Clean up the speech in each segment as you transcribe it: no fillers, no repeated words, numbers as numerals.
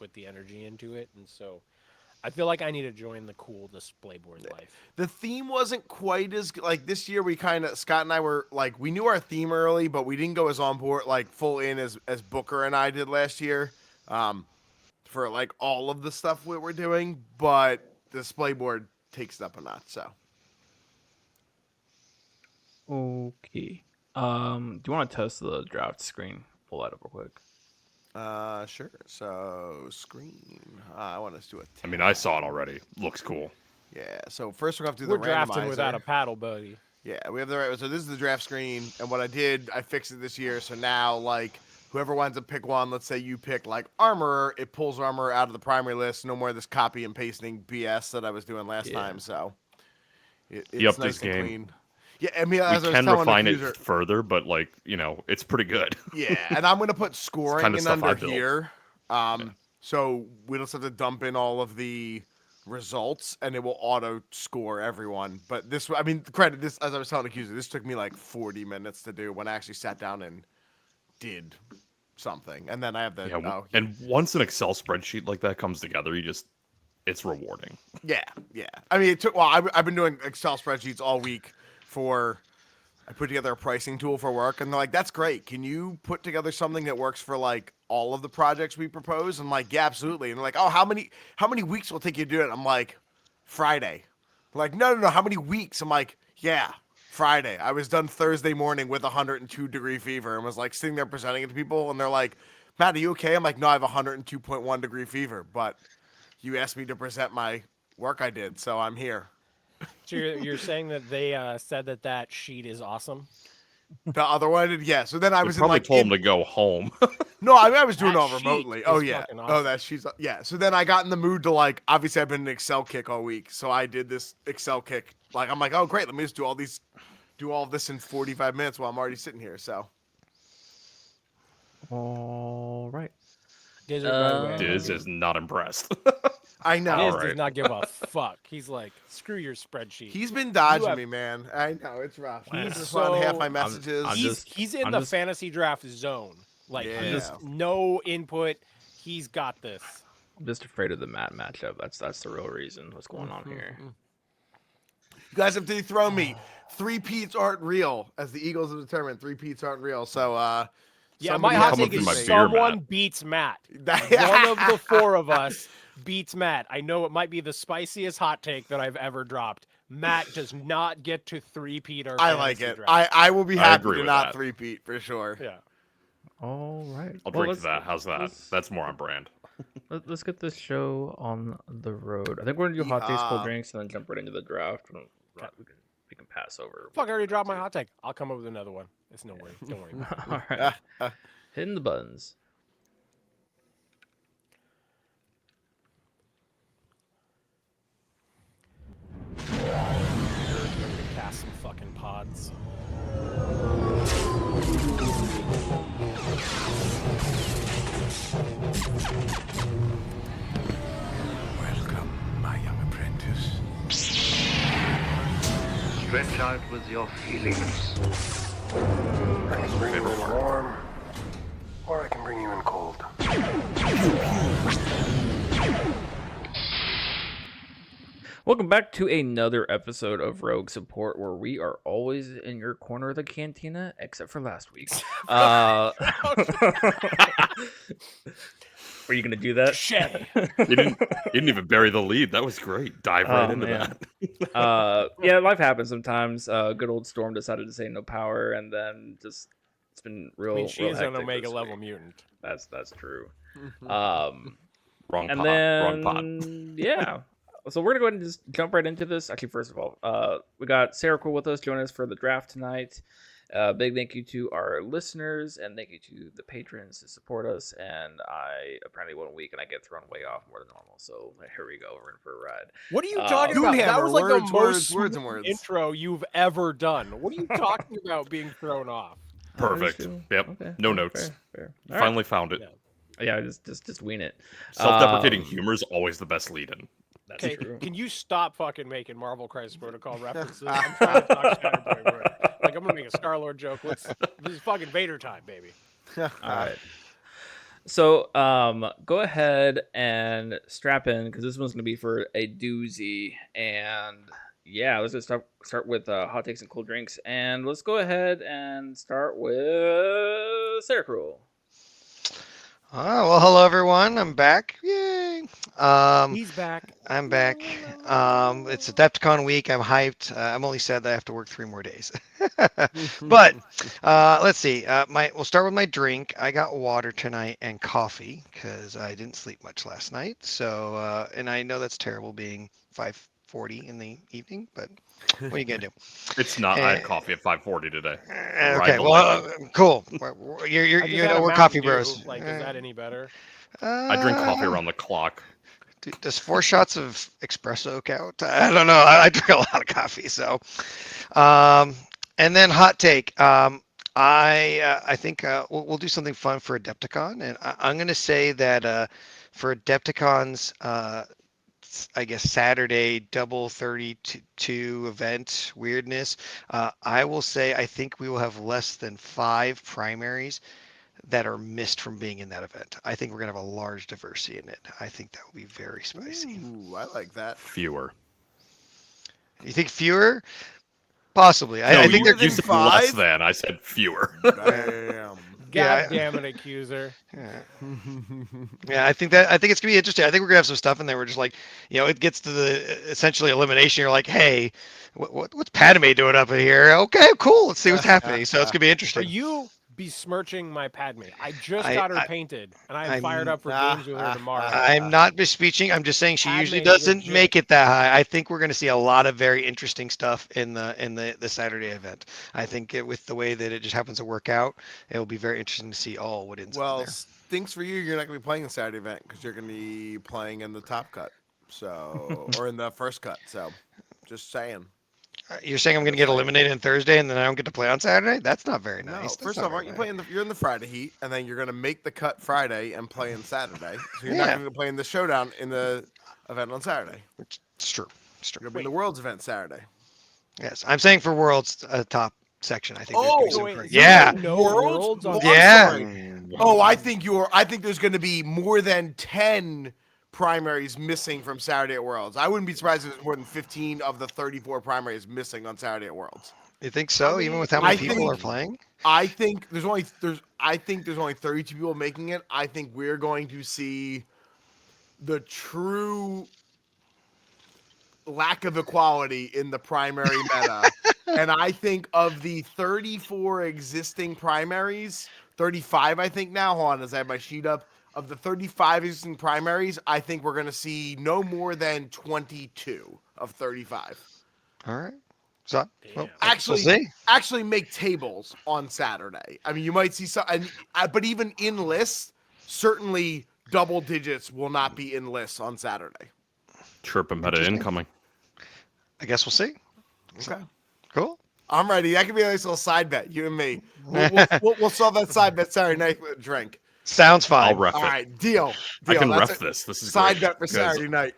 put the energy into it, and so I feel like I need to join the cool display board life. The theme wasn't quite as like this year. We kind of Scott and I were like we knew our theme early, but we didn't go as on board like full in as Booker and I did last year, for like all of the stuff we were doing. But the display board takes it up a notch. So Okay. Do you want to test the draft screen? Pull that up real quick. sure. So screen. I want us to do a. I mean, I saw it already. Looks cool. Yeah. So first we're gonna have to do We're the drafting randomizer. without a paddle, buddy. Yeah, we have the right. So this is the draft screen, and what I did, I fixed it this year. So now, like, whoever winds up pick one, let's say you pick like armor, it pulls armor out of the primary list. No more of this copy and pasting BS that I was doing last time. So it's Yep, nice this and game. clean. Yeah, I mean, We as I was can telling refine the it user, further, but like it's pretty good. yeah, and I'm gonna put scoring kind of in stuff I under built. here, so we don't have to dump in all of the results, and it will auto score everyone. But this, I mean, credit this, as I was telling the accuser, this took me like 40 minutes to do when I actually sat down and did something, and then I have the And once an Excel spreadsheet like that comes together, it's rewarding. yeah. I mean, it took. Well, I've been doing Excel spreadsheets all week for. I put together a pricing tool for work, and they're like, "That's great. Can you put together something that works for like all of the projects we propose?" I'm like, "Yeah, absolutely." And they're like, "Oh, how many weeks will it take you to do it?" I'm like, "Friday." They're like, no. How many weeks? I'm like, "Yeah, Friday." I was done Thursday morning with 102-degree fever, and was like sitting there presenting it to people, and they're like, "Matt, are you okay?" I'm like, "No, I have 102.1-degree fever, but you asked me to present my work I did, so I'm here." So you're saying that they said that sheet is awesome? The other one, yeah. So then I We was in probably like told him to go home. No, I was doing it That all sheet remotely. is Oh yeah. fucking Oh, awesome. that she's yeah. So then I got in the mood to like. Obviously, I've been an Excel kick all week, so I did this Excel kick. Like I'm like, oh great, let me just do all of this in 45 minutes while I'm already sitting here. So All right. Dizzard, by the way, Diz is not impressed. I know. Diz Alright. does not give a fuck. He's like, screw your spreadsheet. He's been dodging have- me, man. I know it's rough. He's He's responding to half so- my messages. He's in the fantasy draft zone. Like, Yeah. he's no input. He's got this. I'm just afraid of the Matt matchup. That's the real reason. What's going on here? You guys have dethroned me. 3-peats aren't real, as the Eagles have determined. 3-peats aren't real. So Yeah, somebody my hot has Coming take to from is my beer, someone Matt. beats Matt. One of the four of us beats Matt. I know it might be the spiciest hot take that I've ever dropped. Matt does not get to three-peat our I like fantasy it. draft. I will be I happy agree to with not that. 3-peat for sure. Yeah. All right. I'll Well, drink to that. How's that? let's- That's more on brand. Let's get this show on the road. I think we're gonna do hot takes, cold Yeehaw. drinks, and then jump right into the draft. We can pass over. Fuck, I already dropped my hot take. I'll come up with another one. It's no worry. Don't worry. All right. Hitting the buttons. Cast some fucking pods. Welcome, my young apprentice. Stretch out with your feelings. I can bring you in warm, or I can bring you in cold. Welcome back to another episode of Rogue Support, where we are always in your corner of the cantina, except for last week. Were you gonna do that? Shay. You didn't even bury the lead. That was great. Dive right into man. that. Yeah, life happens sometimes. Good old Storm decided to say no power, and then just it's been real. I mean, real she's an hectic Omega this level week. mutant. That's true. Wrong And pot. then, Wrong pot. yeah. So we're gonna go ahead and just jump right into this. Actually, first of all, we got Sarah Cool with us, joining us for the draft tonight. Big thank you to our listeners, and thank you to the patrons to support us. And I apparently 1 week, and I get thrown way off more than normal. So here we go. We're in for a ride. What are you talking Goonhammer, about? That was like words, the most words, and words. intro you've ever done. What are you talking about being thrown off? Perfect. Yep. Okay. No notes. Fair. All right. Finally found it. Yeah. Yeah, just wing it. Self-deprecating humor is always the best lead-in. That's Okay, true. can you stop fucking making Marvel Crisis Protocol references? I'm trying to talk Shatterboy, bro. Like, I'm gonna make a Star-Lord joke. This is fucking Vader time, baby. All right. So, go ahead and strap in because this one's gonna be for a doozy. And yeah, let's just start with hot takes and cool drinks. And let's go ahead and start with Sarah Cruel. Oh, well, hello everyone. I'm back. Yay. He's back. I'm back. It's Adepticon week. I'm hyped. I'm only sad that I have to work 3 more days. But let's see. We'll start with my drink. I got water tonight and coffee because I didn't sleep much last night. So, and I know that's terrible being 5:40 in the evening, but what are you gonna do? It's not. I Eh, had coffee at 5:40 today. Okay, well, cool. I just had a We're Mountain coffee Dew. bros. Like, is that any better? I drink coffee Uh, around the clock. Does 4 shots of espresso count? I don't know. I drink a lot of coffee, so. Um, and then hot take. I think we'll do something fun for Adepticon, and I'm going to say that for Adepticon's, I guess Saturday double 32 event weirdness, I will say I think we will have less than 5 primaries that are missed from being in that event. I think we're gonna have a large diversity in it. I think that will be very spicy. Ooh, I like that. Fewer. You think fewer? Possibly. No, I think more they're. you than said less 5? than. I said fewer. Damn. God Yeah, damn it, accuser. yeah, yeah. I think it's gonna be interesting. I think we're gonna have some stuff in there. We're just like, it gets to the essentially elimination. You're like, hey, what's Padme doing up in here? Okay, cool. Let's see what's happening. So it's gonna be Are interesting. you besmirching my Padme? I just I, got her I painted, and I am fired I'm up for games with her tomorrow. I'm not bespeeching. I'm just saying she usually Padme doesn't legit. make it that high. I think we're going to see a lot of very interesting stuff in the Saturday event. I think with the way that it just happens to work out, it will be very interesting to see all what ends up in Well, there. stinks for you. You're not going to be playing the Saturday event because you're going to be playing in the top cut, so or in the first cut. So, just saying. You're saying I'm going to Just get saying. eliminated on Thursday and then I don't get to play on Saturday? That's not very No, nice. That's first not off, very aren't you nice. playing You're in the Friday heat, and then you're going to make the cut Friday and play in Saturday. So you're not Yeah, going to play in the showdown in the event on Saturday. it's true. It's true. You're going to be in the Worlds event Saturday. Yes, I'm saying for Worlds top section. I think there's going to be Oh, So some wait, great. so there's Yeah, no Worlds? worlds on Oh, I'm Yeah. sorry. Oh, I think there's going to be more than 10 primaries missing from Saturday at Worlds. I wouldn't be surprised if there's more than 15 of the 34 primaries missing on Saturday at Worlds. You think so? How Even many- with how I many people are think- playing? I think there's only 32 people making it. I think we're going to see the true lack of equality in the primary meta. And I think of the 34 existing primaries, 35 I think now, hold on as I have my sheet up. Of the 35 existing primaries, I think we're going to see no more than 22 of 35. All right. So, well, Damn. Actually, we'll see. actually make tables on Saturday. I mean, you might see some, but even in lists, certainly double digits will not be in lists on Saturday. Chirp and meta Interesting. incoming. I guess we'll see. Okay. Cool. I'm ready. That could be a nice little side bet, you and me. We'll solve that side bet Saturday night with a drink. Sounds fine. I'll ref All it. right, deal. I can That's ref a this. This is side great, bet for because Saturday night.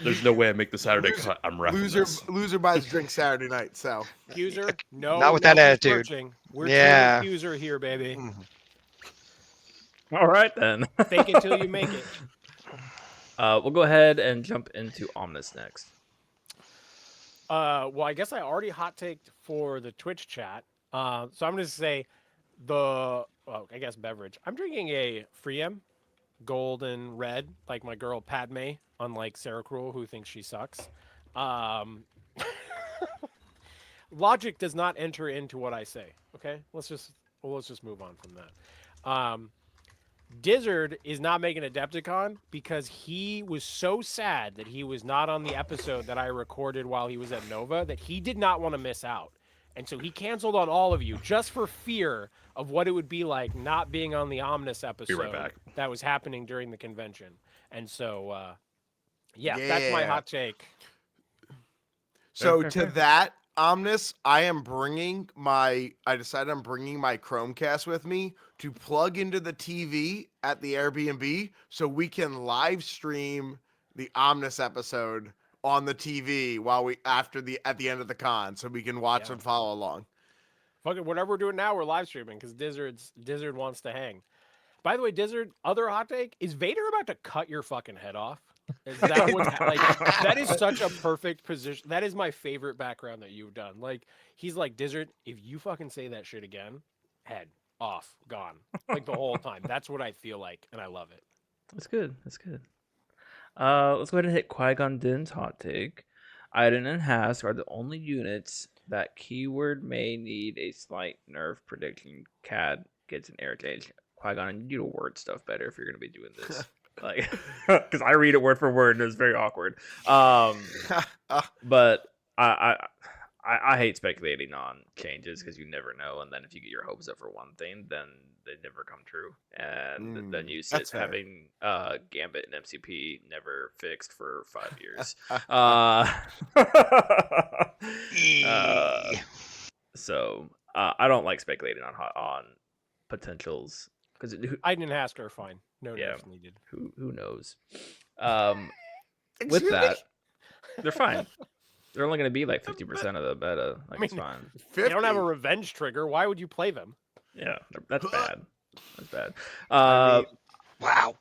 There's no way I make the Saturday cut. I'm refing this. Loser buys drink Saturday night. So Accuser? No, Not with that attitude. besmirching. We're Yeah. team accuser here, baby. All right then. Fake it till you make it. We'll go ahead and jump into Omnis next. Well, I guess I already hot taked for the Twitch chat. So I'm going to say I guess beverage. I'm drinking a Freem golden red, like my girl Padme, unlike Sarah Cruel, who thinks she sucks. Logic does not enter into what I say. Okay, let's just move on from that. Dizzard is not making Adepticon because he was so sad that he was not on the episode that I recorded while he was at Nova that he did not want to miss out. And so he canceled on all of you just for fear of what it would be like not being on the Omnis episode back. that was happening during the convention. And so, that's my hot take. So Fair, to fair. that, Omnis, I decided I'm bringing my Chromecast with me to plug into the TV at the Airbnb so we can live stream the Omnis episode on the TV at the end of the con so we can watch and follow along. Fuck it, whatever we're doing now, we're live streaming because Dizzard wants to hang. By the way, Dizzard, other hot take, is Vader about to cut your fucking head off? Is that what's like? That is such a perfect position. That is my favorite background that you've done. Like, he's like, Dizzard, if you fucking say that shit again, head off, gone. Like the whole time. That's what I feel like, and I love it. That's good. That's good. Let's go ahead and hit Qui-Gon Jinn's hot take. Iden and Hask are the only units that keyword may need a slight nerf prediction. CAD gets an air gauge. Qui-Gon, I need you to word stuff better if you're going to be doing this. Like, because I read it word for word and it's very awkward. But I hate speculating on changes because you never know, and then if you get your hopes up for one thing, then they never come true, and then you sit that's fair. having Gambit and MCP never fixed for 5 years. So I don't like speculating on potentials because Iden and Hask are fine. No Yeah. nerfs needed. who knows. With Excuse me? that, they're fine. They're only going to be like 50% of the beta. Like, it's mean, fine. They don't have a 50. revenge trigger. Why would you play them? Yeah, that's bad. That's bad. I mean, Wow.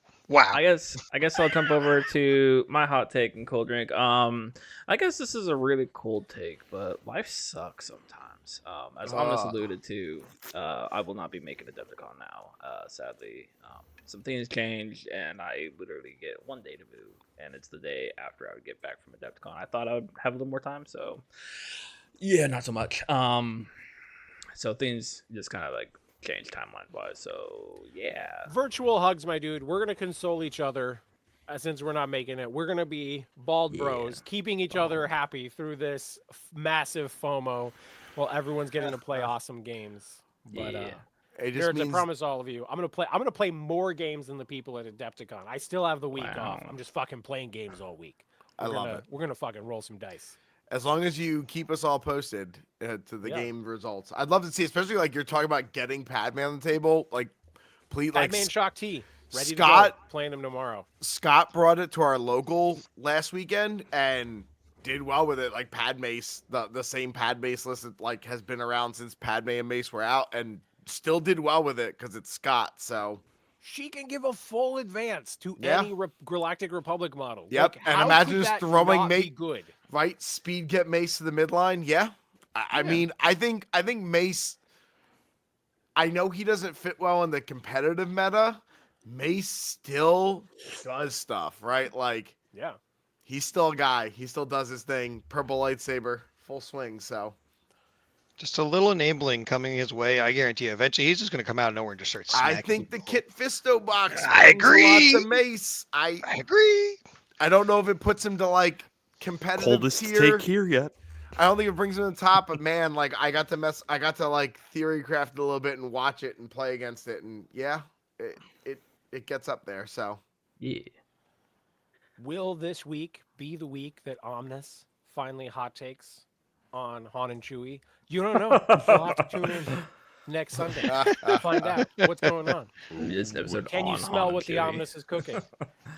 I guess I'll jump over to my hot take and cold drink. I guess this is a really cold take, but life sucks sometimes. As Omnis alluded to, I will not be making Adepticon now. Sadly, some things changed, and I literally get 1 day to move, and it's the day after I would get back from Adepticon. I thought I would have a little more time, so yeah, not so much. So things just kind of like change timeline wise. So yeah. Virtual hugs, my dude. We're gonna console each other since we're not making it. We're gonna be bald bros, keeping each other happy through this massive FOMO, while everyone's getting to play awesome games. But Yeah. it just Nerds, I means promise all of you, I'm gonna play more games than the people at Adepticon. I still have the week off. Wow. I'm just fucking playing games all week. I love it. We're gonna fucking roll some dice. As long as you keep us all posted to the Yeah. game results, I'd love to see, especially like you're talking about getting Padme on the table. Like, please, like Batman Shock T, ready to Scott- go. Playing him tomorrow. Scott brought it to our local last weekend and did well with it. Like Padme, the same Padme list that like has been around since Padme and Mace were out, and still did well with it because it's Scott. So She can give a full advance to Yeah. any Galactic Republic model. Yep, Like, and how imagine could just that throwing not be Mate- good. right, speed get Mace to the midline. Yeah, I mean, I think Mace. I know he doesn't fit well in the competitive meta. Mace still does stuff, right? Like Yeah. he's still a guy. He still does his thing. Purple lightsaber, full swing. So Just a little enabling coming his way. I guarantee you, eventually he's just going to come out of nowhere and just start smacking. I think the Kit Fisto box. I brings Lots agree. of Mace. I agree. I don't know if it puts him to like competitive Coldest tier. take here yet. I don't think it brings him to the top, but man, like I got to like theory craft it a little bit and watch it and play against it, and yeah, it gets up there. So Yeah. Will this week be the week that Omnis finally hot takes on Han and Chewie? You don't know. You'll have to tune in next Sunday to find out what's going on. This episode Can you on smell Han what and the Chewie. Omnis is cooking?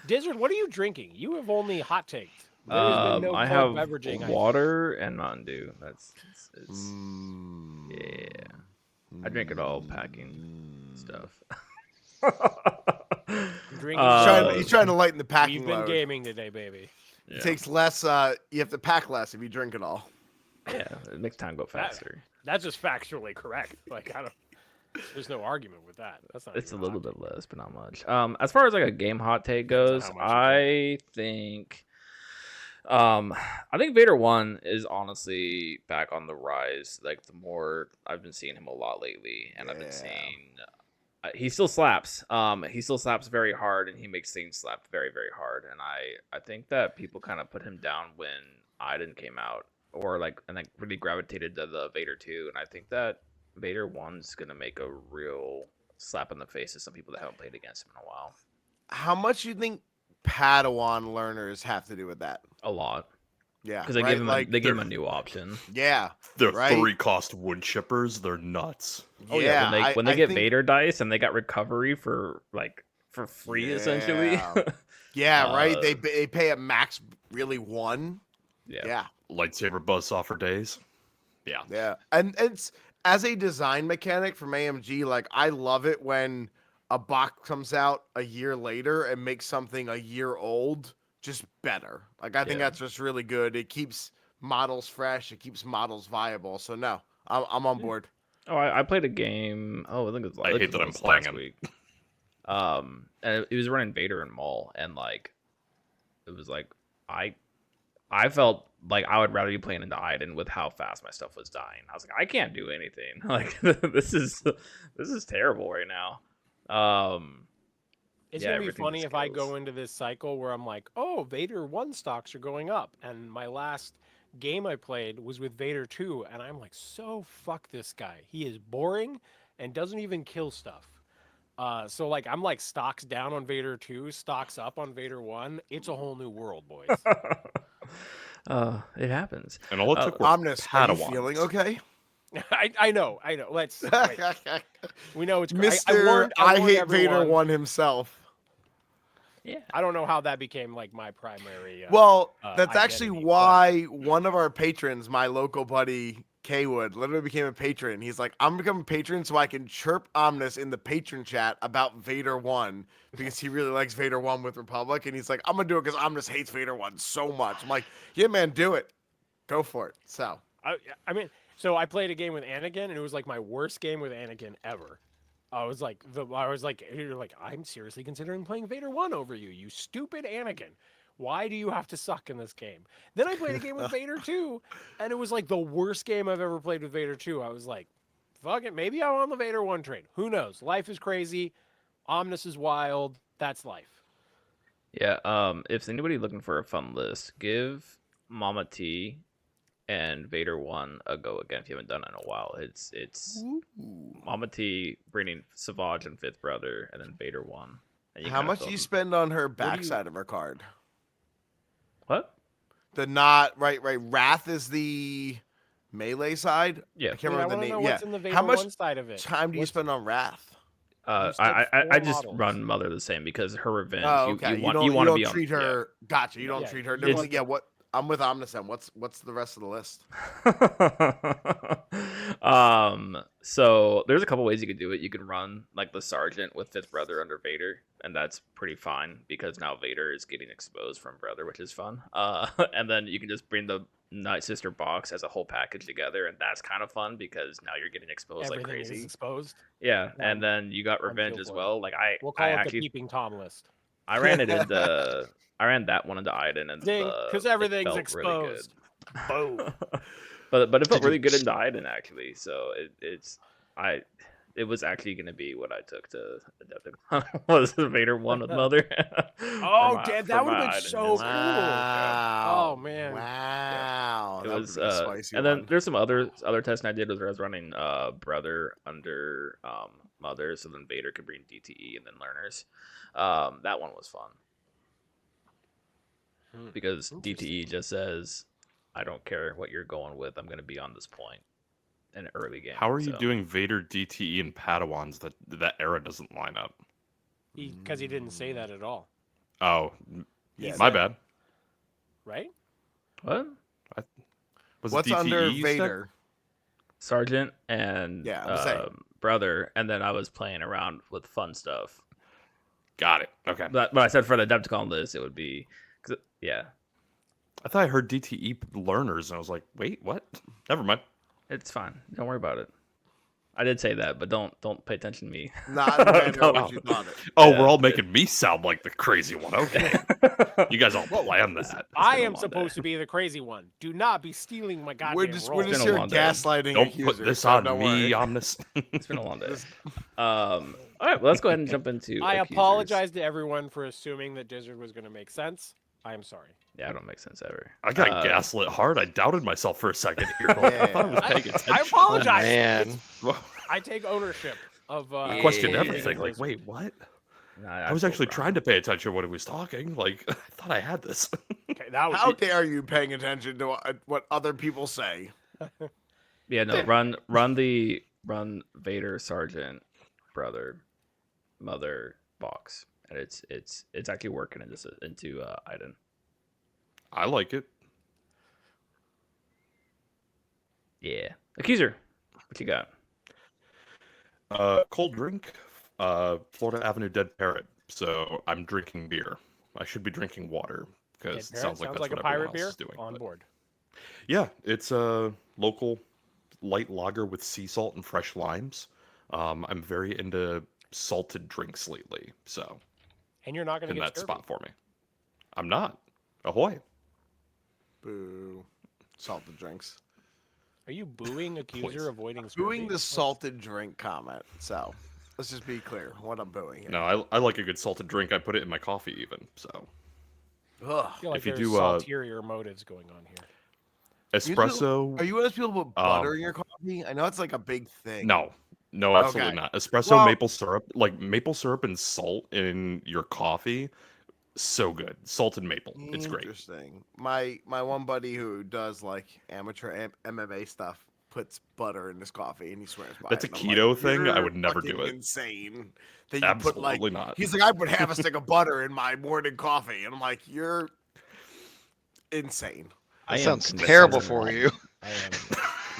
Dizzard, what are you drinking? You have only hot taked. There has been no I cold have beveraging. water and Mountain Dew. That's it's Mm. yeah. I drink it all packing stuff. Drinking He's trying to lighten the packing We've been load. gaming today, baby. Yeah. It takes less. You have to pack less if you drink it all. Yeah, it makes time go faster. That's just factually correct. Like I don't. There's no argument with that. That's not. It's a even little hot bit less, but not much. As far as like a game hot take Depends goes, on how much I think Vader 1 is honestly back on the rise. Like the more I've been seeing him a lot lately, and I've been Yeah. seeing he still slaps. He still slaps very hard, and he makes things slap very, very hard. And I think that people kind of put him down when Iden came out, or like really gravitated to the Vader 2. And I think that Vader 1's gonna make a real slap in the face to some people that haven't played against him in a while. How much do you think Padawan learners have to do with that? A lot, Yeah, because they right? give him like they give him a new option. yeah, They're Right. 3-cost wood chippers. They're nuts. Oh yeah, when they I get think- Vader dice and they got recovery for free essentially. Yeah. Yeah, right. Uh, They pay a max really one. yeah. Yeah, Lightsaber Buzzsaw for days. Yeah. yeah. And it's as a design mechanic from AMG, like I love it when a box comes out a year later and makes something a year old just better. Like I think Yeah. that's just really good. It keeps models fresh. It keeps models viable. So no, I'm on board. Oh, I played a game. Oh, I think it was, I hate that I'm playing last him. week. And it was running Vader and Maul, and like, it was like I felt like I would rather be playing into Iden with how fast my stuff was dying. I was like, I can't do anything. Like this is terrible right now. It's Yeah, gonna be everything funny just if I kills. go into this cycle where I'm like, oh, Vader 1 stocks are going up, and my last game I played was with Vader 2, and I'm like, so fuck this guy. He is boring and doesn't even kill stuff. So like I'm like stocks down on Vader 2, stocks up on Vader 1. It's a whole new world, boys. It happens. And all it took were Omnis, are you Padawans. feeling okay? I know. Let's wait. We know it's Mr. I warned hate Vader everyone. 1 himself. Yeah. I don't know how that became like my primary. Well, that's actually identity, why one of our patrons, my local buddy Kaywood, literally became a patron. He's like, I'm becoming a patron so I can chirp Omnis in the patron chat about Vader 1 because he really likes Vader 1 with Republic. And he's like, I'm going to do it because Omnis hates Vader 1 so much. I'm like, yeah, man, do it. Go for it. So, I mean, so I played a game with Anakin, and it was like my worst game with Anakin ever. You're like, I'm seriously considering playing Vader 1 over you, you stupid Anakin. Why do you have to suck in this game? Then I played a game with Vader 2, and it was like the worst game I've ever played with Vader 2. I was like, fuck it, maybe I'm on the Vader 1 train. Who knows? Life is crazy. Omnis is wild. That's life. Yeah. If anybody looking for a fun list, give Mama T and Vader 1 a go again if you haven't done it in a while. It's Mama T bringing Savage and Fifth Brother, and then Vader 1. And how much do you spend on her backside of her card? What? The not right. Wrath is the melee side. Yeah. I can't Wait, I remember the wanna name. know Yeah. what's in the Vader How much 1 side of it. time do you What's- spend on Wrath? You said I 4 just models. run Mother the same because her revenge. Oh, okay. You want you to don't be on. treat her. Gotcha. You don't Yeah, treat her you differently. want Yeah. What? I'm with Omniscient. What's the rest of the list? So there's a couple ways you could do it. You can run like the Sergeant with Fifth Brother under Vader, and that's pretty fine because now Vader is getting exposed from Brother, which is fun. And then you can just bring the Night Sister box as a whole package together, and that's kind of fun because now you're getting exposed Everything like is crazy. exposed. Yeah, Yeah, and then you got I'm Revenge chill as for it. well. Like We'll call I it the actually Peeping Tom list. I ran it into I ran that one into Iden, and Ding, because everything's felt really good. exposed. Boom. but it felt Did you- really good into Iden actually. So it was actually going to be what I took to Adepticon was Vader 1 with Mother. Oh, damn, that would've been so cool. Wow. Oh, man. Wow. It That was would've been a spicy and then one. there's some other testing I did was where I was running Brother under Mother, so then Vader could bring DTE and then Learners. That one was fun because DTE just says, I don't care what you're going with, I'm going to be on this point in an early game. How are you So, doing Vader, DTE, and Padawans? That era doesn't line up. Because he didn't say that at all, Oh, Yeah, my that- bad. right? what? Was it What's DTE under you said? Vader? Sergeant and Yeah, I'm saying. Brother, and then I was playing around with fun stuff. Got it. Okay. But I said for the Adepticon list, it would be, yeah, I thought I heard DTE learners, and I was like, wait, what? Never mind. it's fine. Don't worry about it. I did say that, but don't pay attention to me. Not in the manner No. in which you thought it. Oh, Yeah. we're all making me sound like the crazy one. Okay. You guys all planned that. I been a am long supposed to be the crazy one. Do not be stealing my goddamn We're just role. been here a long day. gaslighting Don't accusers. put this so on don't me, worry. Omnis. It's been a long day. All right, well, let's go ahead and jump into. I accusers. apologize to everyone for assuming that Dizzard was going to make sense. I am sorry. Yeah, it don't make sense ever. I got gaslit hard. I doubted myself for a second here. Yeah. I thought I was paying attention. I apologize. Man. I take ownership of. I questioned Yeah. everything. Like, wait, what? Nah, I was feel actually wrong. trying to pay attention when he was talking. Like, I thought I had this. Okay, that was How dare you paying attention to what other people say? Yeah, no, run Vader, Sergeant, Brother, Mother box, and it's actually working into Iden. I like it. Yeah, accuser, what you got? Cold drink, Florida Avenue Dead Parrot. So I'm drinking beer. I should be drinking water because it sounds like that's a what pirate everyone beer. else is doing. On but- board. Yeah, it's a local light lager with sea salt and fresh limes. I'm very into salted drinks lately, so And you're not going to in get that scurvy. spot for me. I'm not. Ahoy! Boo. Salted drinks. Are you booing accuser Please. avoiding scurvy? Booing the salted drink comment. So let's just be clear what I'm booing here. No, I like a good salted drink. I put it in my coffee even. So Ugh. I feel like if you there's do, ulterior motives going on here. espresso. Are you one of those people who put butter in your coffee? I know it's like a big thing. No, absolutely Okay. not. Espresso, Well- maple syrup, like maple syrup and salt in your coffee, so good. Salted maple, it's great. Interesting. My one buddy who does like amateur MMA stuff puts butter in his coffee and he swears by That's it. a And I'm keto thing? I "You're would never do fucking it." Insane. That you put like Absolutely not. he's like, I put half a stick of butter in my morning coffee, and I'm like, you're insane. That am sounds concerned. terrible for you. I am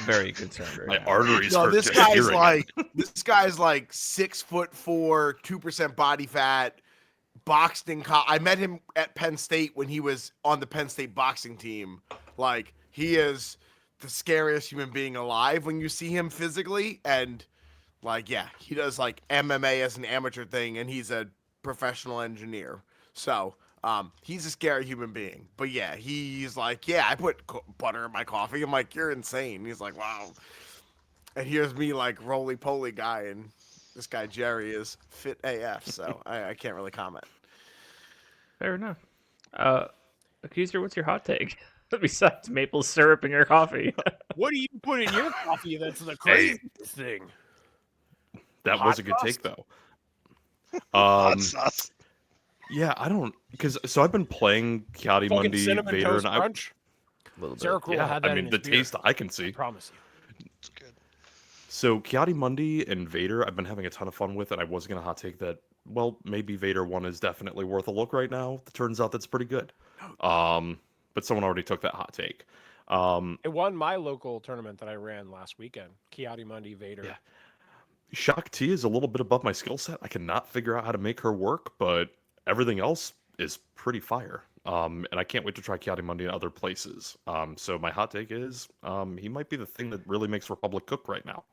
very concerned right My now. arteries No, hurt this just guy's hearing it. like this guy's like 6'4", 2% body fat, boxed in. I met him at Penn State when he was on the Penn State boxing team. Like he is the scariest human being alive when you see him physically, and like yeah, he does like MMA as an amateur thing, and he's a professional engineer. So. He's a scary human being, but yeah, he's like, yeah, I put butter in my coffee. I'm like, you're insane. He's like, wow. And here's me like roly poly guy, and this guy Jerry is fit AF. So I can't really comment. Fair enough. Accuser, what's your hot take? Besides maple syrup in your coffee. What do you put in your coffee that's the craziest thing? That Hot was a good sauce? take though. Hot sauce. Yeah, I don't because so I've been playing Kiadi Fucking Mundi, cinnamon Vader, toast and I. crunch. A little bit. Sarah Cruel Yeah, had that I mean in the his beer. taste I can I see. promise you. It's good. So Kiadi Mundi and Vader, I've been having a ton of fun with, and I was gonna hot take that. Well, maybe Vader one is definitely worth a look right now. It turns out that's pretty good. But someone already took that hot take. It won my local tournament that I ran last weekend. Kiadi Mundi Vader. Yeah. Shock T is a little bit above my skill set. I cannot figure out how to make her work, but everything else is pretty fire. And I can't wait to try Kiadi Mundi in other places. So my hot take is he might be the thing that really makes Republic cook right now.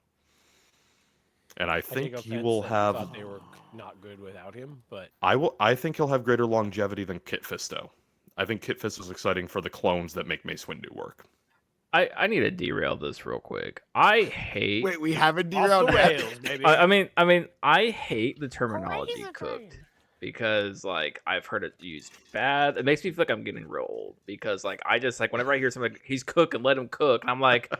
And I think he offense will that you have. thought they were not good without him, but I think he'll have greater longevity than Kit Fisto. I think Kit Fisto is exciting for the clones that make Mace Windu work. I need to derail this real quick. I hate. Wait, we haven't off derailed the yet? rails, baby. I mean, I hate the terminology Razor cooked blade. because like I've heard it used bad. It makes me feel like I'm getting real old because like I just like whenever I hear something like he's cooking, let him cook, and I'm like,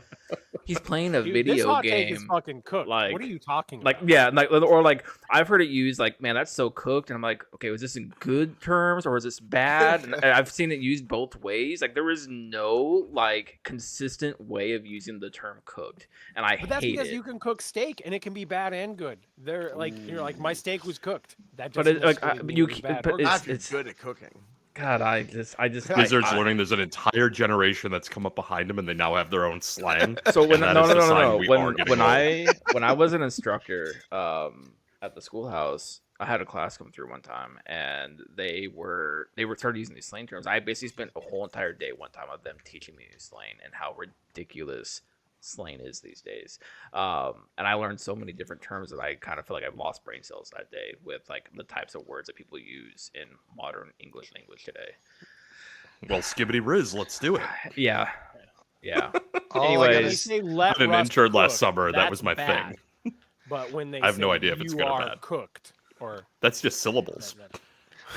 he's playing a Dude, this video hot take is game. fucking cooked. like- what are you talking Like about? yeah, like or like I've heard it used like man that's so cooked, and I'm like okay, was this in good terms or was this bad? And I've seen it used both ways. Like there is no like consistent way of using the term cooked, and I But that's hate because it. you can cook steak and it can be bad and good. They're like you're like my steak was cooked. That But doesn't it, like, necessarily mean you it was ca- bad but or it's- Not good. if you're good at cooking. God, I just Wizards I- learning there's an entire generation that's come up behind them and they now have their own slang. So when and no that no is no the no sign no we are when getting old. when I was an instructor at the schoolhouse, I had a class come through one time and they were started using these slang terms. I basically spent a whole entire day one time of them teaching me slang and how ridiculous slang is these days. And I learned so many different terms that I kind of feel like I've lost brain cells that day with like the types of words that people use in modern English language today. Well, skibbity riz, let's do it. Yeah. Yeah. All I Anyways, gotta They s- say let I had an Russ intern last cook, summer. That that's was my bad. thing. But when they I have no say idea if it's you good or are bad. cooked or That's just syllables.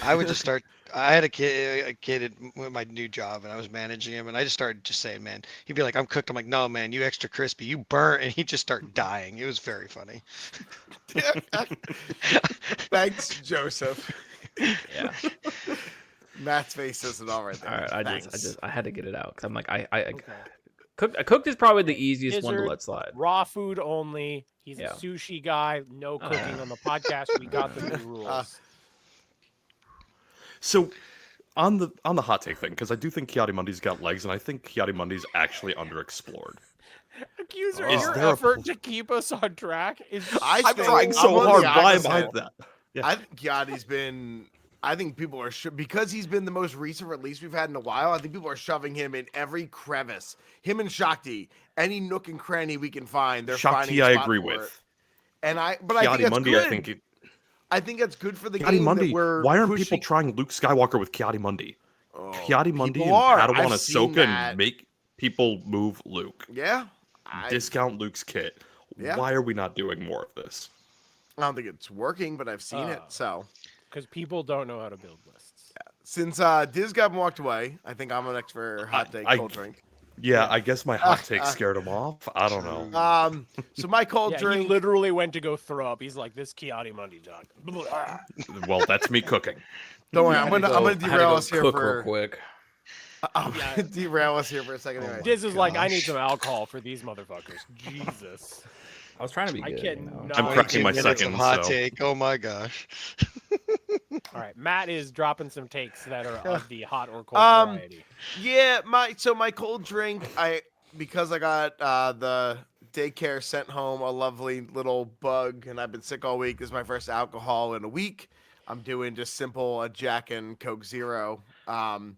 I would just start. I had a kid with my new job, and I was managing him, and I just started just saying, "Man," he'd be like, "I'm cooked." I'm like, "No, man, you extra crispy, you burnt," and he'd just start dying. It was very funny. Thanks, Joseph. yeah. Matt's face says it all right there. All right, I Thanks. had to get it out because I'm like I Okay. cooked is probably the easiest one to Gizzard, let slide. raw food only. He's Yeah. a sushi guy. No cooking on the podcast. We got the new rules. So on the hot take thing, because I do think Kiadi Mundi's got legs, and I think Kiadi Mundi's actually underexplored. Accuser, Is your there a effort pl- to keep us on track is I I'm think- trying I'm so on hard. the Why am I opposite. that? Yeah. I think Kiati's been. I think people are because he's been the most recent release we've had in a while. I think people are shoving him in every crevice. Him and Shakti, any nook and cranny we can find, they're finding Shakti, a I spot agree for it. with. And but I think that's Mundi, good. I think. I think that's good for the Kiati game that Mundi. we're Why aren't pushing. people trying Luke Skywalker with Kiati Mundi? Oh, Kiati Mundi people and are. Padawan I've seen Ahsoka that. and make people move Luke. Yeah. Discount Luke's kit. Yeah. Why are we not doing more of this? I don't think it's working, but I've seen it. Oh. So because people don't know how to build lists. since Diz got walked away, I think I'm next for hot take cold drink. Yeah, I guess my hot take scared him off. I don't know. So my cold Yeah, drink. he literally went to go throw up. He's like, "This Kiati Mundi dog." Well, that's me cooking. Don't worry, I I'm had to gonna go- I had to derail go us here cook real for. quick. I'm Yeah. gonna derail us here for a second. Anyway. Diz is like, "I need gosh. some alcohol for these motherfuckers." Jesus. I was trying to be I good. can't you know? not- I'm cracking my 22 minutes of second. hot So. take. Oh my gosh. All right, Matt is dropping some takes that are of the hot or cold variety. Yeah, my cold drink. Because I got the daycare sent home a lovely little bug, and I've been sick all week. This is my first alcohol in a week. I'm doing just simple a Jack and Coke Zero. My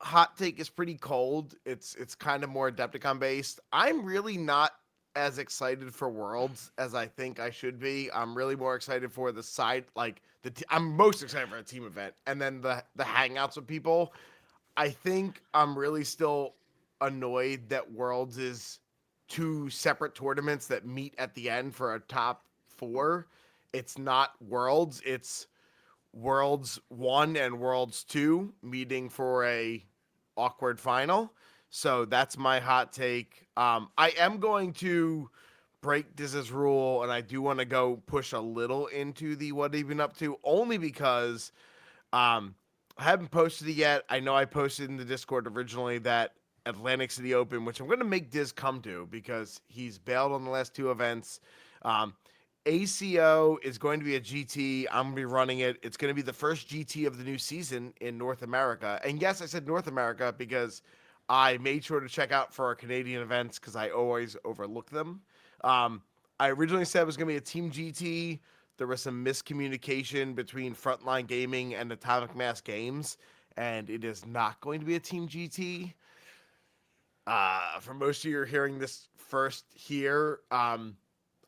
hot take is pretty cold. It's kind of more Adepticon based. I'm really not as excited for Worlds as I think I should be. I'm really more excited for the side, like I'm most excited for a team event, and then the hangouts with people. I think I'm really still annoyed that Worlds is two separate tournaments that meet at the end for a top 4. It's not Worlds. It's Worlds 1 and Worlds 2 meeting for a awkward final. So that's my hot take. I am going to break Diz's rule, and I do want to go push a little into the what have you been up to, only because I haven't posted it yet. I know I posted in the Discord originally that Atlantic City Open, which I'm going to make Diz come to because he's bailed on the last 2 events. ACO is going to be a GT. I'm going to be running it. It's going to be the first GT of the new season in North America. And yes, I said North America because I made sure to check out for our Canadian events because I always overlook them. I originally said it was going to be a Team GT. There was some miscommunication between Frontline Gaming and Atomic Mass Games, and it is not going to be a Team GT. For most of you are hearing this first here,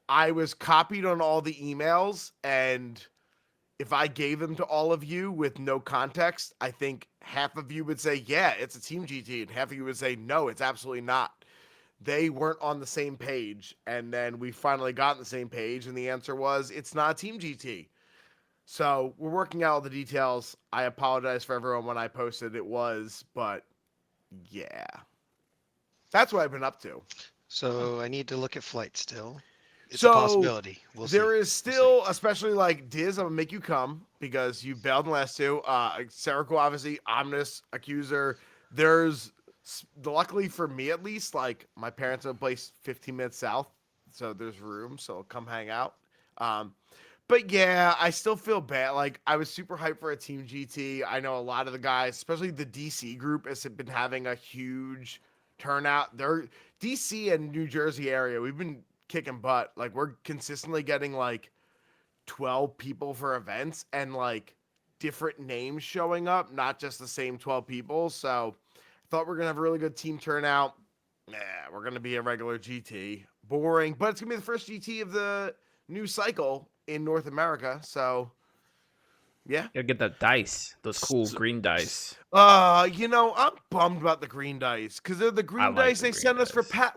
I was copied on all the emails, and if I gave them to all of you with no context, I think half of you would say, yeah, it's a Team GT, and half of you would say, no, it's absolutely not. They weren't on the same page, and then we finally got on the same page, and the answer was, it's not a Team GT. So we're working out all the details. I apologize for everyone when I posted it was, but yeah. That's what I've been up to. So I need to look at flight still. It's So, a possibility. We'll see. There is still, especially like Diz, I'm gonna make you come because you bailed in the last 2. Serico, obviously, Omnis, Accuser. There's, luckily for me at least, like my parents have a place 15 minutes south, so there's room. So come hang out. But yeah, I still feel bad. Like I was super hyped for a Team GT. I know a lot of the guys, especially the DC group, has been having a huge turnout. They're DC and New Jersey area. We've been kicking butt. Like we're consistently getting like 12 people for events and like different names showing up, not just the same 12 people. So I thought we are gonna have a really good team turnout. Nah, we're gonna be a regular GT. Boring, but it's gonna be the first GT of the new cycle in North America. So yeah. Gotta get that dice, those cool green dice. I'm bummed about the green dice because they're the green like dice the they green sent us for dice.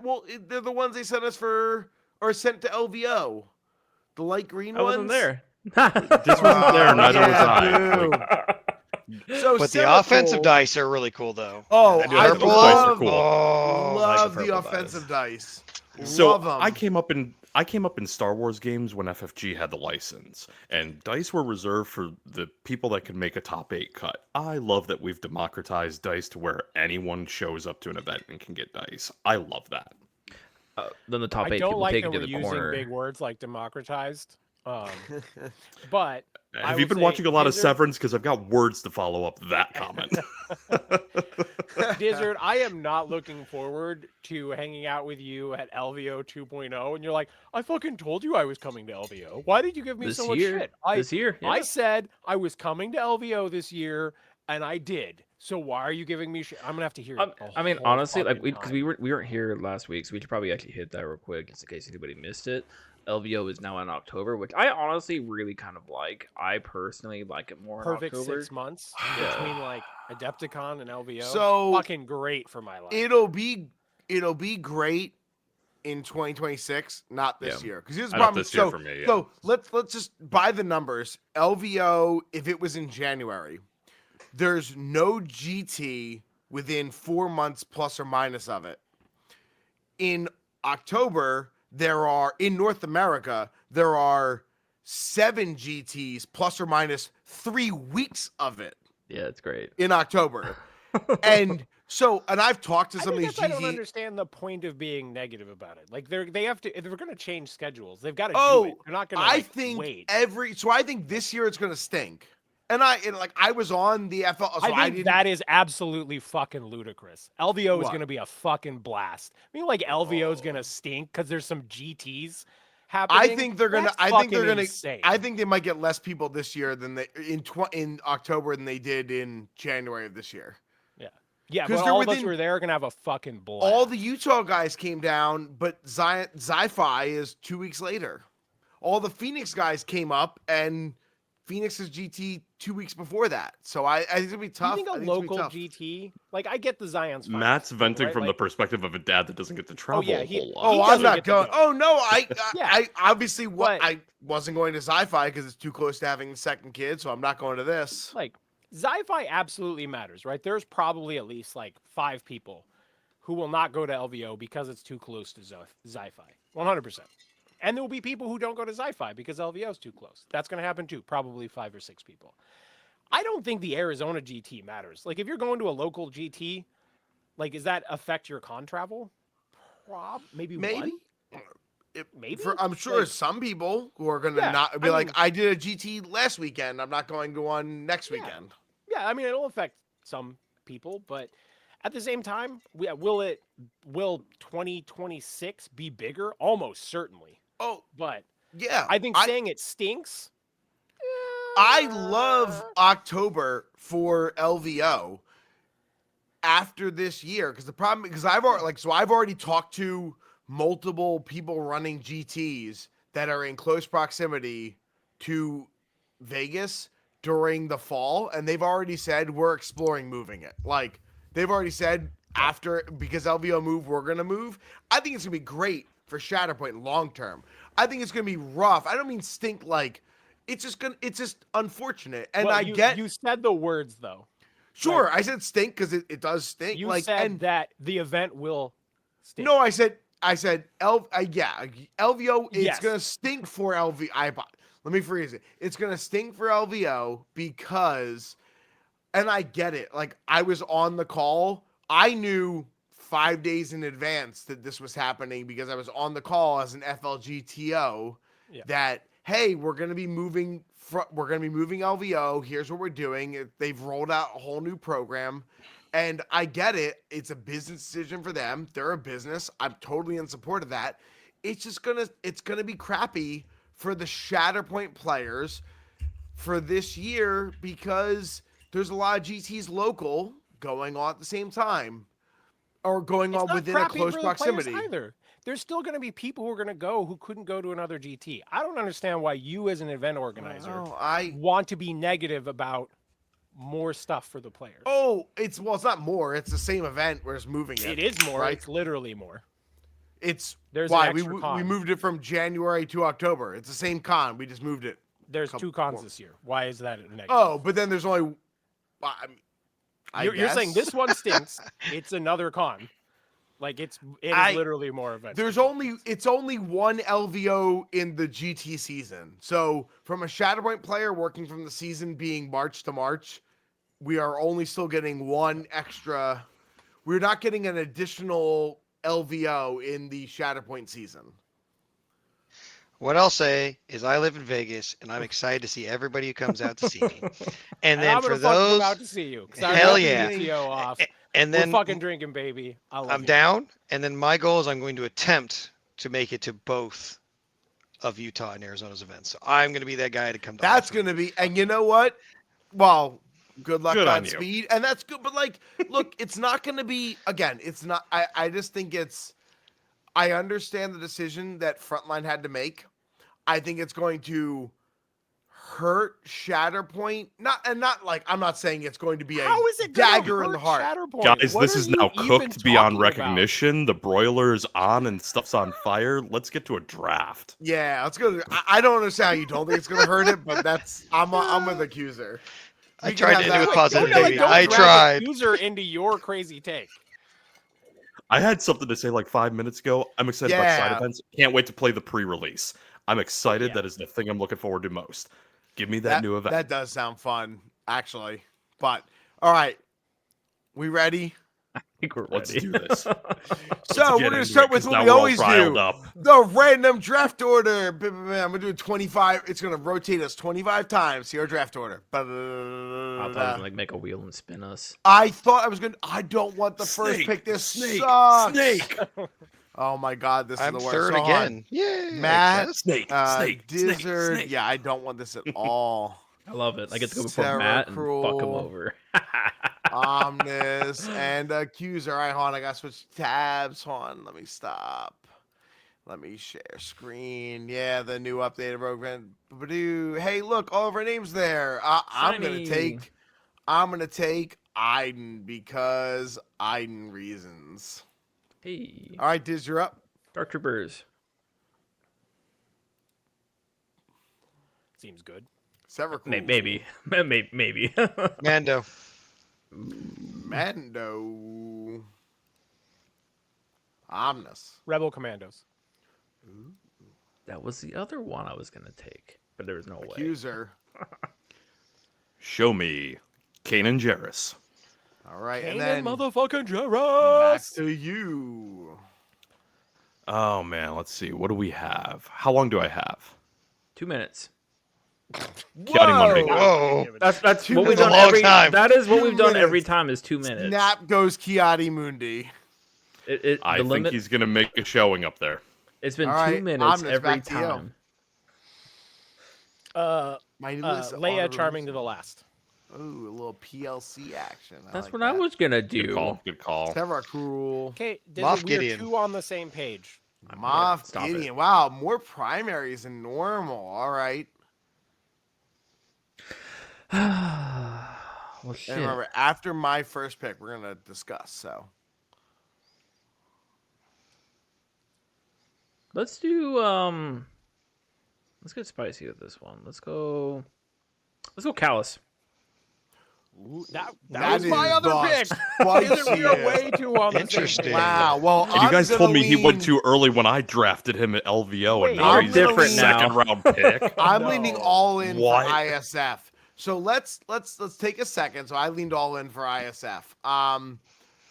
they're the ones they sent us for or sent to LVO. The light green I ones. wasn't there. This wasn't there, neither was I. boo. Like, So But the Cerakool- offensive dice are really cool, though. Oh, And Yeah, I those dice are love, cool. Oh, I like love the the purple offensive dice. So Love 'em. I came up in Star Wars games when FFG had the license, and dice were reserved for the people that could make a top 8 cut. I love that we've democratized dice to where anyone shows up to an event and can get dice. I love that. Then the top I 8 don't people like take that it to we're the using corner. big words like democratized. But I Have you will been say watching a lot of Dizzard- Severance? Because I've got words to follow up that comment. Dizzard, I am not looking forward to hanging out with you at LVO 2.0, and you're like, I fucking told you I was coming to LVO. Why did you give me This so much year. shit? This year. Yeah. I said I was coming to LVO this year, and I did. So why are you giving me shit? I'm gonna have to hear it. I mean, the whole honestly, like fucking because time. we weren't here last week, so we should probably actually hit that real quick, just in case anybody missed it. LVO is now in October, which I honestly really kind of like. I personally like it more Perfect in October. 6 months Yeah. between like Adepticon and LVO. So- fucking great for my life. It'll be great in 2026, not this Yeah. year. Because here's the Not problem. this year So, for me, yeah. so let's just buy the numbers. LVO, if it was in January, there's no GT within 4 months plus or minus of it. In October, in North America, there are 7 GTs plus or minus 3 weeks of it Yeah, it's great. in October. And I've talked to I some of guess these I don't GT. understand the point of being negative about it. Like they have to, if they're going to change schedules, they've got to do Oh, it. They're not going to. I Like, think wait. I think this year it's gonna stink. And I was on the FL, so I think didn't. that is absolutely fucking ludicrous. LVO is What? going to be a fucking blast. I mean, like LVO is going to stink because there's some GTs happening. I think they're gonna. That's I think they're fucking gonna. insane. I think they might get less people this year than they in October than they did in January of this year. yeah, 'cause but they're all of us within- who are there are going to have a fucking blast. All the Utah guys came down, but Zi-Fi is 2 weeks later. All the Phoenix guys came up, and Phoenix is GT 2 weeks before that. So I think it's gonna be Do tough. you think I a it's gonna be local tough. GT? Like I get the Zion's. fine, Matt's venting right? from the Like, perspective of a dad that doesn't get to travel yeah, a he- whole lot. Oh, I'm doesn't not get to going. go. Oh no, Yeah. I obviously But- I wasn't going to Sci-Fi because it's too close to having the second kid, so I'm not going to this. like Zi-Fi absolutely matters, right? There's probably at least like 5 people who will not go to LVO because it's too close to Zi-Fi. 100%. And there will be people who don't go to Zi-Fi because LVO is too close. That's going to happen too. Probably 5 or 6 people. I don't think the Arizona GT matters. Like if you're going to a local GT, like does that affect your con travel? Maybe Maybe. one? Maybe. I'm sure Like- some people who are gonna Yeah, not be I like, mean- I did a GT last weekend. I'm not going to one next Yeah. weekend. Yeah, I mean it'll affect some people, but at the same time, will 2026 be bigger? Almost certainly. Oh But yeah, I think saying it stinks. I love October for LVO after this year because the problem because I've already talked to multiple people running GTs that are in close proximity to Vegas during the fall, and they've already said we're exploring moving it. Like they've already said after because LVO moved, we're gonna move. I think it's gonna be great for Shatterpoint long term. I think it's gonna be rough. I don't mean stink like it's just unfortunate. And Well, you said the words though. sure, I said stink because it does stink. You like said and that the event will stink. no, I said LVO. It's Yes. gonna stink for LVO. Let me phrase it. It's gonna stink for LVO because, and I get it. Like I was on the call. I knew 5 days in advance that this was happening because I was on the call as an FLGTO. Yeah. That hey, we're gonna be moving. We're gonna be moving LVO. Here's what we're doing. They've rolled out a whole new program. And I get it. It's a business decision for them. They're a business. I'm totally in support of that. It's gonna be crappy for the Shatterpoint players for this year because there's a lot of GTs local going on at the same time or going It's on not within a crappy close for the players proximity. either. There's still going to be people who are going to go who couldn't go to another GT. I don't understand why you, as an event organizer, Oh, want to be negative about more stuff for the players. it's not more. It's the same event. We're just moving it. It is more. right? It's literally more. It's There's why an we extra con. we moved it from January to October. It's the same con. We just moved it. There's couple 2 cons more. this year. Why is that a negative? Oh, but then there's only. You're saying guess. this one stinks. It's another con. Like it is literally more events. It's only one LVO in the GT season. So from a Shatterpoint player working from the season being March to March, we are only still getting one extra. We're not getting an additional LVO in the Shatterpoint season. What I'll say is I live in Vegas, and I'm excited to see everybody who comes out to see me. And then I'm for gonna fucking come those, out to see you because I hell already yeah. got the PTO off. And We're then fucking drinking, baby. I love I'm you. down. And then my goal is I'm going to attempt to make it to both of Utah and Arizona's events. So I'm going to be that guy to come to. That's going to be, and you know what? Well, good luck, Good on you. Godspeed. And that's good. But like, look, it's not going to be, again, it's not, I just think I understand the decision that Frontline had to make. I think it's going to hurt Shatterpoint. Not like, I'm not saying it's going to be How a is it gonna dagger in the hurt heart. Shatterpoint? Guys, What this are is you now even cooked beyond talking about? recognition. The broiler's on and stuff's on fire. Let's get to a draft. Yeah, let's go. I don't understand how you don't think it's going to hurt it, but I'm with Accuser. I We can tried have to that- do with Wait, positivity. don't I drag tried. User into your crazy take. I had something to say like 5 minutes ago. I'm excited about side Yeah. events. Can't wait to play the pre-release. I'm excited. Yeah. That is the thing I'm looking forward to most. Give me that new event. That does sound fun, actually. But all right, we ready? I think we're Let's ready. do this. So Let's we're get gonna into start it, with 'cause what now we we're all always riled do. up. The random draft order. I'm gonna do 25. It's gonna rotate us 25 times. See our draft order. I thought I was gonna like make a wheel and spin us. I thought I was gonna. I don't want the first Snake, pick. This snake, sucks. snake. Oh my god, this I'm is the worst. third So hold on. again. Yay. Matt, access. Snake, snake, Dizzard. snake. Yeah, I don't want this at all. I love it. I get to go before Sarah Matt and fuck him Cruel. over. Omnis and Accuser. All right, hold on. I gotta switch tabs. Hold on. Let me stop. Let me share screen. Yeah, the new updated Rogue Van. Hey, look, all of our names there. I'm gonna Shiny. take Aiden because Aiden reasons. Hey, All right, Diz, you're up. Dark Troopers. Seems good. Sever Maybe. Maybe. Mando. Mando. Omnis. Rebel Commandos. That was the other one I was gonna take, but there was no way. Accuser. Show me Kanan Jarrus. All right, and Kanan then motherfucking back Jarrus. to you. Oh man, let's see. What do we have? How long do I have? 2 minutes. Kiadi Monday. Whoa. That's Two what we've minutes. done A long every. time. That is what 2 we've done every minutes. time. Is 2 minutes. Snap goes Kiadi Mundi. I The think limit. he's gonna make a showing up there. It's been All 2 right, minutes Omnis, every back to you. time. My list Leia charming to the last. Ooh, a little PLC action. That's like what that. I was gonna Good do. call. Good call. Terra Cruel. Okay, Moff we are Gideon. two on the same page. Moff Stop it. Gideon. Wow, more primaries than normal. All right. Well, shit. And remember, after my first pick, we're gonna discuss. So Let's do let's get spicy with this one. Let's go Callus. That That was my is other the pick. spiciest. We are way too on the same Interesting. page. Wow. Well, And you I'm guys gonna told me he went lean- too early when I drafted him at LVO, Wait, and now I'm he's a different now. second round pick. I'm No. leaning all in What? for ISF. So let's take a second. So I leaned all in for ISF.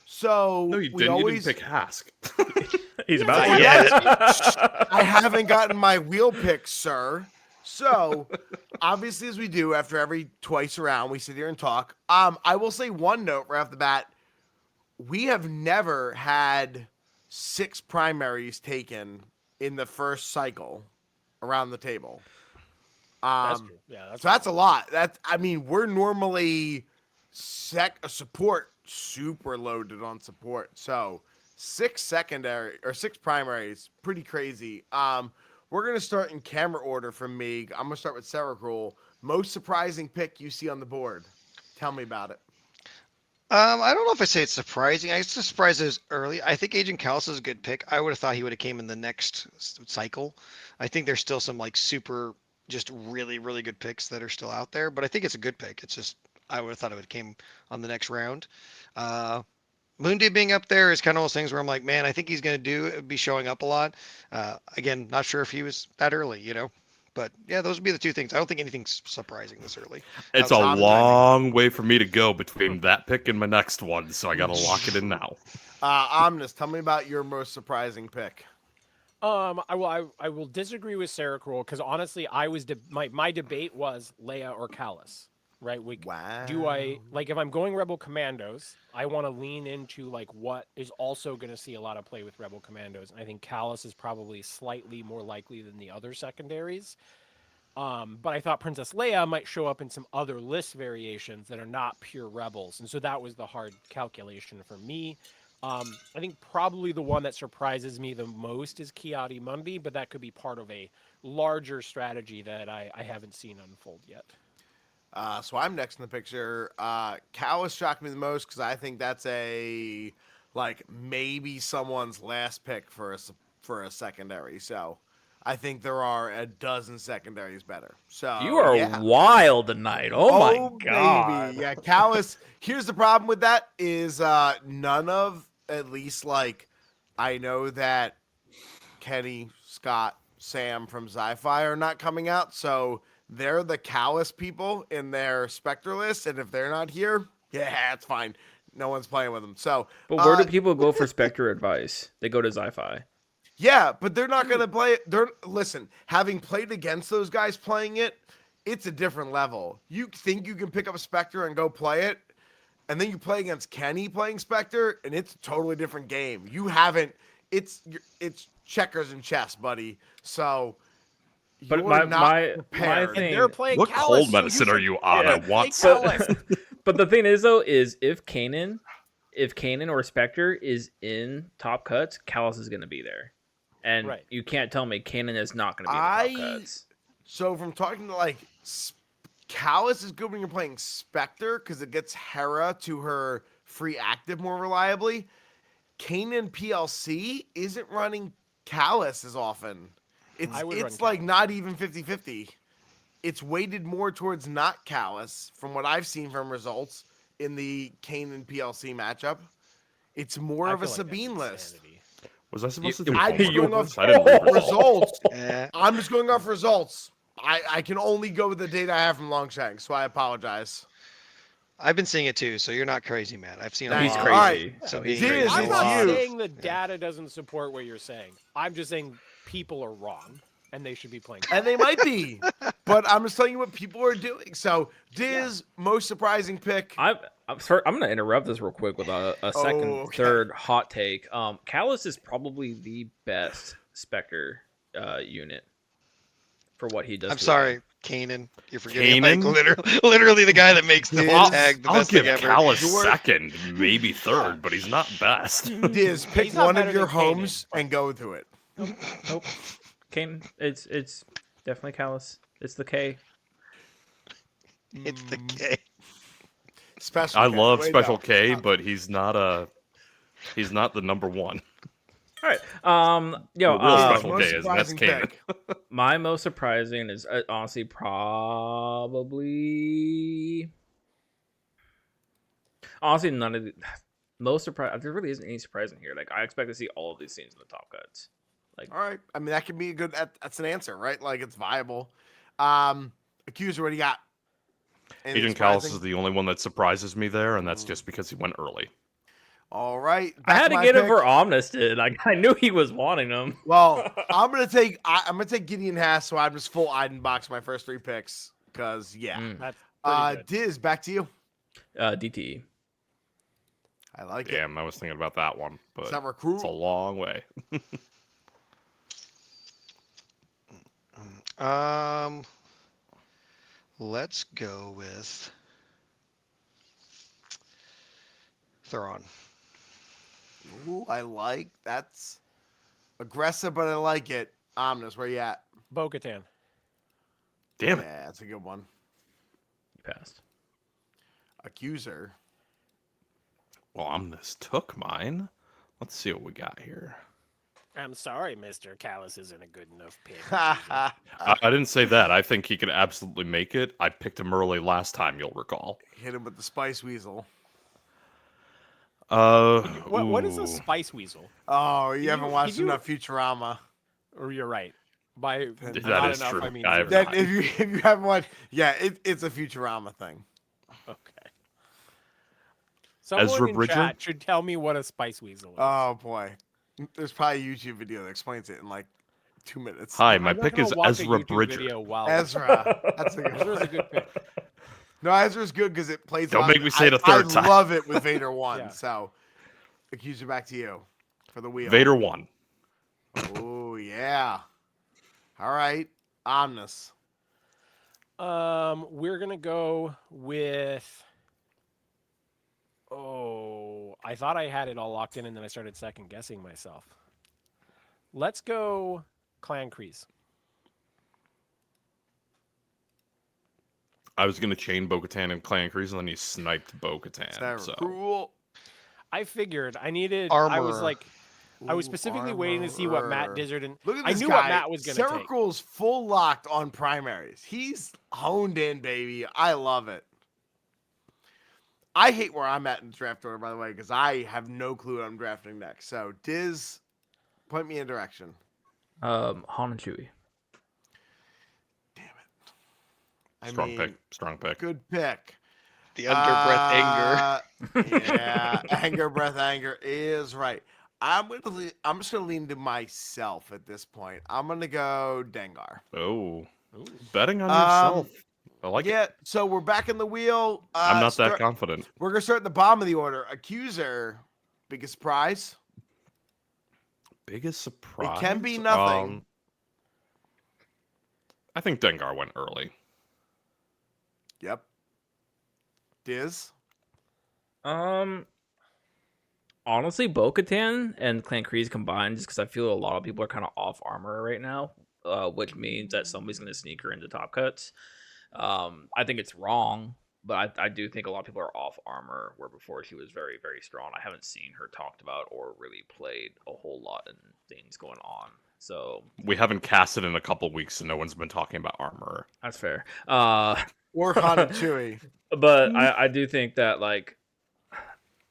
So No, you we didn't. always. You didn't pick Hask. He's Yeah, about to well, get it. I haven't gotten my wheel pick, sir. So obviously, as we do after every twice around, we sit here and talk. I will say one note right off the bat: we have never had 6 primaries taken in the first cycle around the table. That's true. Yeah, that's So that's a lot. We're normally support super loaded on support. So 6 secondary or 6 primaries, pretty crazy. We're gonna start in camera order from me. I'm gonna start with Sarah Cruel. Most surprising pick you see on the board. Tell me about it. I don't know if I say it's surprising. I was just surprised it was early. I think Agent Callus is a good pick. I would have thought he would have came in the next cycle. I think there's still some like super, just really, really good picks that are still out there. But I think it's a good pick. It's just I would have thought it would have came on the next round. Mundi being up there is kind of those things where I'm like, man, I think he's going to be showing up a lot. Again, not sure if he was that early, But yeah, those would be the 2 things. I don't think anything's surprising this early. It's a long way for me to go between that pick and my next one, so I gotta lock it in now. Omnis, tell me about your most surprising pick. I will disagree with Sarah Kroll because honestly, my debate was Leia or Callus, right? Do I like if I'm going Rebel Commandos, I want to lean into like what is also going to see a lot of play with Rebel Commandos, and I think Callus is probably slightly more likely than the other secondaries. But I thought Princess Leia might show up in some other list variations that are not pure rebels, and so that was the hard calculation for me. I think probably the one that surprises me the most is Kiadi Mundi, but that could be part of a larger strategy that I haven't seen unfold yet. So I'm next in the picture. Callus shocked me the most because I think that's a like maybe someone's last pick for a secondary. So I think there are a dozen secondaries better. So You are yeah. wild tonight. Oh my god. Baby. Yeah, Callus. Here's the problem with that is none of at least like I know that Kenny, Scott, Sam from Sci-Fi are not coming out, so they're the Callus people in their Spectre list, and if they're not here, yeah, it's fine. No one's playing with them. So, But where do people go for Spectre advice? They go to Sci-Fi. yeah, but they're not gonna play it. Listen, having played against those guys playing it, it's a different level. You think you can pick up a Spectre and go play it, and then you play against Kenny playing Spectre, and it's a totally different game. You haven't. It's checkers and chess, buddy. So. But You're my not prepared. thing. They're playing What Callus, cold medicine so are you you on? Yeah, I want play some. Callus. But the thing is though, is if Kanan or Spectre is in top cuts, Callus is gonna be there. And Right. you can't tell me Kanan is not gonna be in the top cuts. So from talking to like Callus is good when you're playing Spectre because it gets Hera to her free active more reliably. Kanan PLC isn't running Callus as often. I would run It's like Callus. not even 50-50. It's weighted more towards not Callus from what I've seen from results in the Kanan PLC matchup. It's more I of a feel like that's Sabine list. insanity. Was I supposed to You- do I'm just phone going numbers? off I didn't read results. results. Yeah. I'm just going off results. I can only go with the data I have from Longshank, so I apologize. I've been seeing it too, so you're not crazy, man. I've seen a He's lot. crazy. So He's he- Diz, I'm it's not you. saying the data doesn't support what you're saying. I'm just saying people are wrong and they should be playing. And they might be, but I'm just telling you what people are doing. So Diz, most surprising pick. I'm going to interrupt this real quick with a second, okay. third hot take. Callus is probably the best Spectre unit for what he does. I'm to the sorry, game. Kanan. You're forgetting like Kanan? literally the guy that makes the I'll- tag the I'll best give thing ever. Callus You're- second, maybe third, but he's not best. Diz, pick He's not one better of your than Kanan, homes but- and go to it. Nope. Kane, it's definitely Callus. It's the K. It's the K. Special. I K. love Way Special down. K, but he's not the number one. All right. The real Special most K is, and that's surprising Kanan. pick. My most surprising is honestly probably none of the most surprise. There really isn't any surprise in here. Like I expect to see all of these scenes in the top cuts. All right. I mean, that can be a good. That's an answer, right? Like it's viable. Accuser, what do you got? Anything Agent Callus surprising? is the only one that surprises me there, and that's just because he went early. All right. I back had to my get him pick. for Omnisted. Like I knew he was wanting them. Well, I'm gonna take Gideon Haas, so I'm just full Iden box my first three picks because yeah. That's pretty good. Diz, back to you. DTE. I like it. Damn, I was thinking about that one, but It's not recruit. it's a long way. Let's go with Theron. Ooh, I like that's aggressive, but I like it. Omnis, where you at? Bo-Katan. Damn it. Yeah, that's a good one. You passed. Accuser. Well, Omnis took mine. Let's see what we got here. I'm sorry, Mr. Callus isn't a good enough pick. I didn't say that. I think he can absolutely make it. I picked him early last time, you'll recall. Hit him with the Spice Weasel. What is ooh. a Spice Weasel? Oh, you haven't you- watched did you- enough Futurama. Or you're right. By That not is enough, true. I mean I have zero. That if you haven't watched, yeah, it's a Futurama thing. Okay. Someone Ezra in Bridger? chat should tell me what a Spice Weasel is. Oh boy. There's probably a YouTube video that explains it in like 2 minutes. Hi, my I'm not pick gonna is watch a Ezra YouTube Bridger. video while Ezra. That's a good Ezra's a one. good pick. No, Ezra's good because it plays. Don't a lot make of- me say it a I third time. love it with Vader 1. Yeah. So, Accuser, back to you for the wheel. Vader 1. Oh yeah. All right, Omnis. We're gonna go with. Oh, I thought I had it all locked in, and then I started second guessing myself. Let's go, Clan Kreese. I was going to chain Bo-Katan and Clan Kreese, and then he sniped Bo-Katan. That's So. cool. I figured I needed. Armor. I was like, I was specifically waiting to see what Matt Armorer. Dizzard and Look at I this knew guy. what Matt was gonna take. Circle's full locked on primaries. He's honed in, baby. I love it. I hate where I'm at in the draft order, by the way, because I have no clue what I'm drafting next. So, Diz, point me in a direction. Han and Chewie. Damn it. I Strong mean, pick. Strong pick. Good pick. The underbreath anger. Yeah, anger, breath, anger is right. I'm just gonna lean to myself at this point. I'm gonna go Dengar. Oh. Betting on yourself. I like it. Yeah, so we're back in the wheel. I'm not that confident. We're gonna start at the bottom of the order. Accuser, biggest surprise. Biggest surprise? It can be nothing. I think Dengar went early. Yep. Diz. Honestly, Bo-Katan and Clan Kreese combined, just because I feel a lot of people are kind of off armor right now, which means that somebody's going to sneak her into top cuts. I think it's wrong, but I do think a lot of people are off armor, where before she was very, very strong. I haven't seen her talked about or really played a whole lot in things going on. So We haven't casted in a couple weeks, and no one's been talking about armor. that's fair. Or Han and Chewie. But I do think that like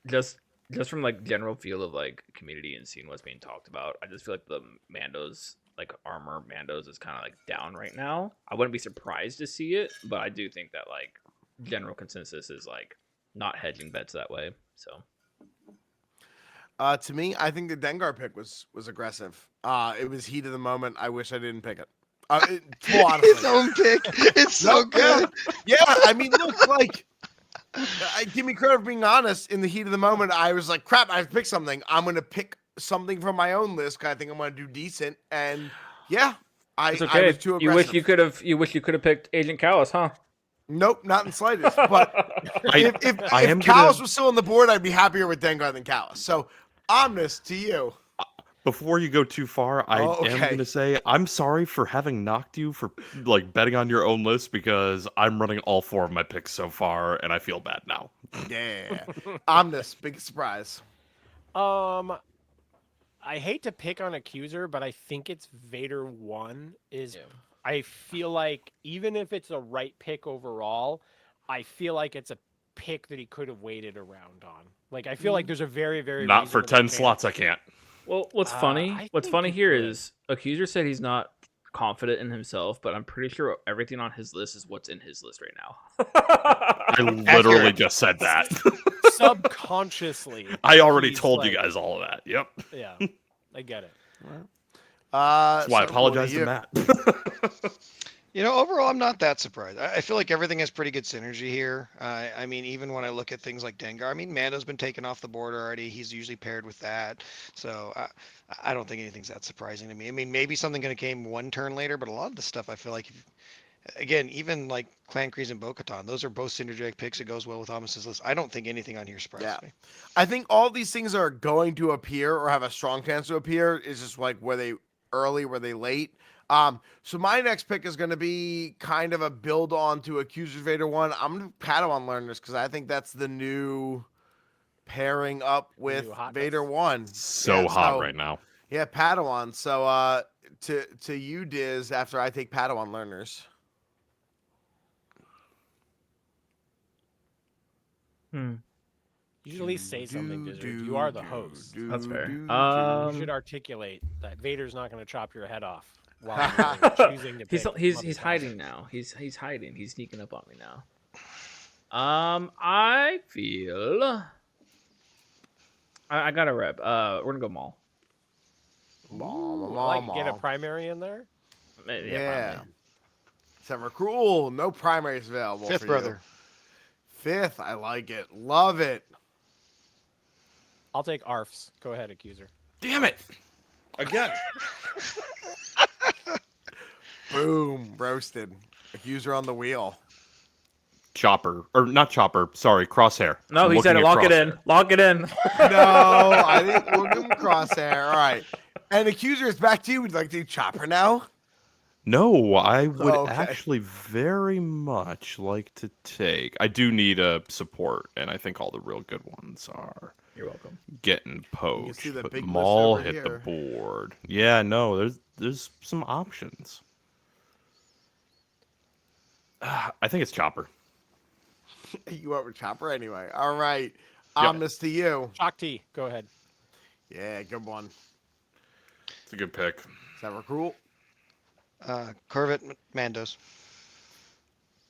just from like general feel of like community and seeing what's being talked about, I just feel like the Mandos, like armor Mandos, is kind of like down right now. I wouldn't be surprised to see it, but I do think that like general consensus is like not hedging bets that way. So To me, I think the Dengar pick was aggressive. It was heat of the moment. I wish I didn't pick it. Full honestly. His own pick. It's so good. Yeah, I mean, look, like, give me credit for being honest. In the heat of the moment, I was like, crap, I have to pick something. I'm going to pick something from my own list because I think I'm going to do decent. And yeah, it's I okay. was too aggressive. You wish you could have picked Agent Callus, huh? Nope, not in the slightest. But if am Callus gonna- was still on the board, I'd be happier with Dengar than Callus. So, Omnis, to you. Before you go too far, I am okay. going to say I'm sorry for having knocked you for like betting on your own list, because I'm running all 4 of my picks so far, and I feel bad now. Yeah. Omnis, big surprise. I hate to pick on Accuser, but I think it's Vader 1 is. Yeah. I feel like even if it's a right pick overall, I feel like it's a pick that he could have waited around on. Like I feel like there's a very, very Not for reasonable 10 chance- slots, I can't. Well, what's I funny? What's think funny you here could. is Accuser said he's not confident in himself, but I'm pretty sure everything on his list is what's in his list right now. I literally just said that. subconsciously. I already he's told you like- guys all of that. Yep. Yeah, I get it. That's why I so apologize you. to Matt. You know, overall, I'm not that surprised. I feel like everything has pretty good synergy here. I mean, even when I look at things like Dengar, I mean, Mando's been taken off the board already. He's usually paired with that. So I don't think anything's that surprising to me. I mean, maybe something going to come one turn later, but a lot of the stuff I feel like, again, even like Clan Kreese and Bo-Katan, those are both synergetic picks. It goes well with Amis's list. I don't think anything on here surprises Yeah. me. I think all these things are going to appear or have a strong chance to appear. It's just like were they early, were they late? So my next pick is going to be kind of a build on to Accuser Vader 1. I'm going to Padawan Learners because I think that's the new pairing up with New hotness. Vader 1. So Yeah, hot right now. Yeah, Padawan. So to you, Diz, after I take Padawan Learners. You should at least say something, Dizzard. You are the host. That's fair. You should articulate that Vader's not going to chop your head off while you're choosing to pick. He's Mother hiding now. He's hiding. He's sneaking up on me now. I feel I got a rep. We're gonna go Maul. Ooh, like get a primary in there. Maybe, Yeah. probably. Sever Cruel. No primaries available Fifth for brother. you. 5th. I like it. Love it. I'll take ARFs. Go ahead, accuser. Damn it! Again. Boom. Roasted. Accuser on the wheel. Chopper. Or not Chopper. Sorry, Crosshair. No, I'm he said looking it. at Lock it in. Crosshair. Lock it in. No, I think we'll give him Crosshair. All right. And Accuser is back to you. Would you like to do Chopper now? No, I would Okay. actually very much like to take. I do need a support, and I think all the real good ones are You're welcome. getting poached. see the But big list Maul over hit the here. board. Yeah, no, there's some options. I think it's Chopper. You went with Chopper anyway. All right. Yeah. Omnis to you. Shock T. Go ahead. Yeah, good one. It's a good pick. Sever Cruel. Corvette Mandos.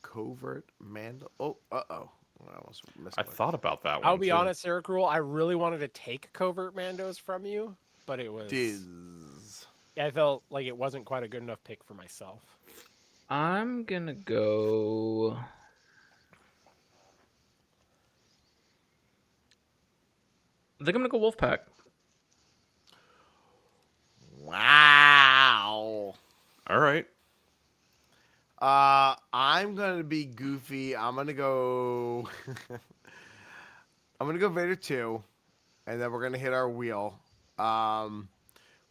Covert Mandel. Oh, uh-oh. I almost missed I one. thought about that one. I'll be too. honest, Sarah Cruel. I really wanted to take Covert Mandos from you, but it was. Diz. I felt like it wasn't quite a good enough pick for myself. I'm gonna go. I think I'm gonna go Wolfpack. Wow. All right. I'm gonna be goofy. I'm gonna go. I'm gonna go Vader 2, and then we're gonna hit our wheel. We're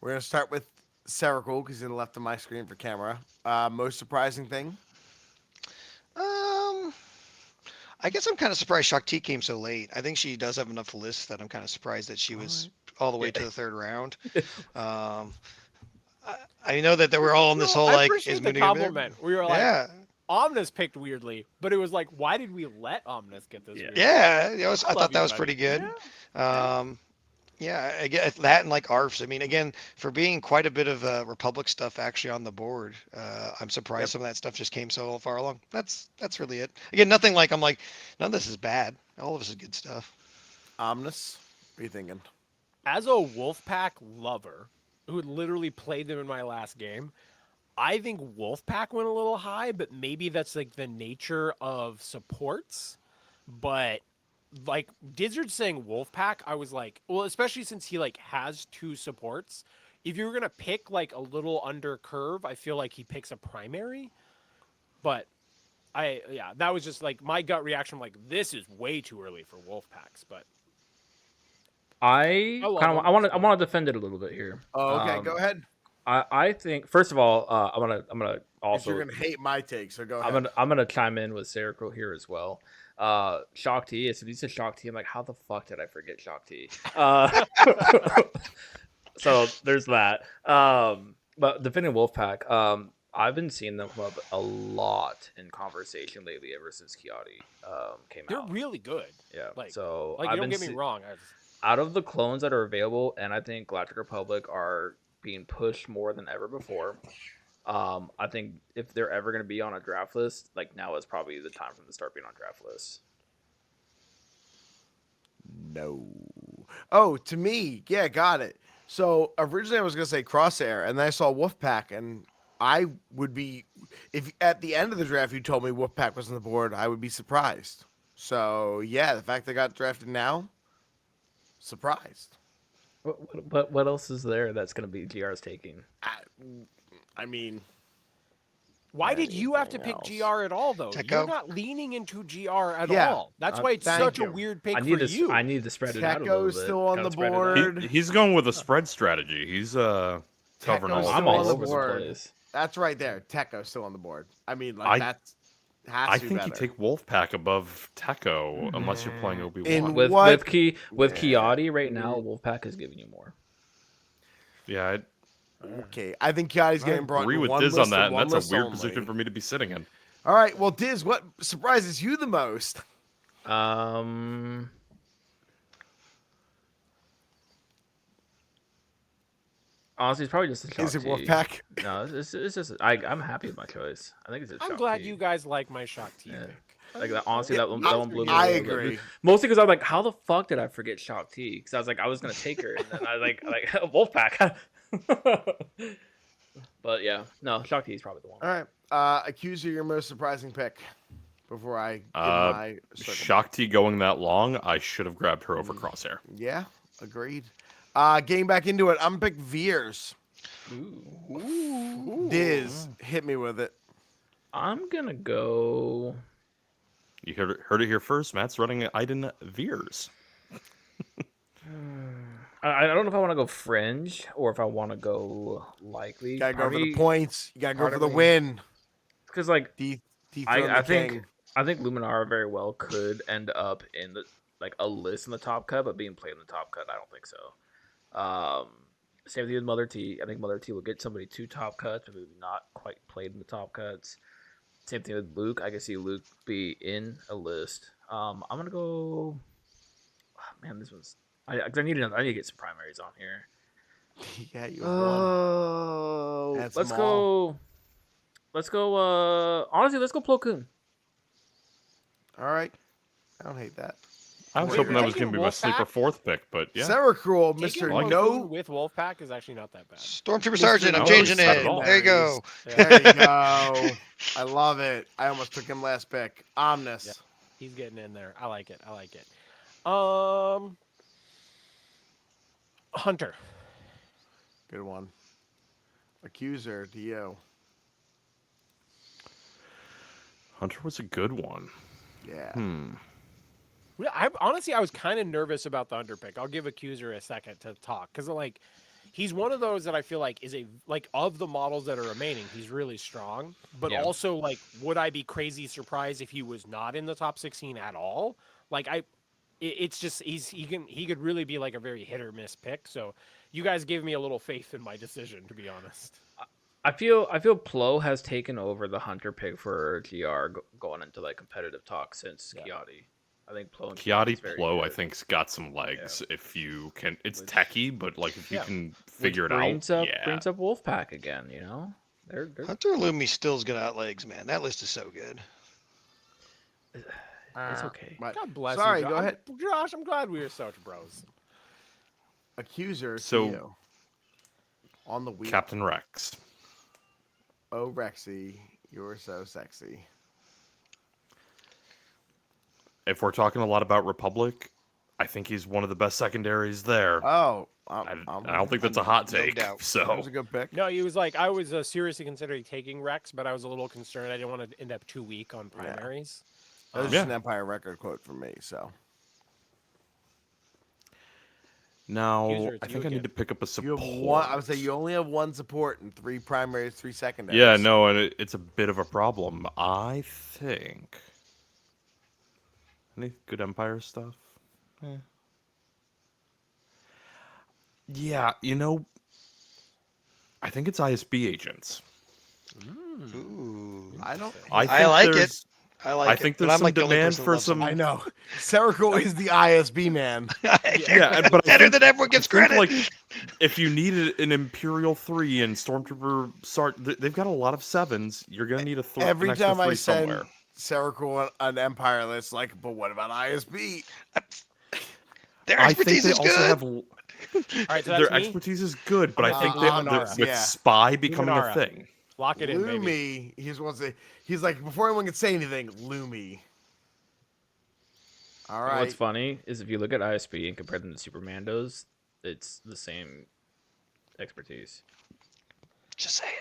gonna start with Ceracle because he's left on my screen for camera. Most surprising thing. I guess I'm kind of surprised Shakti came so late. I think she does have enough lists that I'm kind of surprised that she was all the way to the third round. I know that they were all on this whole I like appreciate is the Moody over there? compliment. We were like, Yeah, Omnis picked weirdly, but it was like, why did we let Omnis get this? Yeah. weird? yeah. I love thought that you, was buddy. pretty good. Yeah, I get that and like ARFs. I mean, again, for being quite a bit of Republic stuff actually on the board, I'm surprised some of that stuff just came so far along. That's really it. Again, nothing like I'm like, none of this is bad. All of this is good stuff. Omnis. What are you thinking? As a Wolfpack lover who literally played them in my last game, I think Wolfpack went a little high, but maybe that's like the nature of supports. But like Dizzard saying Wolfpack, I was like, well, especially since he like has 2 supports. If you were gonna pick like a little under curve, I feel like he picks a primary. But that was just like my gut reaction. Like, this is way too early for Wolfpacks, but I love kind of him. I want to defend it a little bit here. Oh, okay. Go ahead. I think first of all, I'm gonna 'Cause also you're gonna hate my take, so go ahead. I'm gonna chime in with Ceracle here as well. Shock T. As soon as you said Shock T, I'm like, how the fuck did I forget Shock T? So there's that. But defending Wolfpack, I've been seeing them come up a lot in conversation lately ever since Kiati came they're out. really good. Yeah. like- So Like, I've don't been get me wrong. out of the clones that are available, and I think Galactic Republic are being pushed more than ever before. I think if they're ever going to be on a draft list, like now is probably the time for them to start being on draft lists. No. Oh, to me, yeah, got it. So originally I was gonna say Crosshair, and then I saw Wolfpack, and I would be, if at the end of the draft you told me Wolfpack was on the board, I would be surprised. So yeah, the fact they got drafted now, surprised. What else is there that's going to be GR's taking? I mean, Why did you have to Anything pick else? GR at all, though? Techo? You're not leaning into GR at Yeah. all. That's why it's thank such you. a weird pick I for need to you. I need to spread it out a little Techo's bit. still on Gotta the spread it out. board. He's going with a spread strategy. He's covering Techo's all. still I'm on all the over the board. place. That's right there. Techo's still on the board. I mean, like that's has I to be think you better. take Wolfpack above Techo unless you're playing In Obi-Wan. With What? Kiati right now, Wolfpack is giving you more. Yeah, Okay, I think Kiati's I getting brought agree in with one Diz list on that, and and one that's list a weird only. position for me to be sitting in. All right, well, Diz, what surprises you the most? Honestly, it's probably just a Is Shock it Wolfpack? No, it's just I'm happy with my choice. I think it's a I'm Shock glad T. you guys like my Shock T Yeah. pick. Like that, honestly, that one blew me I away a little bit. agree. Mostly because I'm like, how the fuck did I forget Shock T? Because I was like, I was gonna take her, and then I like Wolfpack. But yeah, no, Shock T is probably the one. All right. Accuser, your most surprising pick before I give Uh, my circle back. Shakti going that long, I should have grabbed her over Crosshair. Yeah, agreed. Getting back into it, I'm gonna pick Veers. Ooh. Diz, hit me with it. I'm gonna go. You heard it here first. Matt's running Iden Veers. I don't know if I want to go fringe or if I want to go likely. You gotta go for the points. You gotta go part for of the me- win. Because like Dethrone I the think king. I think Luminara very well could end up in the like a list in the top cut, but being played in the top cut, I don't think so. Same thing with Mother T. I think Mother T will get somebody 2 top cuts, but maybe not quite played in the top cuts. Same thing with Luke. I can see Luke be in a list. I'm gonna go. Man, this one's. I need to get some primaries on here. Yeah, you have one. Oh, That's let's small. go. Let's go. Honestly, let's go Plo Koon. All right. I don't hate that. I was Wait, hoping you're that was going taking to be my sleeper Wolfpack? 4th pick, but yeah. Cruel, Taking Mr. Plo No. Koon with Wolfpack is actually not that bad. Stormtrooper Sergeant, I'm No, changing not it. at all. There you go. Yeah, There you go. I love it. I almost took him last pick. Omnis. Yeah. He's getting in there. I like it. Hunter. Good one. Accuser, Dio. Hunter was a good one. Yeah. I was kind of nervous about the Hunter pick. I'll give Accuser a second to talk because like he's one of those that I feel like is of the models that are remaining, he's really strong. But Yeah. also like, would I be crazy surprised if he was not in the top 16 at all? Like it's just he could really be like a very hit or miss pick. So you guys gave me a little faith in my decision, to be honest. I feel Plo has taken over the Hunter pick for GR going into like competitive talk since Kiati. I think Plo and Kiati very Plo, I good. think's got some legs if you can. It's techie, but like if you can Which figure it brings out, brings up Wolfpack again. You know, they're Hunter Lumi still's got out legs, man. That list is so good. it's okay. But- God bless Sorry, you. go ahead. Josh. I'm glad we are such bros. Accuser, So- Dio. On the wheel. Captain Rex. Oh, Rexy, you're so sexy. If we're talking a lot about Republic, I think he's one of the best secondaries there. Oh, I don't think that's a hot no take. doubt. That So was a good pick. No, he was like, I was seriously considering taking Rex, but I was a little concerned. I didn't want to end up too weak on primaries. That was Yeah. just an Empire record quote from me. So now User, it's I you think I again. need to pick up a you support. have one. I would say you only have one support and 3 primaries, 3 secondaries. Yeah, no, and it's a bit of a problem. I think. Any good Empire stuff? Yeah, I think it's ISB agents. Ooh. I don't. I I like it. there's- I like I it. think but there's I'm some like the only demand person that for loves him. some. I know. Cerical is the ISB man. Yeah, but I Better think- than everyone gives I think, credit. like, if you need an Imperial 3 and Stormtrooper Sergeant, they've got a lot of 7s. You're gonna need an Every extra time 3 I send somewhere. Cerical an Empire list, like, but what about ISB? Their I think expertise they is also good. have All right, so their that's me. expertise is good, but I'm I think gonna take they're Luminara. with Yeah. Spy becoming Luminara. a thing. Lock it in, baby. Lumi, he's like, before anyone can say anything, Lumi. All What's right. funny is if you look at ISP and compare them to Super Mandos, it's the same expertise. Just saying.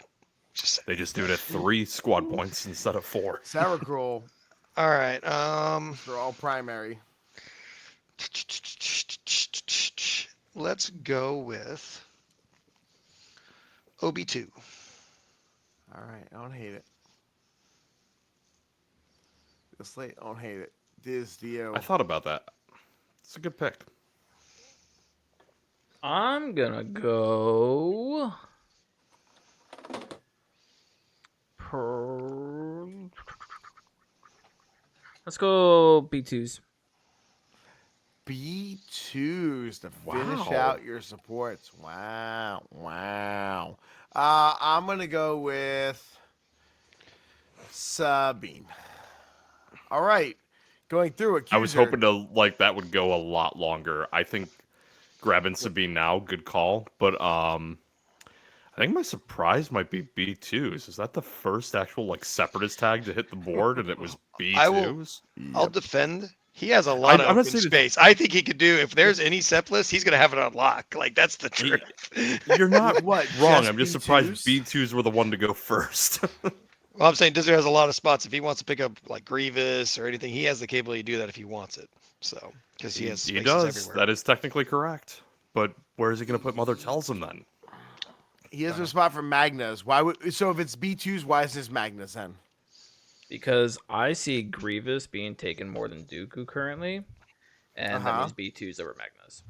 Just saying. They just do it at 3 squad points instead of 4. Cerical, All right. they're all primary. Let's go with OB2. All right, I don't hate it. The slate, I don't hate it. Diz, Dio. I thought about that. It's a good pick. I'm gonna go. Let's go B2s. B2s to finish Wow. out your supports. Wow. I'm going to go with Sabine. All right. Going through it. I was hoping that would go a lot longer. I think grabbing Sabine now, good call. But I think my surprise might be B2s. Is that the first actual like separatist tag to hit the board, and it was I will- B2s? I'll defend. He has a lot of I'm not open saying it's- space. I think he could do, if there's any SEP list, he's going to have it on lock. Like, that's the truth. You're not What, wrong. just I'm just surprised B2s? B2s were the one to go first. Well, I'm saying Dizzard has a lot of spots. If he wants to pick up like Grievous or anything, he has the capability to do that if he wants it. So, because he has he spaces does. everywhere. That is technically correct. But where is he going to put Mother Tells him then? He has a spot for Magnas. Why would so if it's B2s, why is this Magnus then? Because I see Grievous being taken more than Dooku currently, and that means B2s over Magnus.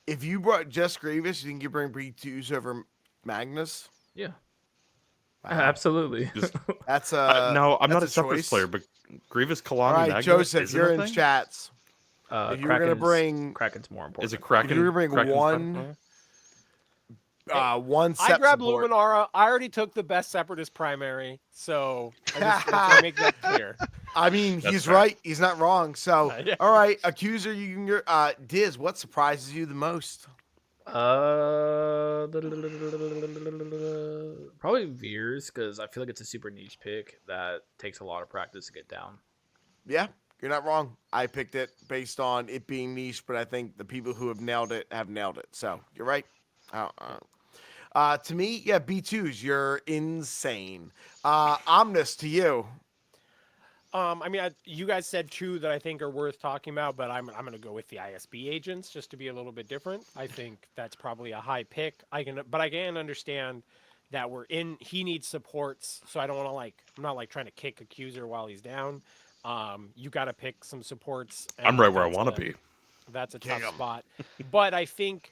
If you brought just Grievous, you think you bring B2s over Magnus? Yeah, Wow. absolutely. That's no, I'm not a that's separate choice. player, but Grievous All Kalani right, Magnus Joseph, isn't you're a in thing? chats. If you were gonna bring, Kraken's more important. Is it if Kraken? you were gonna bring Kraken's one, one I set grabbed support. Luminara. I already took the best separatist primary, so I just want to make that clear. I mean, That's he's fair. right. He's not wrong. So, Yeah. all right, accuser, you can. Diz, what surprises you the most? Probably Veers, because I feel like it's a super niche pick that takes a lot of practice to get down. Yeah, you're not wrong. I picked it based on it being niche, but I think the people who have nailed it have nailed it. So you're right. To me, yeah, B2s, you're insane. Omnis, to you. I mean, you guys said two that I think are worth talking about, but I'm going to go with the ISB agents just to be a little bit different. I think that's probably a high pick. I can understand that he needs supports, so I don't want to I'm not like trying to kick accuser while he's down. You got to pick some supports. I'm and right where I that's want to be. That's a Kick tough 'em. spot. But I think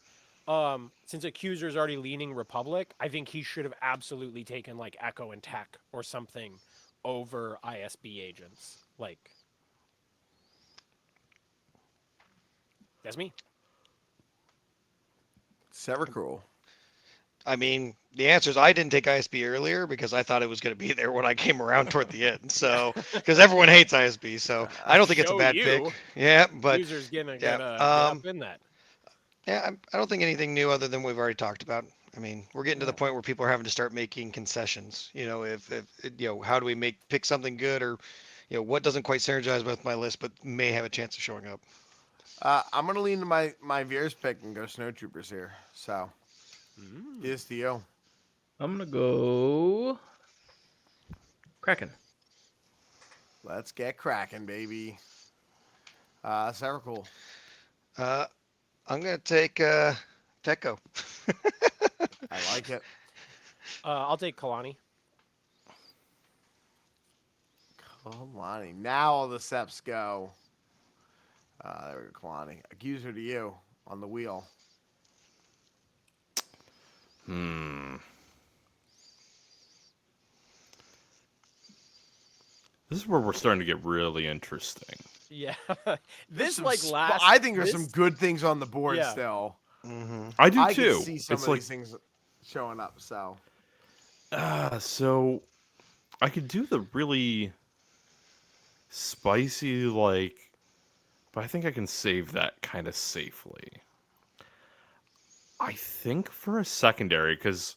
since accuser is already leaning Republic, I think he should have absolutely taken like Echo and Tech or something over ISB agents. Like, that's me. Severcruel. I mean, the answer is I didn't take ISB earlier because I thought it was going to be there when I came around toward the end. So, because everyone hates ISB, so I don't think it's a Show bad you. pick. Yeah, but Accuser's gonna yeah, get up in that. yeah, I don't think anything new other than we've already talked about. I mean, we're getting to the point where people are having to start making concessions. You know, if how do we pick something good, or what doesn't quite synergize with my list but may have a chance of showing up. I'm gonna lean to my Veers pick and go Snowtroopers here. So, Diz to you. I'm gonna go Kraken. Let's get cracking, baby. Severcruel. I'm gonna take Techo. I like it. I'll take Kalani. Kalani. Now all the steps go. There we go, Kalani. Accuser to you on the wheel. This is where we're starting to get really interesting. Yeah, There's this some like sp- last. I think there's this- some good things on the board Yeah. still. I do I too. can see some It's of like these things showing up. So so I could do the really spicy but I think I can save that kind of safely. I think for a secondary, because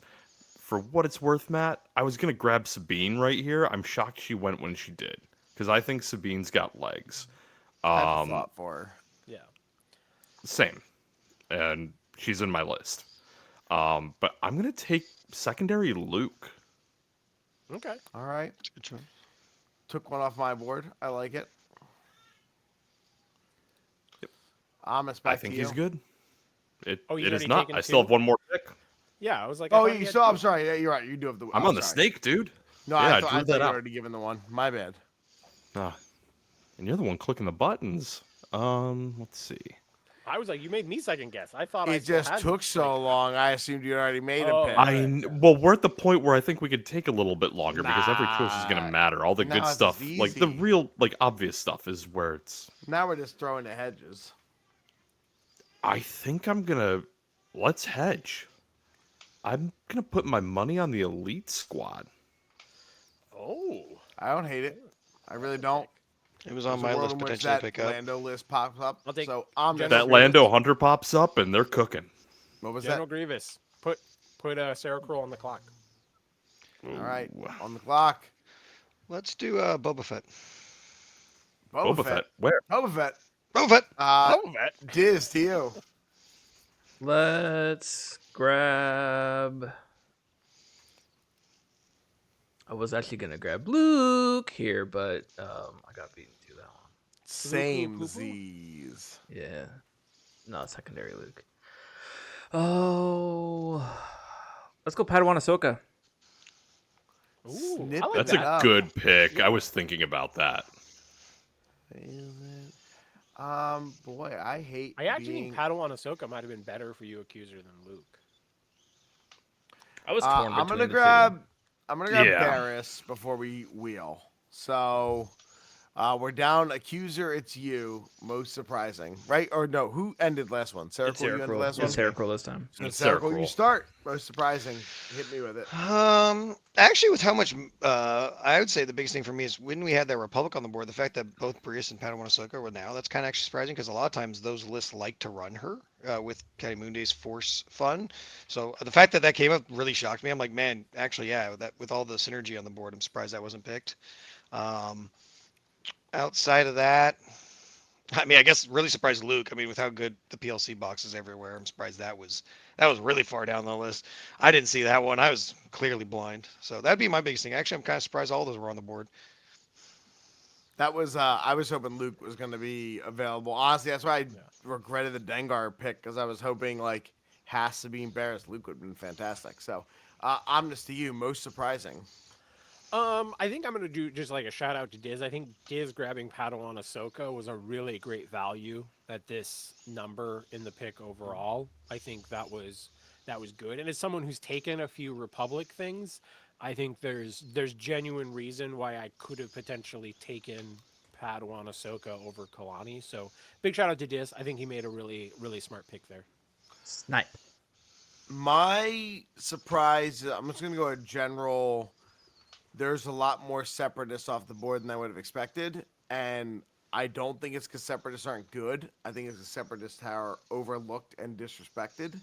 for what it's worth, Matt, I was gonna grab Sabine right here. I'm shocked she went when she did, because I think Sabine's got legs. I have a thought for her. Yeah. Same, and she's in my list. But I'm gonna take secondary Luke. Okay. All right. Took one off my board. I like it. Yep. Back I think to you. he's good. It Oh, he's it is already not. taken I still have two? one more pick. Yeah, I was like. Oh, I thought you had still? I'm two. sorry. Yeah, you're right. You do have the. I'm on the sorry. snake, dude. No, Yeah, I I thought drew you that were out. already given the one. My bad. Ah, and you're the one clicking the buttons. Let's see. I was like, you made me second guess. I thought I It still just had, took so like- long. I assumed you already made Oh, a pick. Well, we're at the point where I think we could take a little bit longer because every choice is Nah. gonna matter. All the Now good it's stuff, like the easy. real, obvious stuff, is where it's. Now we're just throwing the hedges. I think let's hedge. I'm gonna put my money on the elite squad. Oh. I don't hate it. I really don't. It was on There's a my world list in which potentially to that pick up. Lando list pops up. I'll take So I'm General That Grievous. Lando Hunter pops up and they're cooking. What was General that? Grievous. Put put Sarah Kroll on the clock. All right, Ooh. on the clock. Let's do Boba Fett. Boba Fett. Where? Boba Fett. Boba Fett. Diz to you. Let's grab. I was actually gonna grab Luke here, but I got beaten to that one. Same Z's. Yeah, no, secondary Luke. Oh, let's go Padawan Ahsoka. Ooh, Snip I like That's that. a good pick. I was thinking about that. Boy, I hate. I actually being... think Padawan Ahsoka might have been better for you, Accuser, than Luke. I was torn between I'm gonna the grab Yeah. Barris before we wheel. So we're down Accuser. It's you. Most surprising, right? Or no? Who ended last one? Sarah It's Kroll, you ended last one. It's Sarah Kroll this time. So It's Sarah Sarah Kroll, you Kroll. start. Most surprising. Hit me with it. Actually, with how much, I would say the biggest thing for me is when we had that Republic on the board, the fact that both Brius and Padawan Ahsoka were now, that's kind of actually surprising because a lot of times those lists like to run her with Calimunde's Force fun. So the fact that that came up really shocked me. I'm like, man, actually, yeah, with all the synergy on the board, I'm surprised that wasn't picked. Outside of that, I mean, I guess really surprised Luke. I mean, with how good the PLC box is everywhere, I'm surprised that was really far down the list. I didn't see that one. I was clearly blind. So that'd be my biggest thing. Actually, I'm kind of surprised all those were on the board. That was I was hoping Luke was going to be available. Honestly, that's why I regretted the Dengar pick because I was hoping like has to be embarrassed. Luke would have been fantastic. So, Omnis to you, most surprising. I think I'm gonna do just like a shout out to Diz. I think Diz grabbing Padawan Ahsoka was a really great value at this number in the pick overall. I think that was good. And as someone who's taken a few Republic things, I think there's genuine reason why I could have potentially taken Padawan Ahsoka over Kalani. So big shout out to Diz. I think he made a really, really smart pick there. Snipe. My surprise, I'm just going to go a general. There's a lot more separatists off the board than I would have expected. And I don't think it's because separatists aren't good. I think it's because separatists are overlooked and disrespected.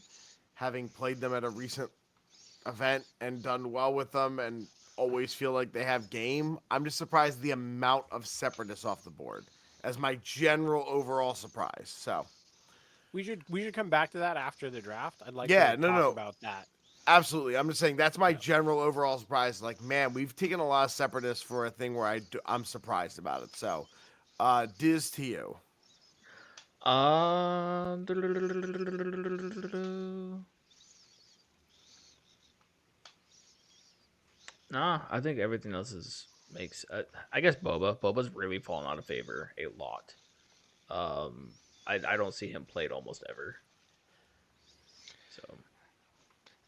Having played them at a recent event and done well with them and always feel like they have game, I'm just surprised the amount of separatists off the board as my general overall surprise. So we should come back to that after the draft. I'd like Yeah, to no, talk no. about that. absolutely, I'm just saying that's my general overall surprise. Like, man, we've taken a lot of separatists for a thing where I'm surprised about it. So, Diz to you. Nah, I think everything else makes. I guess Boba's really fallen out of favor a lot. I don't see him played almost ever. So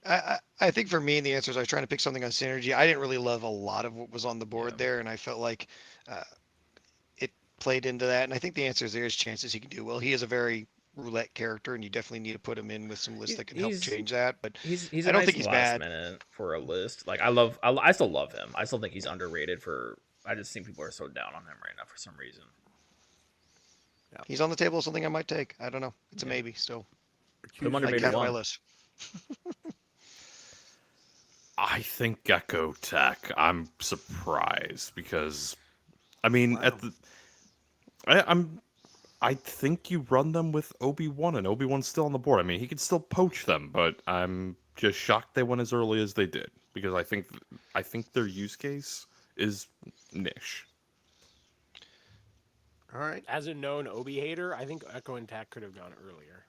I think for me, the answer is I was trying to pick something on synergy. I didn't really love a lot of what was on the board there, and I felt like it played into that. And I think the answer is there is chances he can do well. He is a very roulette character, and you definitely need to put him in with some lists that can help change that. But he's I a don't nice think he's last bad. minute for a list. Like I still love him. I still think he's underrated for. I just think people are so down on him right now for some reason. He's on the table. Something I might take. I don't know. It's a maybe still. Put him under Like maybe half my one. list. I think Gecko Tech. I'm surprised because, I mean, I think you run them with Obi-Wan, and Obi-Wan's still on the board. I mean, he could still poach them, but I'm just shocked they went as early as they did because I think their use case is niche. All right. As a known Obi hater, I think Echo and Tack could have gone earlier.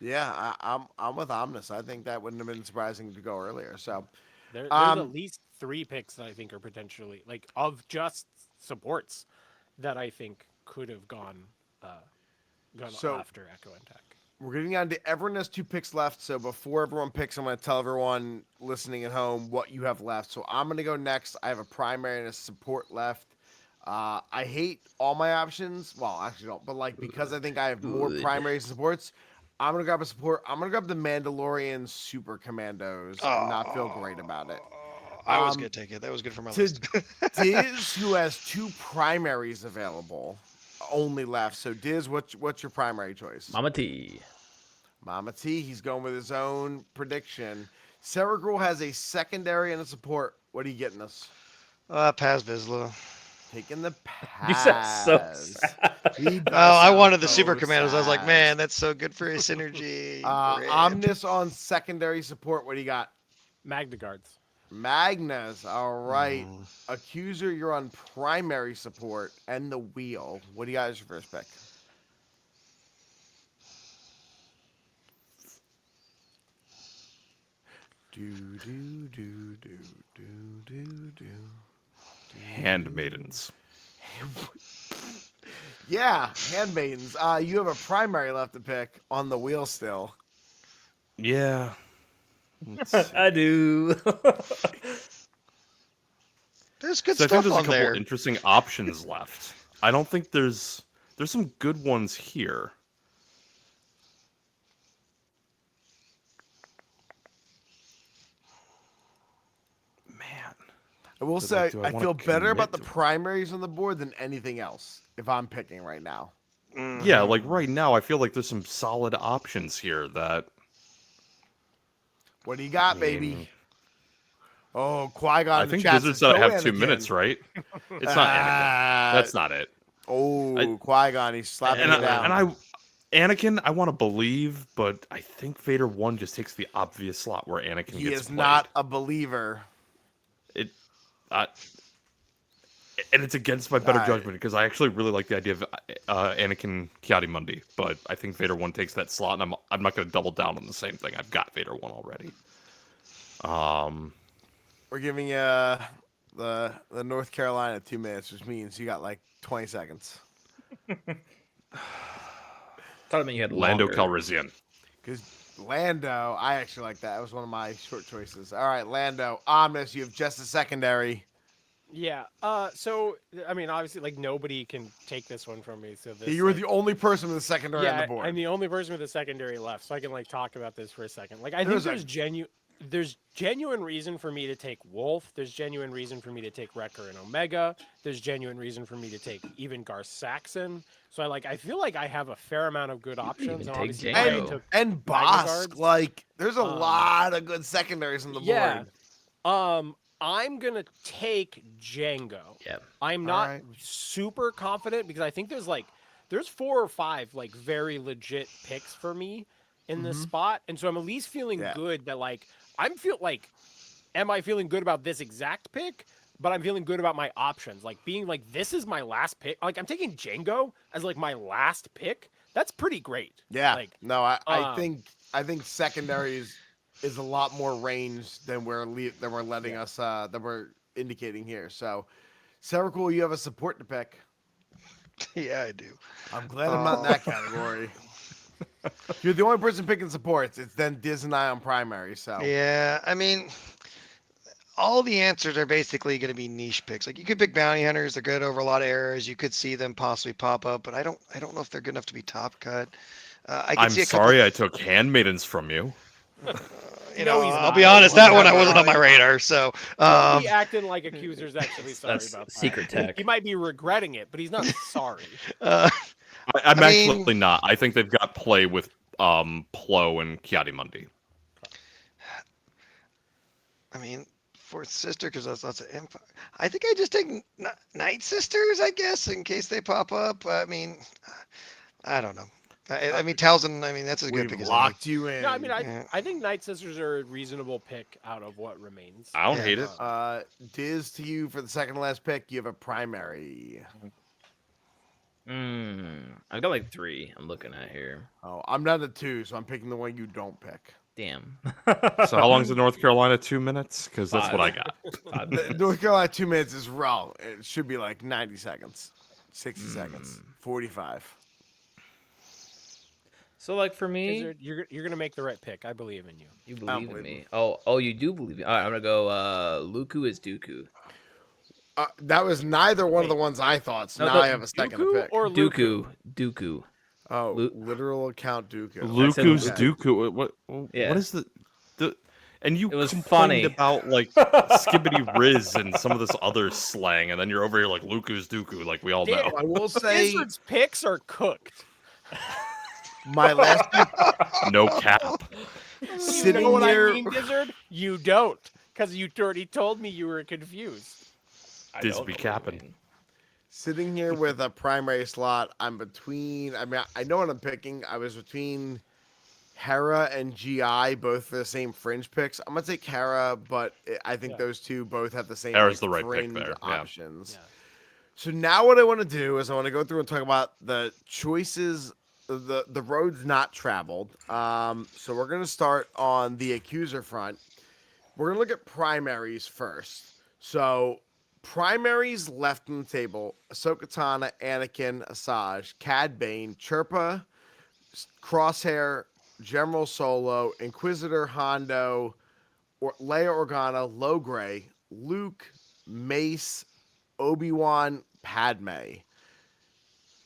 Yeah, I'm with Omnis. I think that wouldn't have been surprising to go earlier. So There's at least 3 picks that I think are potentially like of just supports that I think could have gone after Echo and Tech. we're getting down to everyone has 2 picks left. So before everyone picks, I'm going to tell everyone listening at home what you have left. So I'm going to go next. I have a primary and a support left. I hate all my options. Well, actually don't, but like because I think I have more primaries and supports, I'm gonna grab a support. I'm gonna grab the Mandalorian Super Commandos and not feel great about it. I was gonna take it. That was good for my To list. Diz, who has 2 primaries available, only left. So Diz, what's your primary choice? Mama T. Mama T. He's going with his own prediction. Ceregrul has a secondary and a support. What are you getting us? Paz Vizsla. Taking the You sound so Paz. sad. He does Oh, I sound wanted the so Super Commandos. I was like, sad. man, that's so good for his synergy. Rip. Omnis on secondary support. What do you got? Magna Guards. Magnus. All right. Mm. Accuser, you're on primary support and the wheel. What do you got as your first pick? Do do do do do do do. Handmaidens. Yeah, handmaidens. You have a primary left to pick on the wheel still. Yeah. Let's see. I do. There's good So I think stuff there's a on couple there. interesting options left. I don't think there's some good ones here. Man. I will But, say, like, do I I wanna feel better about the commit to it? primaries on the board than anything else if I'm picking right now. Yeah, Mhm. like right now I feel like there's some solid options here that What do you got, I baby? mean, Oh, Qui-Gon I in the think chat Blizzard says, said I "Go have 2 Anakin." minutes, right? It's not Anakin. That's not it. Oh, Qui-Gon, he's slapping And it down. Anakin, I want to believe, but I think Vader 1 just takes the obvious slot where Anakin He gets is played. not a believer. Uh, and it's against my better Alright. judgment because I actually really like the idea of Anakin Mundi, but I think Vader 1 takes that slot, and I'm not going to double down on the same thing. I've got Vader 1 already. We're giving you the North Carolina 2 minutes, which means you got like 20 seconds. Thought it meant you had Lando longer. Calrissian. Because Lando, I actually like that. That was one of my short choices. All right, Lando, Omnis, you have just a secondary. Yeah. So I mean, obviously, like nobody can take this one from me. So this, You were like, the only person with a secondary on yeah, the board. I'm the only person with a secondary left, so I can like talk about this for a second. Like, I think there's genuine reason for me to take Wolf. There's genuine reason for me to take Wrecker and Omega. There's genuine reason for me to take even Gar Saxon. So I feel like I have a fair amount of good options. take obviously, Django. Brian and, took and Magna Bosk, Guards. like, there's a Um, lot of good secondaries on the board. I'm gonna take Django. Yeah. I'm not Alright. super confident because I think there's 4 or 5 like very legit picks for me in this spot, and so I'm at least feeling Yeah. good that like am I feeling good about this exact pick? But I'm feeling good about my options, like being like this is my last pick. Like I'm taking Django as like my last pick. That's pretty great. Yeah. Like No, I um, think secondaries is a lot more range than we're letting us that we're indicating here. So, Cerecool, you have a support to pick. Yeah, I do. I'm glad I'm not in that category. You're the only person picking supports. It's then Diz and I on primary. So Yeah, I mean, all the answers are basically going to be niche picks. Like you could pick bounty hunters; they're good over a lot of errors. You could see them possibly pop up, but I don't know if they're good enough to be top cut. I can I'm see a sorry couple. I took Handmaidens from you. You No, know, he's I'll not. be honest, that one I Whatever. wasn't on my radar. So, don't be acting like Accuser's actually sorry That's about that. secret tech. He might be regretting it, but he's not sorry. uh, I'm I mean- actually not. I think they've got play with Plo and Mundi. I mean, Fourth Sister, because that's lots of info. I think I just take Night Sisters, I guess, in case they pop up. I mean, I don't know. I mean, Talzin, I mean, that's as good a we've pick as locked you in. No, I mean, Yeah. I think Night Sisters are a reasonable pick out of what remains. I don't Yeah. hate it. Diz to you for the second to last pick. You have a primary. I've got like 3 I'm looking at here. Oh, I'm down to 2, so I'm picking the one you don't pick. Damn. So how long's the North Carolina 2 minutes? Because that's what I 5. got. 5 The minutes. North Carolina 2 minutes is raw. It should be like 90 seconds, 60 seconds, 45. So like for me, Gizzard, you're gonna make the right pick. I believe in you. you I don't believe in believe me. Oh, you do believe me. All right, I'm gonna go. Luku is Dooku. That was neither one of the ones I thought. So No, now the I have a second to Dooku pick. or Luku? Dooku. Oh, Lu- literal account Dooku. Luku's Okay. Dooku. What Yeah. is the and you It was complained funny. about like skibbity riz and some of this other slang, and then you're over here like Luku's Dooku, like we all know. I will say Gizzard's picks are cooked. my last pick. No cap. You Sitting know what here- I mean, Gizzard? You don't, because you already told me you were confused. I Diz don't be know what you capping. mean. Sitting here with a primary slot, I'm between. I mean, I know what I'm picking. I was between Hera and GI, both for the same fringe picks. I'm gonna take Hera, but I think Yeah. those two both have the same Hera's like, the right pick fringe there, yeah. options. Yeah. So now what I want to do is I want to go through and talk about the choices, the roads not traveled. So we're gonna start on the accuser front. We're gonna look at primaries first. So primaries left on the table: Ahsoka Tano, Anakin, Asajj, Cad Bane, Chirpa, Crosshair, General Solo, Inquisitor Hondo, Leia Organa, Logray, Luke, Mace, Obi-Wan, Padme.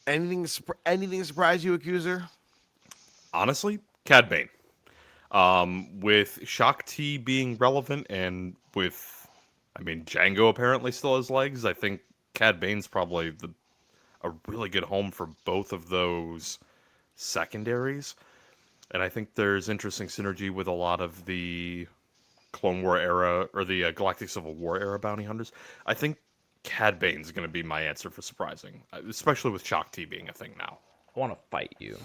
Anything surprise you, Accuser? Honestly, Cad Bane. With Shock T being relevant and with, I mean, Django apparently still has legs, I think Cad Bane's probably a really good home for both of those secondaries. And I think there's interesting synergy with a lot of the Clone War era or the Galactic Civil War era bounty hunters. I think Cad Bane's going to be my answer for surprising, especially with Shock T being a thing now. I want to fight you.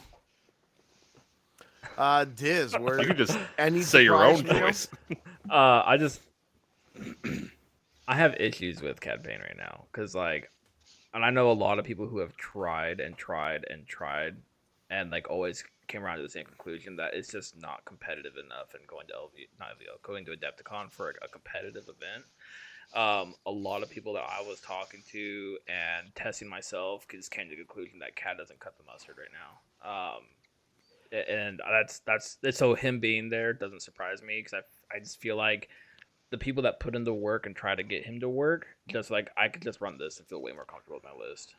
Diz, where You could just any say your own surprise for you? choice. I just I have issues with Cad Bane right now because and I know a lot of people who have tried and tried and tried and like always came around to the same conclusion that it's just not competitive enough and going to going to Adepticon for a competitive event. A lot of people that I was talking to and testing myself just came to the conclusion that Cad doesn't cut the mustard right now. And that's so him being there doesn't surprise me because I just feel like the people that put in the work and try to get him to work, just like I could just run this and feel way more comfortable with my list.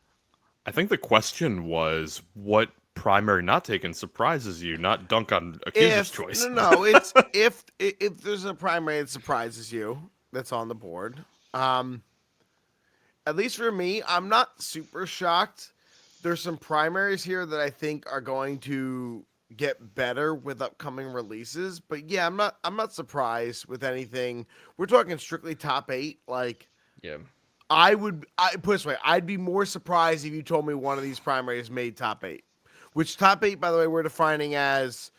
I think the question was what primary not taken surprises you, not dunk on Accuser's choice. No, it's if there's a primary that surprises you that's on the board. At least for me, I'm not super shocked. There's some primaries here that I think are going to get better with upcoming releases. But yeah, I'm not surprised with anything. We're talking strictly top 8. Like Yeah. I put it this way, I'd be more surprised if you told me one of these primaries made top 8. Which top 8, by the way, we're defining as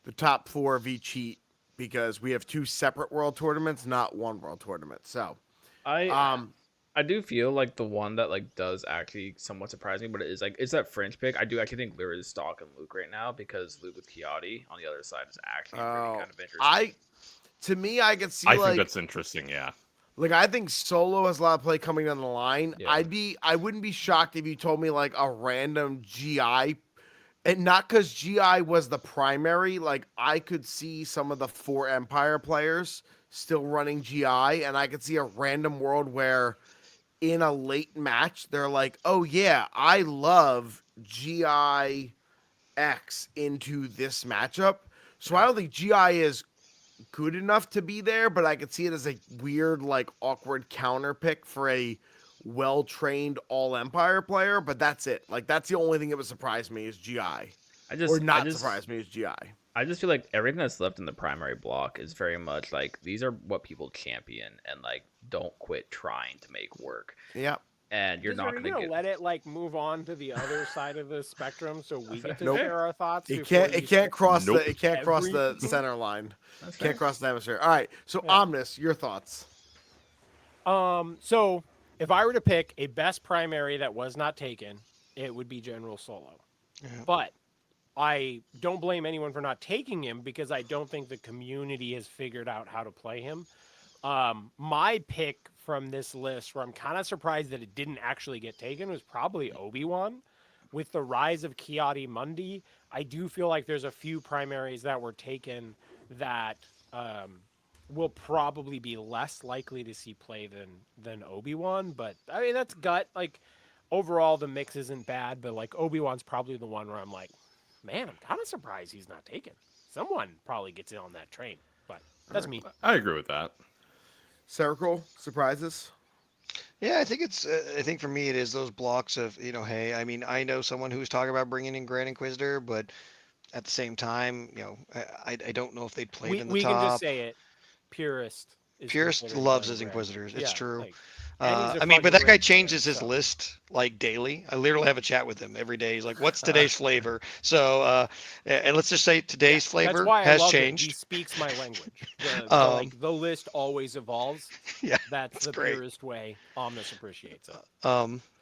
the top 4 of each heat because we have 2 separate world tournaments, not one world tournament. So, I do feel like the one that like does actually somewhat surprise me, but it is like it's that French pick. I do actually think Lyra is stalking Luke right now because Luke with Kiadi on the other side is actually pretty kind of interesting. to me, I could see I like think that's interesting, yeah. like I think Solo has a lot of play coming down the line. Yeah. I wouldn't be shocked if you told me like a random GI, and not because GI was the primary. Like I could see some of the 4 Empire players still running GI, and I could see a random world where in a late match they're like, oh yeah, I love GI X into this matchup. So I don't think GI is good enough to be there, but I could see it as a weird, like, awkward counter pick for a well-trained all-Empire player, but that's it. Like, that's the only thing that would surprise me is GI. Surprise me is GI. I just feel like everything that's left in the primary block is very much like these are what people champion and like don't quit trying to make work. Yeah. And you're not Are you going to get let it like move on to the other side of the spectrum so we get to Nope. share our thoughts? It before can't you it can't cross Nope. the center line. That's Can't fair. cross the hemisphere. All right. So Yeah. Omnis, your thoughts. So if I were to pick a best primary that was not taken, it would be General Solo. Yeah. But I don't blame anyone for not taking him because I don't think the community has figured out how to play him. My pick from this list, where I'm kind of surprised that it didn't actually get taken, was probably Obi-Wan. With the rise of Kiadi Mundi, I do feel like there's a few primaries that were taken that will probably be less likely to see play than Obi-Wan. But I mean, that's gut. Like overall, the mix isn't bad, but like Obi-Wan's probably the one where I'm like, man, I'm kind of surprised he's not taken. Someone probably gets in on that train, but that's me. I agree with that. Circle surprises. Yeah, I think I think for me it is those blocks of hey, I mean, I know someone who's talking about bringing in Grand Inquisitor, but at the same time, I don't know if they'd played We in the we can just top. say it. Purist is Purist considered loves playing his red. Inquisitors. It's Yeah, true. like, and he's a But fucking that guy great player. changes his So list like daily. I literally have a chat with him every day. He's like, "What's today's flavor?" So, and let's just say yeah, today's that's flavor why I has love him. He changed. speaks my language. The Um, like the list always evolves. yeah, That's it's the great. purest way. Omnis appreciates it.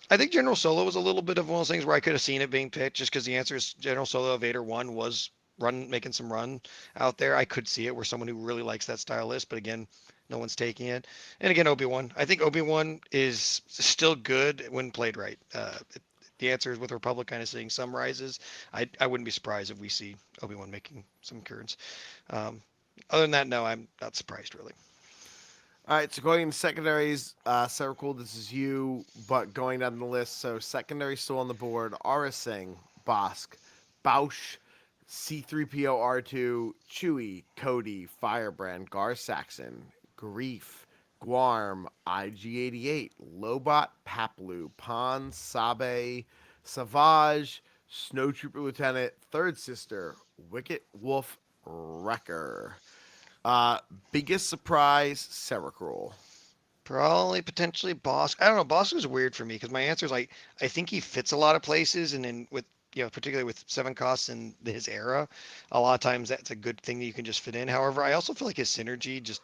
I think General Solo was a little bit of one of those things where I could have seen it being picked just because the answer is General Solo Vader 1 was making some run out there. I could see it where someone who really likes that style list, but again, no one's taking it. And again, Obi-Wan. I think Obi-Wan is still good when played right. The answer is with Republic kind of seeing some rises. I wouldn't be surprised if we see Obi-Wan making some currents. Um, Other than that, no, I'm not surprised really. All right, so going into secondaries, Sarah Cool, this is you, but going down the list. So secondary still on the board: Aura Singh, Bosk, Bausch, C3PO R2, Chewie, Cody, Firebrand, Gar Saxon, Grief, Guarm, IG88, Lobot, Paplu, Pon, Sabe, Savage, Snowtrooper Lieutenant, Third Sister, Wicket Wolf, Wrecker. Biggest surprise, Cerecral. Probably potentially Bosk. I don't know. Bosk is weird for me because my answer is like I think he fits a lot of places, and then with particularly with seven costs in his era, a lot of times that's a good thing that you can just fit in. However, I also feel like his synergy just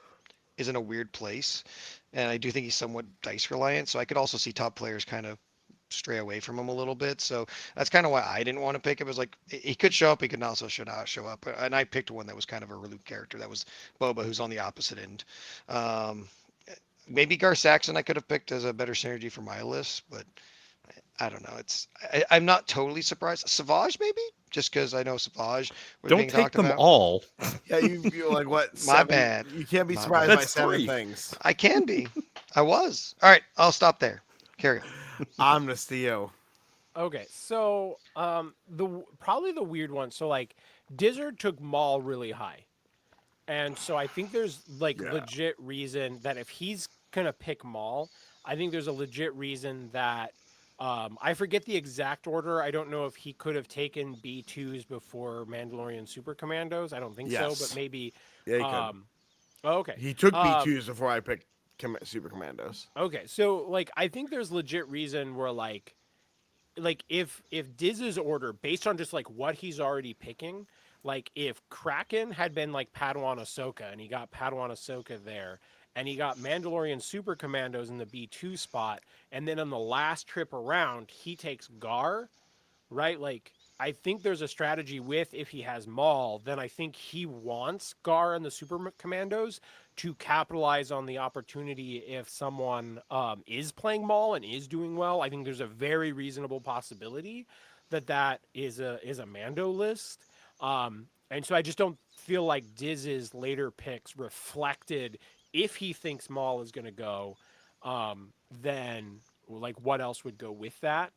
is in a weird place, and I do think he's somewhat dice reliant. So I could also see top players kind of stray away from him a little bit. So that's kind of why I didn't want to pick him. It was like he could show up, he could also should not show up. And I picked one that was kind of a Reluke character. That was Boba, who's on the opposite end. Um, Maybe Gar Saxon I could have picked as a better synergy for my list, but I don't know. I'm not totally surprised. Savage maybe, just because I know Savage was Don't being take talked them about. all. Yeah, you feel like what? My Seven? bad. You can't be My surprised bad. by That's seven three. things. I can be. I was. All right, I'll stop there. Carry on. Omnis Theo. Okay, so probably the weird one. So like Dizzard took Maul really high. And so I think there's like Yeah. legit reason that if he's gonna pick Maul, I think there's a legit reason that I forget the exact order. I don't know if he could have taken B2s before Mandalorian Super Commandos. I don't think so, but Yes. maybe Yeah, he could. um oh, okay. He took Um B2s before I picked Super Commandos. okay, so like I think there's legit reason where like if Diz's order based on just like what he's already picking, like if Kraken had been like Padawan Ahsoka and he got Padawan Ahsoka there, and he got Mandalorian Super Commandos in the B2 spot, and then on the last trip around he takes Gar, right? Like I think there's a strategy with if he has Maul, then I think he wants Gar and the Super Commandos to capitalize on the opportunity if someone is playing Maul and is doing well. I think there's a very reasonable possibility that that is a Mando list. And so I just don't feel like Diz's later picks reflected if he thinks Maul is going to go, then like what else would go with that.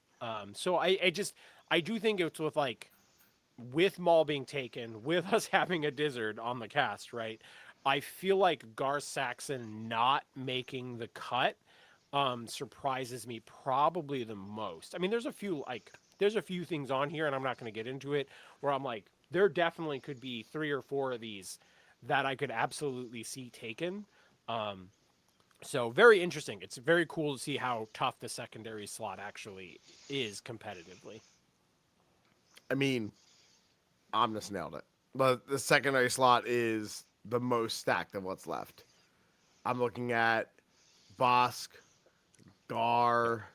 So I do think it's with like with Maul being taken, with us having a Dizzard on the cast, right? I feel like Gar Saxon not making the cut surprises me probably the most. I mean, there's a few things on here, and I'm not going to get into it, where I'm like, there definitely could be 3 or 4 of these that I could absolutely see taken. Um, so very interesting. It's very cool to see how tough the secondary slot actually is competitively. I mean, Omnis nailed it. But the secondary slot is the most stacked of what's left. I'm looking at Bosk, Gar,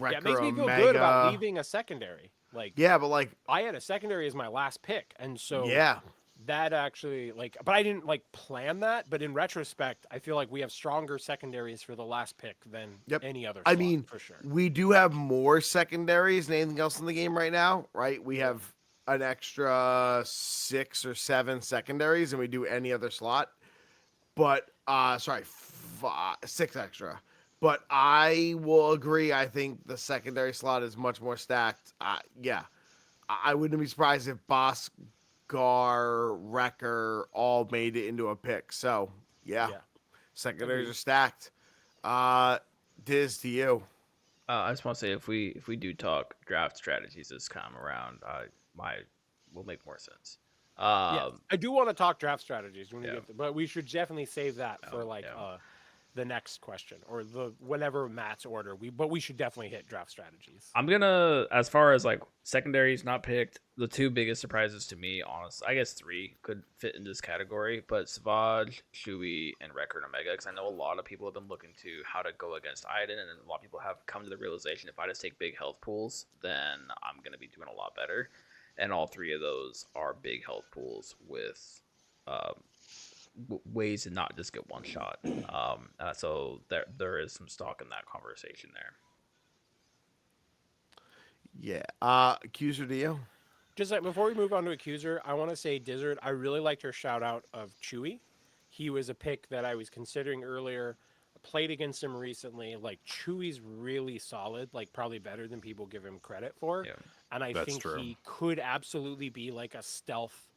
Yeah, it Wrecker makes me feel good about Omega. leaving a secondary. Like Yeah, but like, I had a secondary as my last pick, and so yeah. that actually like, but I didn't like plan that. But in retrospect, I feel like we have stronger secondaries for the last pick than Yep. any other. I Slot, mean, for sure. we do have more secondaries than anything else in the game right now, right? We have an extra 6 or 7 secondaries than we do any other slot. But sorry, 6 extra. But I will agree. I think the secondary slot is much more stacked. Yeah, I wouldn't be surprised if Boss, Gar, Wrecker all made it into a pick. So yeah, Yeah. secondaries Agreed. are stacked. Diz to you. I just want to say if we do talk draft strategies this time around, my will make more sense. Yeah, I do want to talk draft strategies when we Yeah. get there, but we should definitely save that for Oh, like yeah. the next question or the whatever Matt's order. We should definitely hit draft strategies. I'm gonna, as far as like secondaries not picked, the two biggest surprises to me, honestly, I guess three could fit in this category, but Savage, Chewie, and Wrecker and Omega, because I know a lot of people have been looking to how to go against Iden, and a lot of people have come to the realization if I just take big health pools, then I'm gonna be doing a lot better. And all three of those are big health pools with um, ways to not just get one shot. So there is some stock in that conversation there. Yeah. Accuser Dio. Just like before we move on to Accuser, I want to say Dizzard. I really liked her shout out of Chewie. He was a pick that I was considering earlier. I played against him recently. Like Chewie's really solid, like probably better than people give him credit for. Yeah. And I That's think true. he could absolutely be like a stealth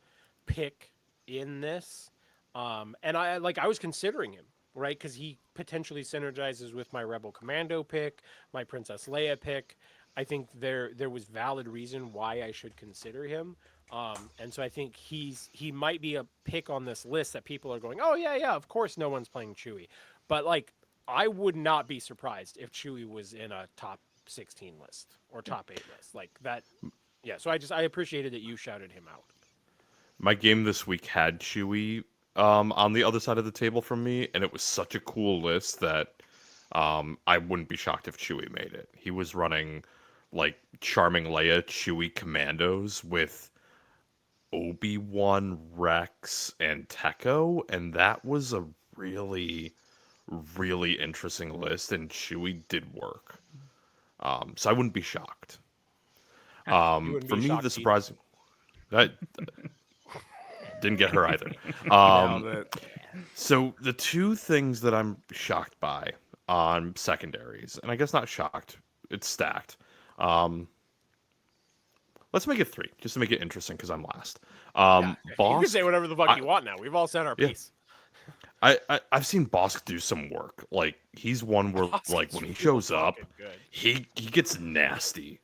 pick in this. And I was considering him, right? Because he potentially synergizes with my Rebel Commando pick, my Princess Leia pick. I think there was valid reason why I should consider him. And so I think he might be a pick on this list that people are going, oh yeah, of course no one's playing Chewie. But like I would not be surprised if Chewie was in a top 16 list or top 8 list. Like that. Yeah, so I appreciated that you shouted him out. My game this week had Chewie on the other side of the table from me, and it was such a cool list that I wouldn't be shocked if Chewie made it. He was running like Charming Leia Chewie commandos with Obi-Wan, Rex, and Tekko, and that was a really, really interesting list, and Chewie did work. So I wouldn't be shocked. You wouldn't For be me, shocked the either. surprising that didn't get her either. Nailed it. So the two things that I'm shocked by on secondaries, and I guess not shocked, it's stacked. Um, let's make it three, just to make it interesting, because I'm last. Yeah, you can Bosk, say whatever the fuck I- you want now. We've all said our Yeah. piece. I've seen Bosk do some work. Like he's one where Bosk like is when he real shows up, fucking good. he gets nasty.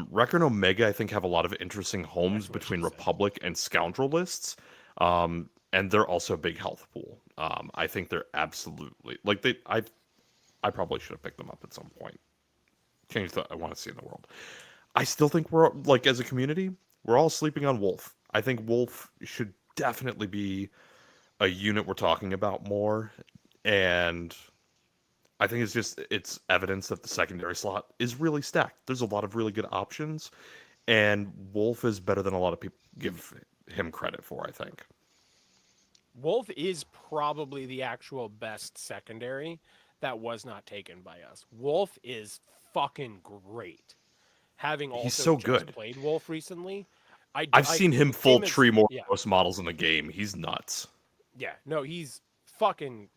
Wrecker and Omega I think have a lot of interesting homes That's what between she said. Republic and Scoundrel lists. And they're also a big health pool. I think they're absolutely like I probably should have picked them up at some point. Change that I want to see in the world. I still think we're like as a community, we're all sleeping on Wolf. I think Wolf should definitely be a unit we're talking about more, and I think it's evidence that the secondary slot is really stacked. There's a lot of really good options, and Wolf is better than a lot of people give him credit for, I think. Wolf is probably the actual best secondary that was not taken by us. Wolf is fucking great. Having also He's so just good. played Wolf recently, I've seen him full him as- tree more yeah. than most models in the game. He's nuts. Yeah, no, he's fucking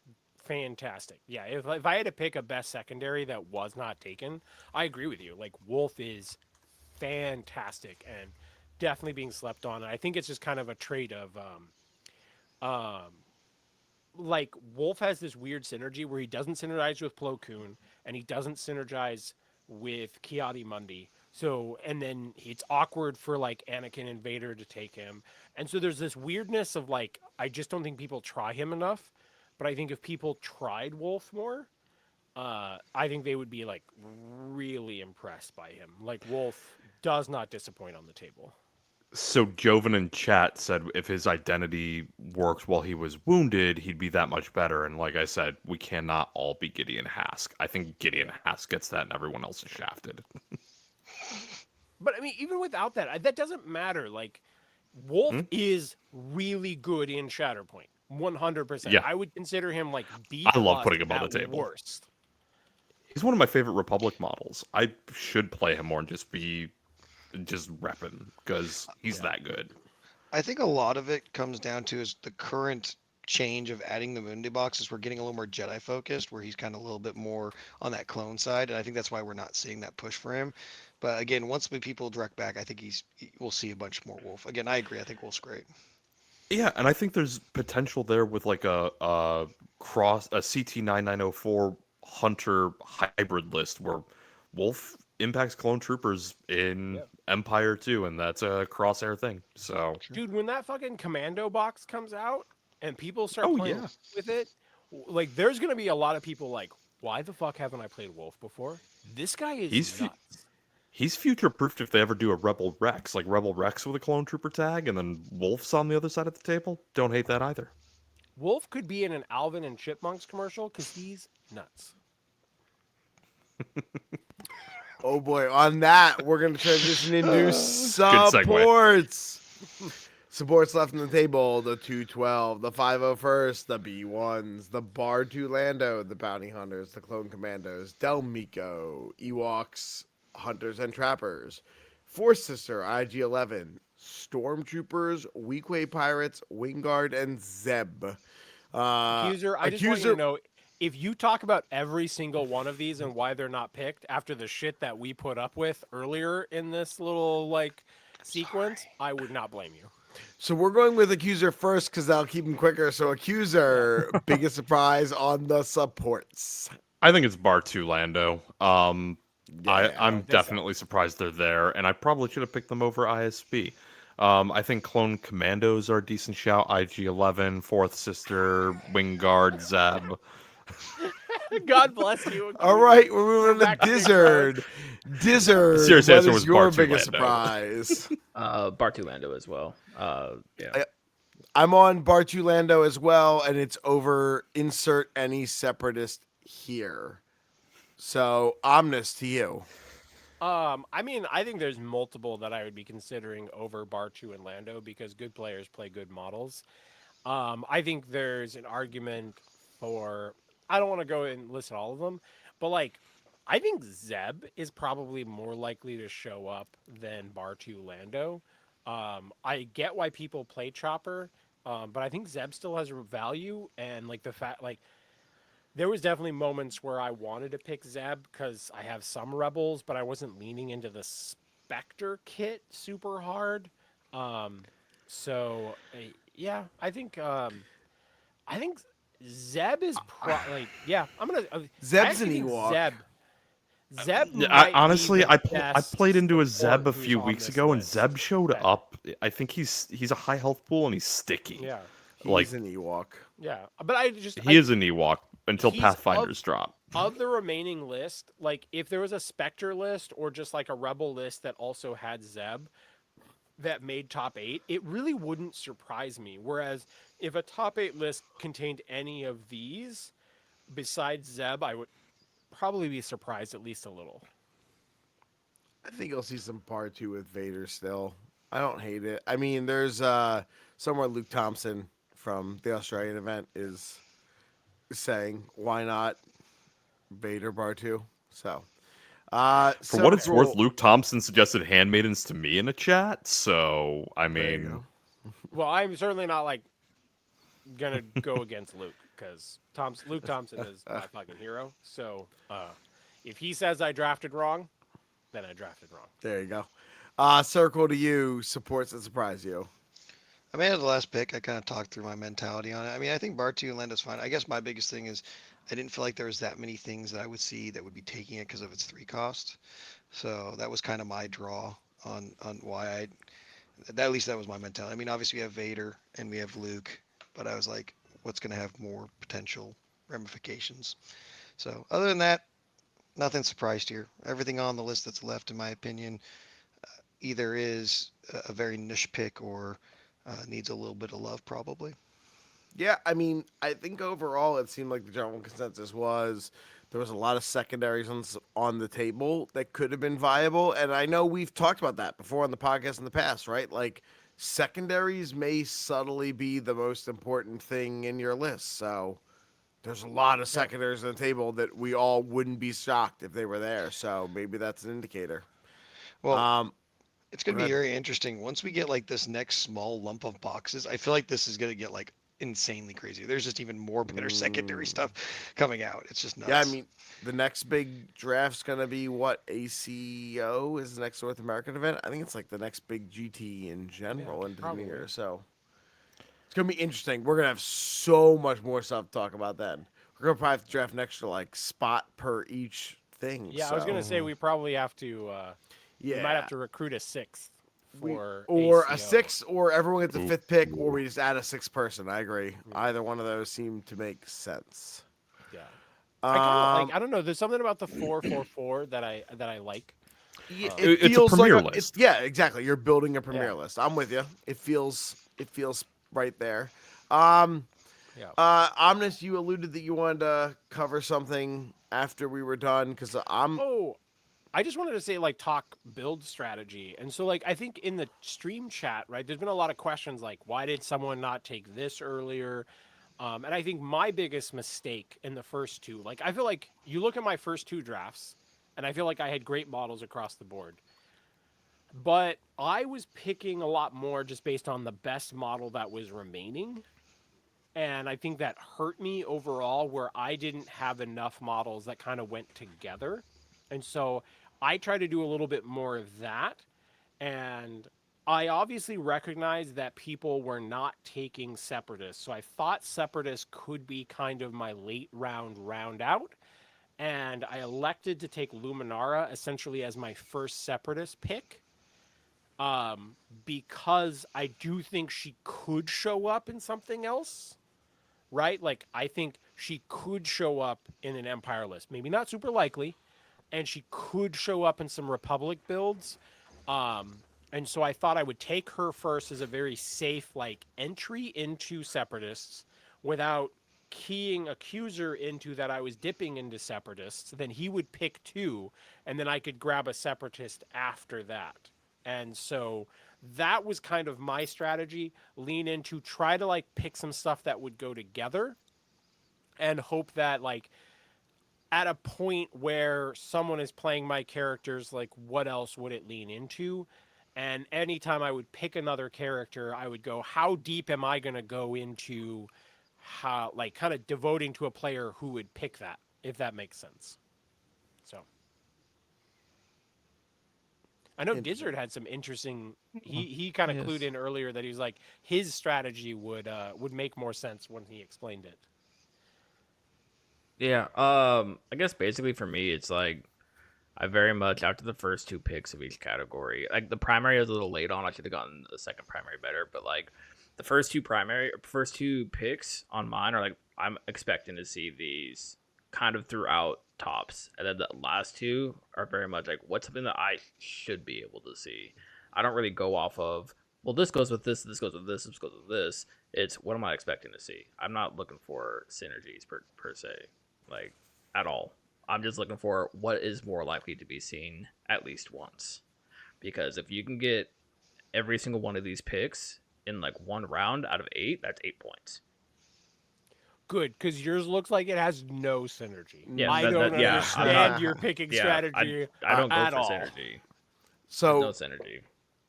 fantastic. Yeah, if I had to pick a best secondary that was not taken, I agree with you. Like Wolf is fantastic and definitely being slept on. And I think it's just kind of a trait of like Wolf has this weird synergy where he doesn't synergize with Plo Koon and he doesn't synergize with Kiadi Mundi. So and then it's awkward for like Anakin and Vader to take him. And so there's this weirdness of like I just don't think people try him enough. But I think if people tried Wolf more, I think they would be like really impressed by him. Like Wolf does not disappoint on the table. So Joven in chat said if his identity worked while he was wounded, he'd be that much better. And like I said, we cannot all be Gideon Hask. I think Gideon Hask gets that and everyone else is shafted. But I mean, even without that, that doesn't matter. Like, Wolf is really good in Shatterpoint, 100%. Yeah. I would consider him like B. I love putting him on at the table. Worst. He's one of my favorite Republic models. I should play him more and just repping because he's that good. I think a lot of it comes down to is the current change of adding the Mundi boxes. We're getting a little more Jedi focused, where he's kind of a little bit more on that clone side, and I think that's why we're not seeing that push for him. But again, once people direct back, I think we'll see a bunch more Wolf. Again, I agree. I think Wolf's great. Yeah, and I think there's potential there with like a CT9904 Hunter hybrid list where Wolf impacts clone troopers in Yeah. Empire too, and that's a crosshair thing. So, Dude, when that fucking commando box comes out and people start oh playing yeah, with it, like there's gonna be a lot of people like, why the fuck haven't I played Wolf before? This guy is he's fu- nuts. he's future proofed if they ever do a Rebel Rex, like Rebel Rex with a clone trooper tag, and then Wolf's on the other side of the table. Don't hate that either. Wolf could be in an Alvin and Chipmunks commercial because he's nuts. Oh boy, on that, we're going to transition into segue. supports. Supports left on the table: the 212, the 501st, the B1s, the Bar 2 Lando, the Bounty Hunters, the Clone Commandos, Del Mico, Ewoks, Hunters and Trappers, Force Sister, IG-11, Stormtroopers, Weequay Pirates, Wingard, and Zeb. Accuser, I just want you to know, if you talk about every single one of these and why they're not picked after the shit that we put up with earlier in this little like sequence, I would not blame you. So we're going with Accuser first because that'll keep him quicker. So Accuser, biggest surprise on the supports. I think it's Bar 2 Lando. I'm this definitely surprised they're there, and I probably should have picked them over ISB. I think Clone Commandos are a decent shout. IG-11, Fourth Sister, Wingard, Zeb. God bless you. All right, we're moving on to Dizzard. Dizzard, Serious what answer is was your Bar 2 biggest Lando. surprise? Bartu Lando as well. Yeah. I'm on Bar 2 Lando as well, and it's over insert any separatist here. So, Omnis to you. I mean, I think there's multiple that I would be considering over Barchu and Lando because good players play good models. I think there's an argument for. I don't want to go and list all of them, but like, I think Zeb is probably more likely to show up than Barchu Lando. I get why people play Chopper, but I think Zeb still has value, and like the fact, like there was definitely moments where I wanted to pick Zeb because I have some rebels, but I wasn't leaning into the Spectre kit super hard. Um, so yeah, I think Zeb is like yeah. I'm gonna I Zeb's actually an think Ewok. Zeb Yeah, might honestly, be the I best played into a support Zeb a who's few on weeks this ago, and list. Zeb showed Okay. up. I think he's a high health pool, and he's sticky. Yeah, Like He's an Ewok. yeah. But he is an Ewok until he's Pathfinders drop. of the remaining list, like if there was a Spectre list or just like a Rebel list that also had Zeb that made top 8, it really wouldn't surprise me. Whereas if a top 8 list contained any of these besides Zeb, I would probably be surprised at least a little. I think you'll see some Bar 2 with Vader still. I don't hate it. I mean, there's somewhere Luke Thompson from the Australian event is saying, why not Vader Bar 2? So, For what it's Cyril- worth, Luke Thompson suggested handmaidens to me in a chat. So I There you mean, go. Well, I'm certainly not like gonna go against Luke because Luke Thompson is my fucking hero. So if he says I drafted wrong, then I drafted wrong. There you go. Circle to you, supports that surprise you. I made the last pick. I kind of talked through my mentality on it. I mean, I think Bartu and Lando's fine. I guess my biggest thing is I didn't feel like there was that many things that I would see that would be taking it because of its 3 cost. So that was kind of my draw on why at least that was my mentality. I mean, obviously we have Vader and we have Luke, but I was like, what's going to have more potential ramifications? So other than that, nothing surprised here. Everything on the list that's left, in my opinion, either is a very niche pick or needs a little bit of love, probably. Yeah, I mean, I think overall it seemed like the general consensus was there was a lot of secondaries on the table that could have been viable, and I know we've talked about that before on the podcast in the past, right? Like secondaries may subtly be the most important thing in your list. So there's a lot of secondaries on the table that we all wouldn't be shocked if they were there. So maybe that's an indicator. Well, it's going go to be ahead. very interesting. Once we get like this next small lump of boxes, I feel like this is going to get like insanely crazy. There's just even more better secondary stuff coming out. It's just nuts. Yeah, I mean, the next big draft's gonna be what ACO is the next North American event. I think it's like the next big GT in general into the probably. new year. So it's gonna be interesting. We're gonna have so much more stuff to talk about then. We're gonna probably have to draft an extra like spot per each think. Yeah, I was gonna say so. we probably have to. We might Yeah. have to recruit a sixth for Or a ACO. 6, or everyone gets a Ooh. 5th pick, or we just add a 6th person. I agree. Hmm. Either one of those seem to make sense. Yeah, I kind of like. Um, I don't know. There's something about the 4-4-4 that I like. it It's a feels like premier it's list. yeah, exactly. You're building a premier Yeah. list. I'm with you. It feels right there. Um, Yeah. Omnis, you alluded that you wanted to cover something after we were done because I'm Oh, I just wanted to say like talk build strategy. And so like I think in the stream chat, right, there's been a lot of questions like why did someone not take this earlier? And I think my biggest mistake in the first two, like I feel like you look at my first two drafts and I feel like I had great models across the board. But I was picking a lot more just based on the best model that was remaining. And I think that hurt me overall where I didn't have enough models that kind of went together. And so I try to do a little bit more of that. And I obviously recognize that people were not taking Separatists. So I thought Separatists could be kind of my late round out. And I elected to take Luminara essentially as my first Separatist pick. Because I do think she could show up in something else, right? Like I think she could show up in an Empire list, maybe not super likely, and she could show up in some Republic builds. And so I thought I would take her first as a very safe like entry into Separatists without keying Accuser into that I was dipping into Separatists. Then he would pick two, and then I could grab a Separatist after that. And so that was kind of my strategy, lean into try to like pick some stuff that would go together and hope that like at a point where someone is playing my characters, like what else would it lean into? And anytime I would pick another character, I would go, how deep am I going to go into how, like, kind of devoting to a player who would pick that, if that makes sense. So I know Dizzard had some interesting. He kind of Yes. clued in earlier that he was like his strategy would make more sense when he explained it. Yeah. I guess basically for me, it's like I very much after the first two picks of each category. Like the primary I was a little late on. I should have gotten the second primary better, but like the first two picks on mine are like I'm expecting to see these kind of throughout tops, and then the last two are very much like what's something that I should be able to see. I don't really go off of well this goes with this goes with this goes with this. It's what am I expecting to see. I'm not looking for synergies per se, like at all. I'm just looking for what is more likely to be seen at least once. Because if you can get every single one of these picks in like one round out of 8, that's 8 points. Good, because yours looks like it has no synergy. Yeah, I don't understand your picking strategy I don't go at for all. synergy. so There's no synergy.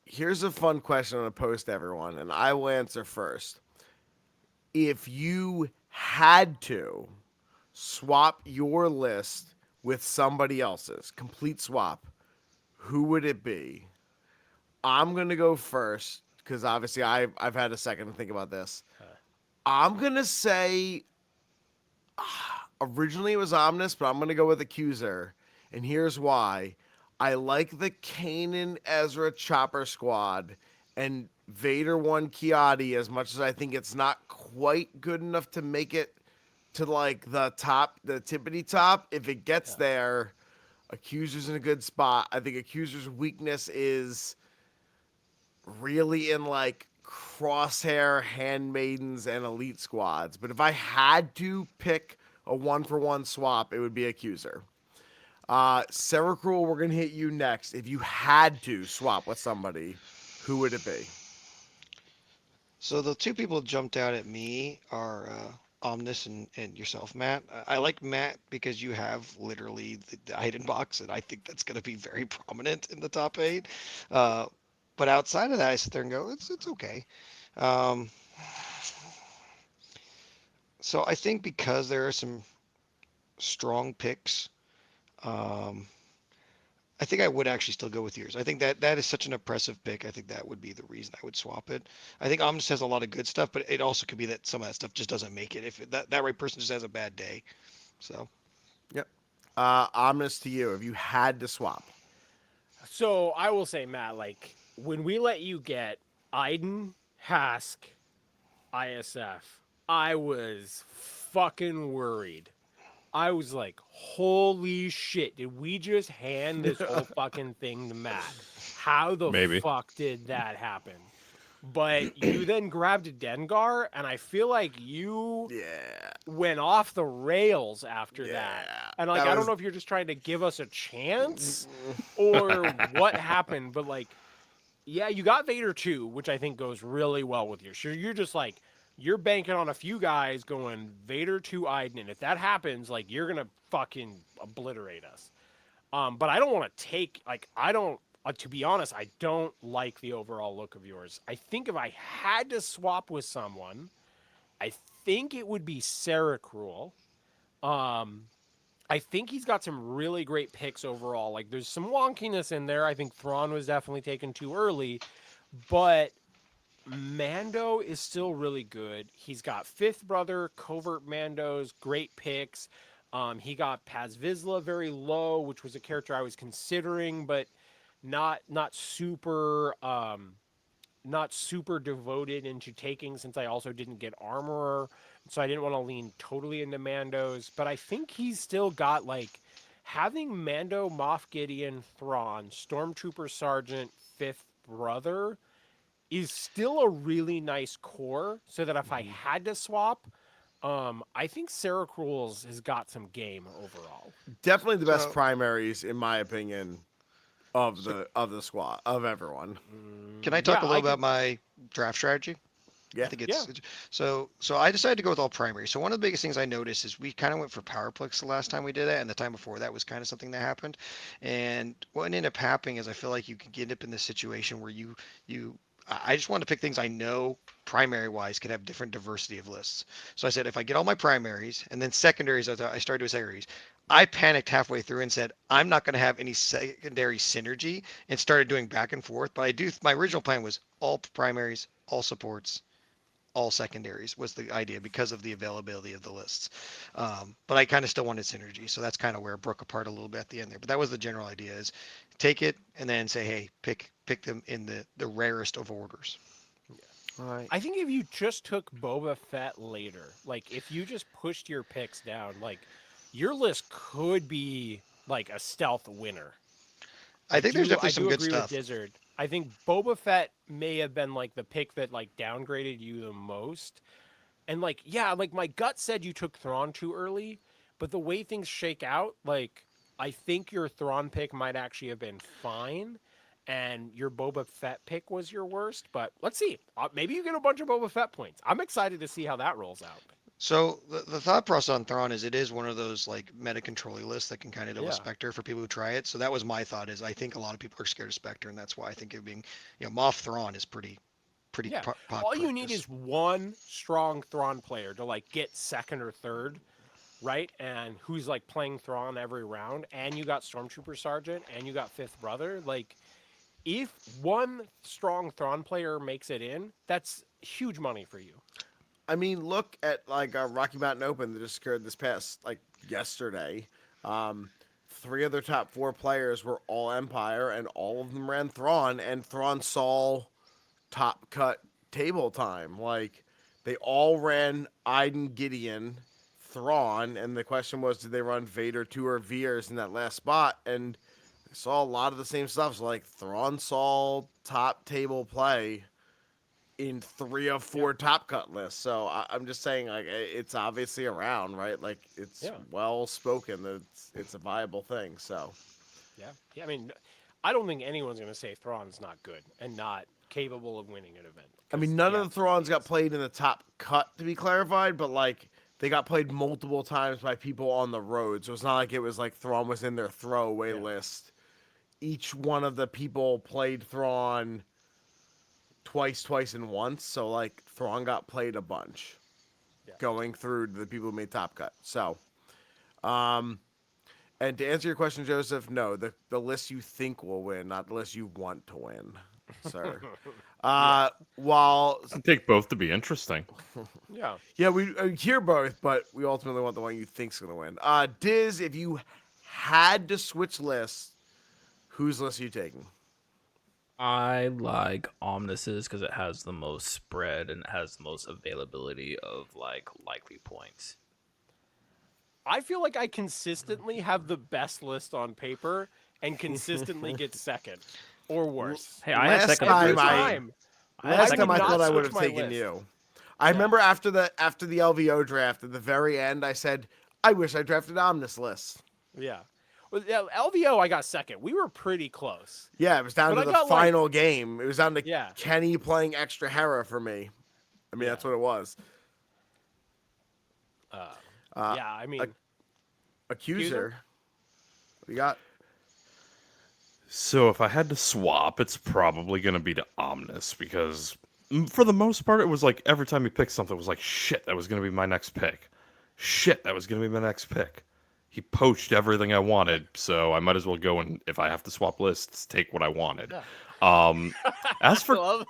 here's a fun question I'm gonna post to everyone, and I will answer first. If you had to swap your list with somebody else's, complete swap, who would it be? I'm gonna go first because obviously I've had a second to think about this. I'm gonna say originally it was Omnis, but I'm gonna go with Accuser, and here's why. I like the Kanan Ezra Chopper Squad and Vader 1 Kiadi as much as I think it's not quite good enough to make it to like the top, the tippity top. If it gets there, Accuser's in a good spot. I think Accuser's weakness is really in like crosshair handmaidens and elite squads. But if I had to pick a 1-for-1 swap, it would be Accuser. Sarah Cruel, we're gonna hit you next. If you had to swap with somebody, who would it be? So the two people jumped out at me are Omnis and yourself, Matt. I like Matt because you have literally the hidden box, and I think that's going to be very prominent in the top 8. But outside of that, I sit there and go, it's okay. Um, so I think because there are some strong picks, um, I think I would actually still go with yours. I think that is such an oppressive pick. I think that would be the reason I would swap it. I think Omnis has a lot of good stuff, but it also could be that some of that stuff just doesn't make it. If that right person just has a bad day. So Yep. Ominous to you, if you had to swap. So I will say, Matt, like when we let you get Iden, Hask, ISF, I was fucking worried. I was like, holy shit, did we just hand this whole fucking thing to Matt? How the Maybe. fuck did that happen? But you then grabbed a Dengar, and I feel like you Yeah. went off the rails after that. Yeah. And like, That I don't was- know if you're just trying to give us a chance or what happened, but like, yeah, you got Vader too, which I think goes really well with you. Sure, you're just like, you're banking on a few guys going Vader to Iden, and if that happens, like, you're gonna fucking obliterate us. But I don't want to take like I don't. To be honest, I don't like the overall look of yours. I think if I had to swap with someone, I think it would be Cruel. I think he's got some really great picks overall. Like there's some wonkiness in there. I think Thrawn was definitely taken too early, but Mando is still really good. He's got Fifth Brother, Covert Mandos, great picks. He got Paz Vizsla very low, which was a character I was considering, but not super not super devoted into taking since I also didn't get Armorer, so I didn't want to lean totally into Mandos. But I think he's still got like having Mando, Moff Gideon, Thrawn, Stormtrooper Sergeant, Fifth Brother is still a really nice core. So that if I had to swap, I think Sarah Cruels has got some game overall. Definitely the best So- primaries, in my opinion, of the squad of everyone. Can I talk Yeah, a little I about can- my draft strategy? Yeah. I think it's so I decided to go with all primary. So one of the biggest things I noticed is we kind of went for Powerplex the last time we did that, and the time before that was kind of something that happened. And what ended up happening is I feel like you could get up in this situation where I just wanted to pick things I know primary wise could have different diversity of lists. So I said if I get all my primaries and then secondaries, I started with secondaries. I panicked halfway through and said I'm not going to have any secondary synergy and started doing back and forth. But I do. My original plan was all primaries, all supports, all secondaries was the idea because of the availability of the lists. But I kind of still wanted synergy, so that's kind of where it broke apart a little bit at the end there. But that was the general idea: is take it and then say, hey, pick them in the rarest of orders. All right. I think if you just took Boba Fett later, like if you just pushed your picks down, like your list could be like a stealth winner. I think there's definitely I some do good agree stuff. with Dizzard. I think Boba Fett may have been like the pick that like downgraded you the most. And like, yeah, like my gut said you took Thrawn too early, but the way things shake out, like I think your Thrawn pick might actually have been fine, and your Boba Fett pick was your worst. But let's see, maybe you get a bunch of Boba Fett points. I'm excited to see how that rolls out. So the thought process on Thrawn is it is one of those like meta controlling lists that can kind of do Yeah. a Spectre for people who try it. So that was my thought is I think a lot of people are scared of Spectre, and that's why I think it being Moff Thrawn is pretty Yeah, pop all you need practice. is one strong Thrawn player to like get second or third, right? And who's like playing Thrawn every round, and you got Stormtrooper Sergeant, and you got Fifth Brother. Like, if one strong Thrawn player makes it in, that's huge money for you. I mean, look at like Rocky Mountain Open that just occurred this past like yesterday. Three of their top four players were all Empire, and all of them ran Thrawn, and Thrawn saw top cut table time. Like they all ran Iden, Gideon, Thrawn, and the question was, did they run Vader 2 or Veers in that last spot? And I saw a lot of the same stuff. So like Thrawn saw top table play in 3 of 4 top cut lists. So I'm just saying, like, it's obviously around, right? Like, it's Yeah. well spoken that it's a viable thing. So Yeah. I mean, I don't think anyone's going to say Thrawn's not good and not capable of winning an event. I mean, none of the Thrawns got played in the top cut, to be clarified, but like they got played multiple times by people on the road. So it's not like it was like Thrawn was in their throwaway list. Each one of the people played Thrawn twice, and once. So like Thrawn got played a bunch, going through the people who made top cut. So, and to answer your question, Joseph, no, the list you think will win, not the list you want to win, sir. While I take both to be interesting. Yeah. yeah, we hear both, but we ultimately want the one you think's gonna win. Diz, if you had to switch lists, whose list are you taking? I like Omnis's because it has the most spread and it has the most availability of like likely points. I feel like I consistently have the best list on paper and consistently get second or worse. Hey, I had Last second time first I- time. Last time I would thought not I would switch have my taken list. you. I remember after the LVO draft, at the very end, I said, I wish I drafted Omnis list. Yeah. Well, yeah, LVO, I got second. We were pretty close. Yeah, it was down But to I the got, like- final game. It was down to Yeah. Kenny playing extra Hera for me. I mean, Yeah. that's what it was. Yeah, I mean, Accuser. What do you got? So if I had to swap, it's probably going to be to Omnis because for the most part, it was like every time you picked something, it was like, shit, that was going to be my next pick. Shit, that was going to be my next pick. He poached everything I wanted, so I might as well go and, if I have to swap lists, take what I wanted. As I Oh, for love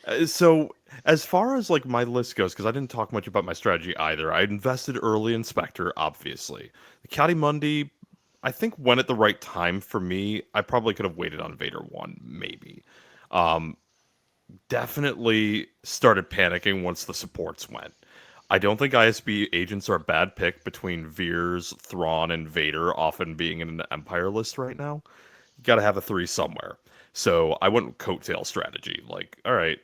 that. so as far as like my list goes, because I didn't talk much about my strategy either. I invested early in Spectre, obviously. The Mundi, I think went at the right time for me. I probably could have waited on Vader 1, maybe. Definitely started panicking once the supports went. I don't think ISB agents are a bad pick between Veers, Thrawn, and Vader often being in an Empire list right now. You gotta have a 3 somewhere. So I went with coattail strategy. Like, all right,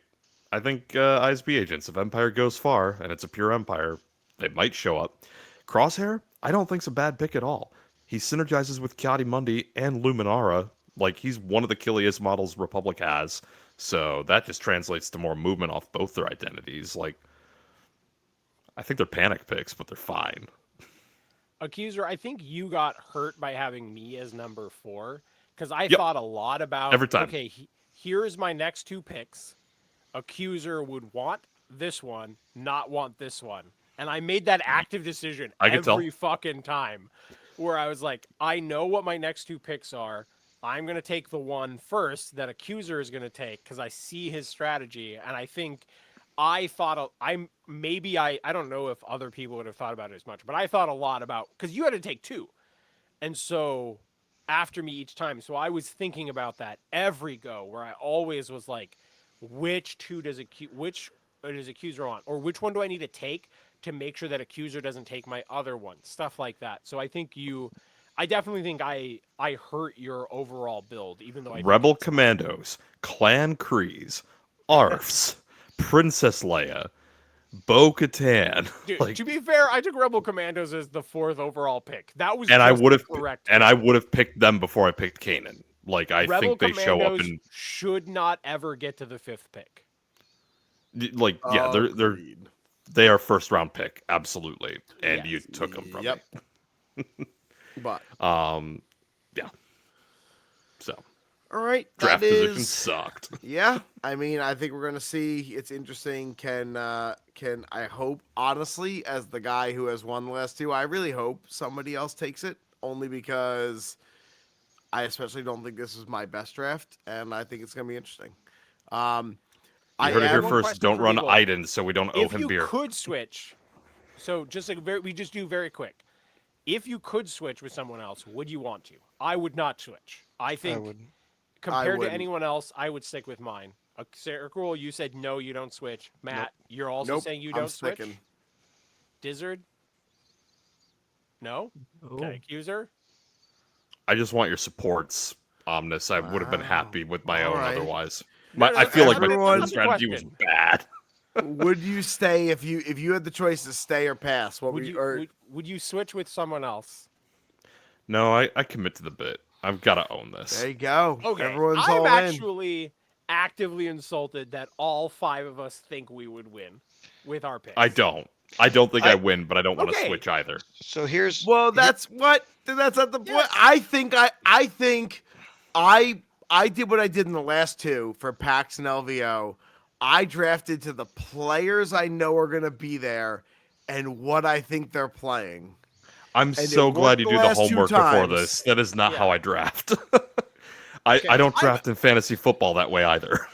I think ISB agents, if Empire goes far, and it's a pure Empire, they might show up. Crosshair, I don't think's a bad pick at all. He synergizes with Mundi and Luminara. Like, he's one of the killiest models Republic has. So that just translates to more movement off both their identities. Like, I think they're panic picks, but they're fine. Accuser, I think you got hurt by having me as number 4 because I Yep. thought a lot about Every time. Okay, here's my next 2 picks. Accuser would want this one, not want this one, and I made that active decision I could tell. every fucking time, where I was like, I know what my next 2 picks are. I'm gonna take the one first that Accuser is gonna take because I see his strategy, and I think. I thought I don't know if other people would have thought about it as much, but I thought a lot about because you had to take 2, and so after me each time, so I was thinking about that every go where I always was like, which 2 does Accuser want, or which one do I need to take to make sure that Accuser doesn't take my other one, stuff like that. So I think I definitely think I hurt your overall build, even though I Rebel Commandos, Clan Kreese, ARFs, Princess Leia, Bo-Katan. Dude, Like, to be fair, I took Rebel Commandos as the 4th overall pick. That was and I just would have correct. and I would have picked them before I picked Kanan. Like, I Rebel think they show up Commandos and should not ever get to the 5th pick. like, yeah, Agreed. they are first round pick, absolutely, and Yes. you took them from Yep. me. But Yeah. So all right, draft that position is sucked. yeah. I mean, I think we're gonna see. It's interesting. Can I hope honestly, as the guy who has won the last 2, I really hope somebody else takes it. Only because I especially don't think this is my best draft, and I think it's gonna be interesting. You heard it here one first. question Don't for run Eagle. Iden, so we don't owe If him you beer. could switch, so just like we just do very quick. If you could switch with someone else, would you want to? I would not switch. I think wouldn't. compared to wouldn't. anyone else, I would stick with mine. Sarah Cruel, you said no, you don't switch. Matt, you're also Nope. saying you I'm don't switch. sticking. Dizzard? No? Okay, Accuser? I just want your supports, Omnis. I would have been happy with my All own right. otherwise. No, I feel like my everyone- strategy was question. bad. Would you stay if you had the choice to stay or pass? What Would you switch with someone else? No, I commit to the bit. I've got to own this. there you go. Okay, Everyone's I'm all in. actually actively insulted that all 5 of us think we would win with our picks. I don't. I don't think I win, but I don't want to Okay. switch either. So here's Well, that's not the point. Yes. I think I did what I did in the last 2 for PAX and LVO. I drafted to the players I know are going to be there and what I think they're playing. I'm it so glad worked you the do the last 2 homework before times. this. That is not Yeah. how I draft. I don't draft in fantasy football that way either.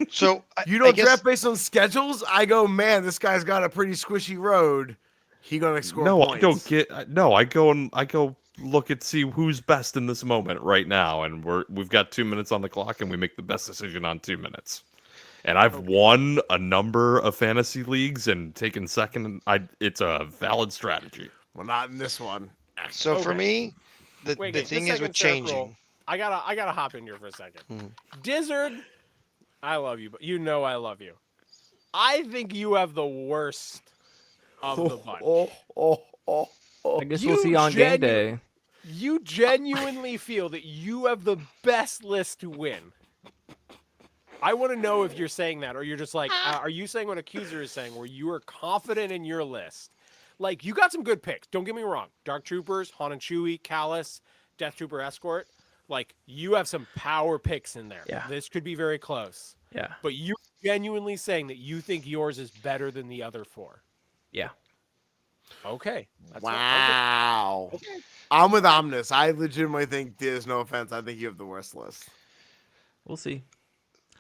so You I don't guess, draft based on schedules? I go, man, this guy's got a pretty squishy road. He gonna score No, points. I don't get. No, I go look at see who's best in this moment right now, and we've got 2 minutes on the clock, and we make the best decision on 2 minutes. And I've won a number of fantasy leagues and taken second. It's a valid strategy. Well, not in this one. So for Okay. me, the Wait, the just thing a is with second, Sarah Cruel. changing. I gotta hop in here for a second. Mhm. Dizzard, I love you, but you know I love you. I think you have the worst of the bunch. I guess we'll You see on game day. You genuinely feel that you have the best list to win. I want to know if you're saying that, or you're just like, are you saying what Accuser is saying, where you are confident in your list? Like, you got some good picks. Don't get me wrong. Dark Troopers, Han and Chewie, Callus, Death Trooper Escort. Like, you have some power picks in there. Yeah. This could be very close. Yeah. But you're genuinely saying that you think yours is better than the other four. Yeah. Okay. Wow. Okay. I'm with Omnis. I legitimately think, Diz, no offense, I think you have the worst list. We'll see.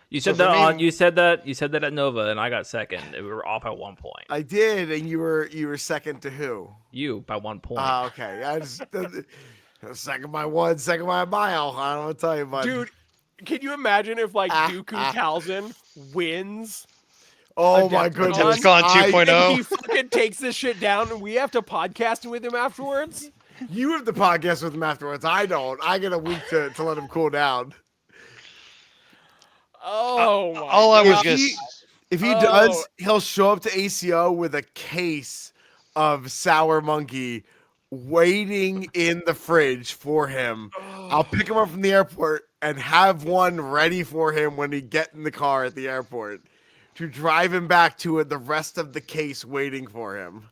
You So said for that me- on. You said that at Nova, and I got second. We were off at 1 point. I did, and you were second to who? You by 1 point. Okay. I just second by one, second by a mile. I don't know what to tell you, bud. Dude, can you imagine if, like, Dooku Talzin wins? Oh a my Death goodness. It's gone I- 2.0. And he fucking takes this shit down, and we have to podcast with him afterwards? You have the podcast with him afterwards. I don't. I get a week to let him cool down. Oh, my all I was God. gonna If he Oh. does, he'll show up to ACO with a case of sour monkey waiting in the fridge for him. I'll pick him up from the airport and have one ready for him when he get in the car at the airport to drive him back to the rest of the case waiting for him.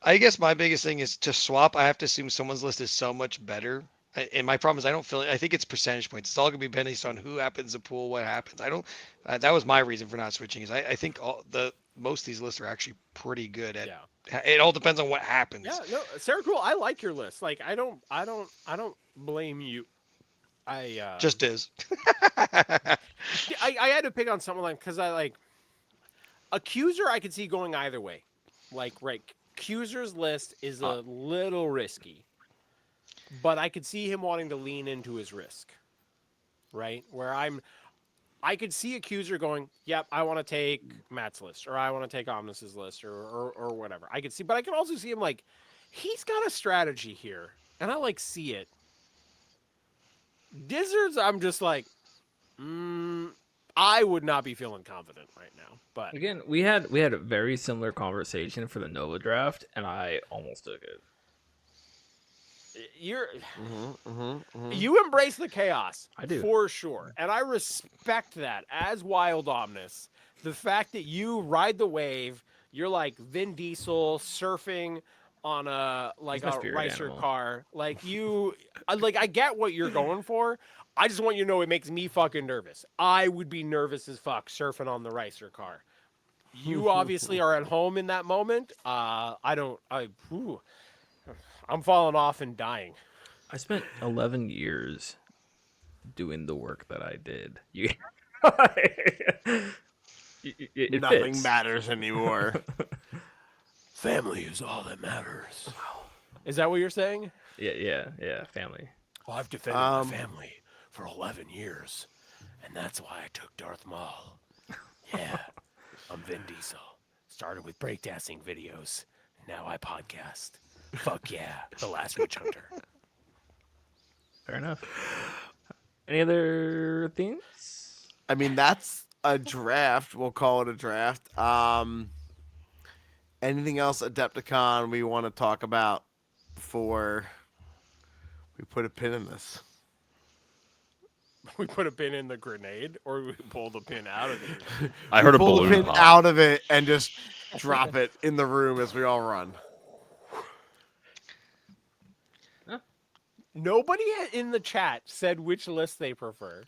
I guess my biggest thing is to swap. I have to assume someone's list is so much better. And my problem is I don't feel. I think it's percentage points. It's all gonna be based on who happens to pull what happens. I don't. That was my reason for not switching. Is I think most of these lists are actually pretty good at. Yeah. It all depends on what happens. Yeah, no, Sarah Cool, I like your list. Like, I don't blame you. Just is. I had to pick on someone like, because I like Accuser. I could see going either way. Like, right, Accuser's list is a little risky, but I could see him wanting to lean into his risk. Right, where I could see Accuser going, yep, I want to take Matt's list, or I want to take Omnis's list, or whatever. I could see, but I can also see him like, he's got a strategy here, and I like see it. Dizzards, I'm just like, I would not be feeling confident right now. But Again, we had a very similar conversation for the Nova draft, and I almost took it. you embrace the chaos. I do. For sure. And I respect that as Wild Omnis. The fact that you ride the wave, you're like Vin Diesel surfing on a He's my spirit racer animal. car. Like I get what you're going for. I just want you to know it makes me fucking nervous. I would be nervous as fuck surfing on the racer car. You obviously are at home in that moment. I'm falling off and dying. I spent 11 years doing the work that I did. It Nothing fits. matters anymore. Family is all that matters. Is that what you're saying? Yeah. Family. Well, I've defended my family for 11 years, and that's why I took Darth Maul. Yeah, I'm Vin Diesel. Started with breakdancing videos. Now I podcast. Fuck yeah, The Last Witch Hunter. Fair enough. Any other themes? I mean, that's a draft. We'll call it a draft. Anything else Adepticon we want to talk about before we put a pin in this? We put a pin in the grenade, or we pull the pin out of it. I heard a Pull the balloon pin pop. out of it and just drop it in the room as we all run. Nobody in the chat said which list they prefer.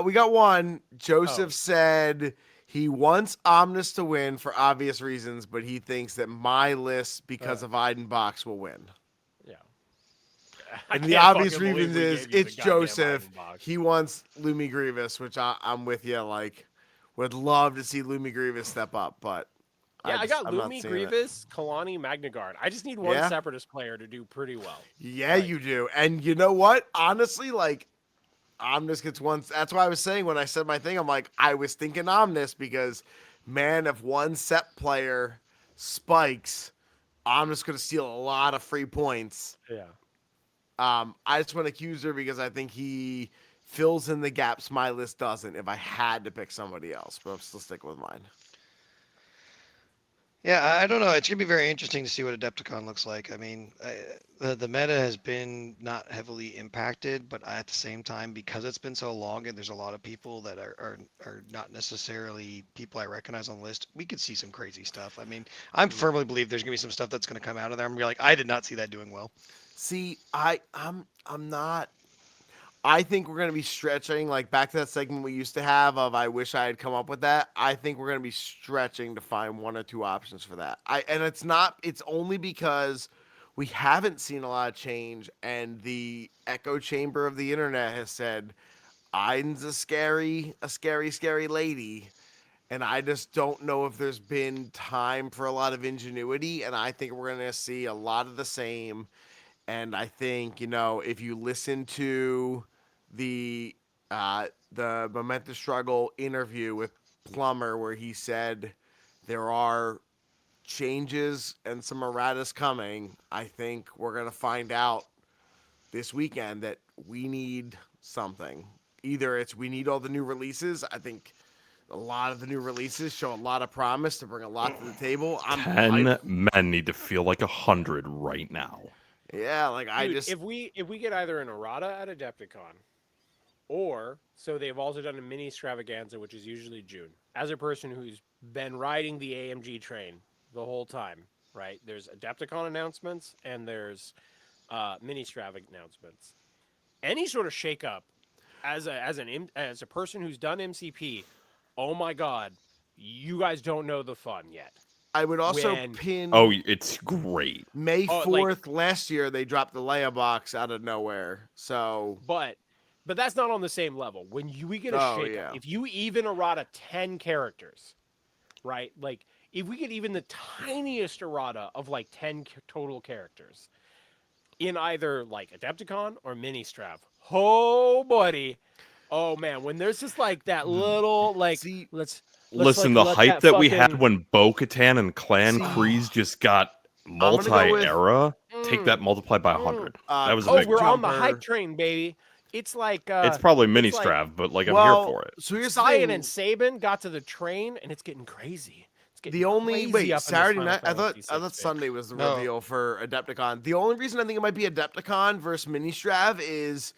We got one. Joseph said he wants Omnis to win for obvious reasons, but he thinks that my list, because of Eidenbox, will win. Yeah. And the obvious reason is it's Joseph. He wants Lumi Grievous, which I'm with you. Like, would love to see Lumi Grievous step up, but Yeah, I got I'm not Lumi, seeing it. Grievous, Kalani, Magnagard. I just need one Yeah. Separatist player to do pretty well. Yeah, Like- you do. And you know what? Honestly, like Omnis gets one. That's why I was saying when I said my thing, I'm like, I was thinking Omnis because, man, if one set player spikes, Omnis going to steal a lot of free points. Yeah. I just went Accuser because I think he fills in the gaps my list doesn't if I had to pick somebody else, but I'm still sticking with mine. Yeah, I don't know. It's gonna be very interesting to see what Adepticon looks like. I mean, the meta has been not heavily impacted, but at the same time, because it's been so long and there's a lot of people that are not necessarily people I recognize on the list, we could see some crazy stuff. I mean, I'm firmly believe there's gonna be some stuff that's gonna come out of there. I'm gonna be like, I did not see that doing well. See, I'm not. I think we're going to be stretching, like back to that segment we used to have of I wish I had come up with that. I think we're going to be stretching to find one or two options for that. And it's only because we haven't seen a lot of change, and the echo chamber of the internet has said, "Iden's a scary lady." And I just don't know if there's been time for a lot of ingenuity, and I think we're going to see a lot of the same. And I think, if you listen to the Momentous Struggle interview with Plummer, where he said there are changes and some erratas coming, I think we're going to find out this weekend that we need something. Either it's we need all the new releases. I think a lot of the new releases show a lot of promise to bring a lot to the table. 10 men need to feel like 100 right now. Yeah, like Dude, if we get either an errata at Adepticon, or so they've also done a mini extravaganza, which is usually June. As a person who's been riding the AMG train the whole time, right? There's Adepticon announcements and there's mini extravaganza announcements. Any sort of shakeup as a person who's done MCP, oh my god, you guys don't know the fun yet. I would also When- pin. Oh, it's great. May Oh, 4th last year they dropped the Leia box out of nowhere. So But that's not on the same level. When we get a Oh, shakeup, yeah. if you even errata 10 characters, right? Like if we get even the tiniest errata of like 10 total characters in either like Adepticon or Mini Strav, oh buddy, oh man, when there's just like that little like See, let's Listen, like, the let hype that we had fucking- when Bo-Katan and Clan See, Kreese just got gonna go with- multi-era, take that multiplied by 100. That was a Oh, big we're jump. on the hype Jumper. train, baby. It's like It's probably mini it's like- Strav, but like I'm well, here for it. So here's the Cyan thing. and Saban got to the train, and it's getting crazy. It's getting The only crazy wait up in this Saturday Final night. I Fantasy thought 6 Sunday was the No. reveal for Adepticon. The only reason I think it might be Adepticon versus Mini Strav is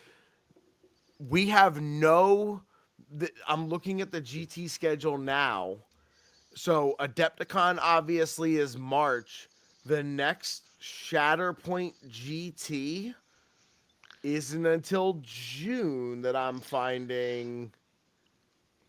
we have no. I'm looking at the GT schedule now. So Adepticon obviously is March. The next Shatterpoint GT isn't until June that I'm finding.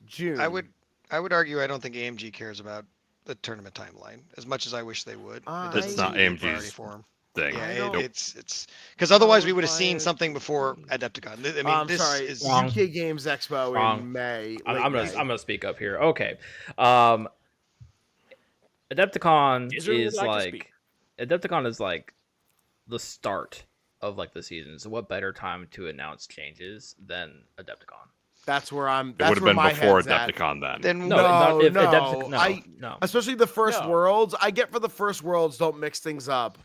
June. I would argue I don't think AMG cares about the tournament timeline as much as I wish they would. It doesn't It's not seem to be a AMG's priority for 'em. Thing. Yeah, don't- it's because otherwise we don't would have seen buy it. something before Adepticon. I mean, I'm this sorry. is Wrong. UK Games Expo Wrong. in May. I'm late May. gonna speak up here. Okay, Adepticon Is there anyone is that'd like to like speak? Adepticon is like the start of like the season. So what better time to announce changes than Adepticon? That's where I'm. It That's would have where been my before head's at. Adepticon then. then No, not if no, Adepticon. No. Especially the first No. worlds. I get for the first worlds, don't mix things up.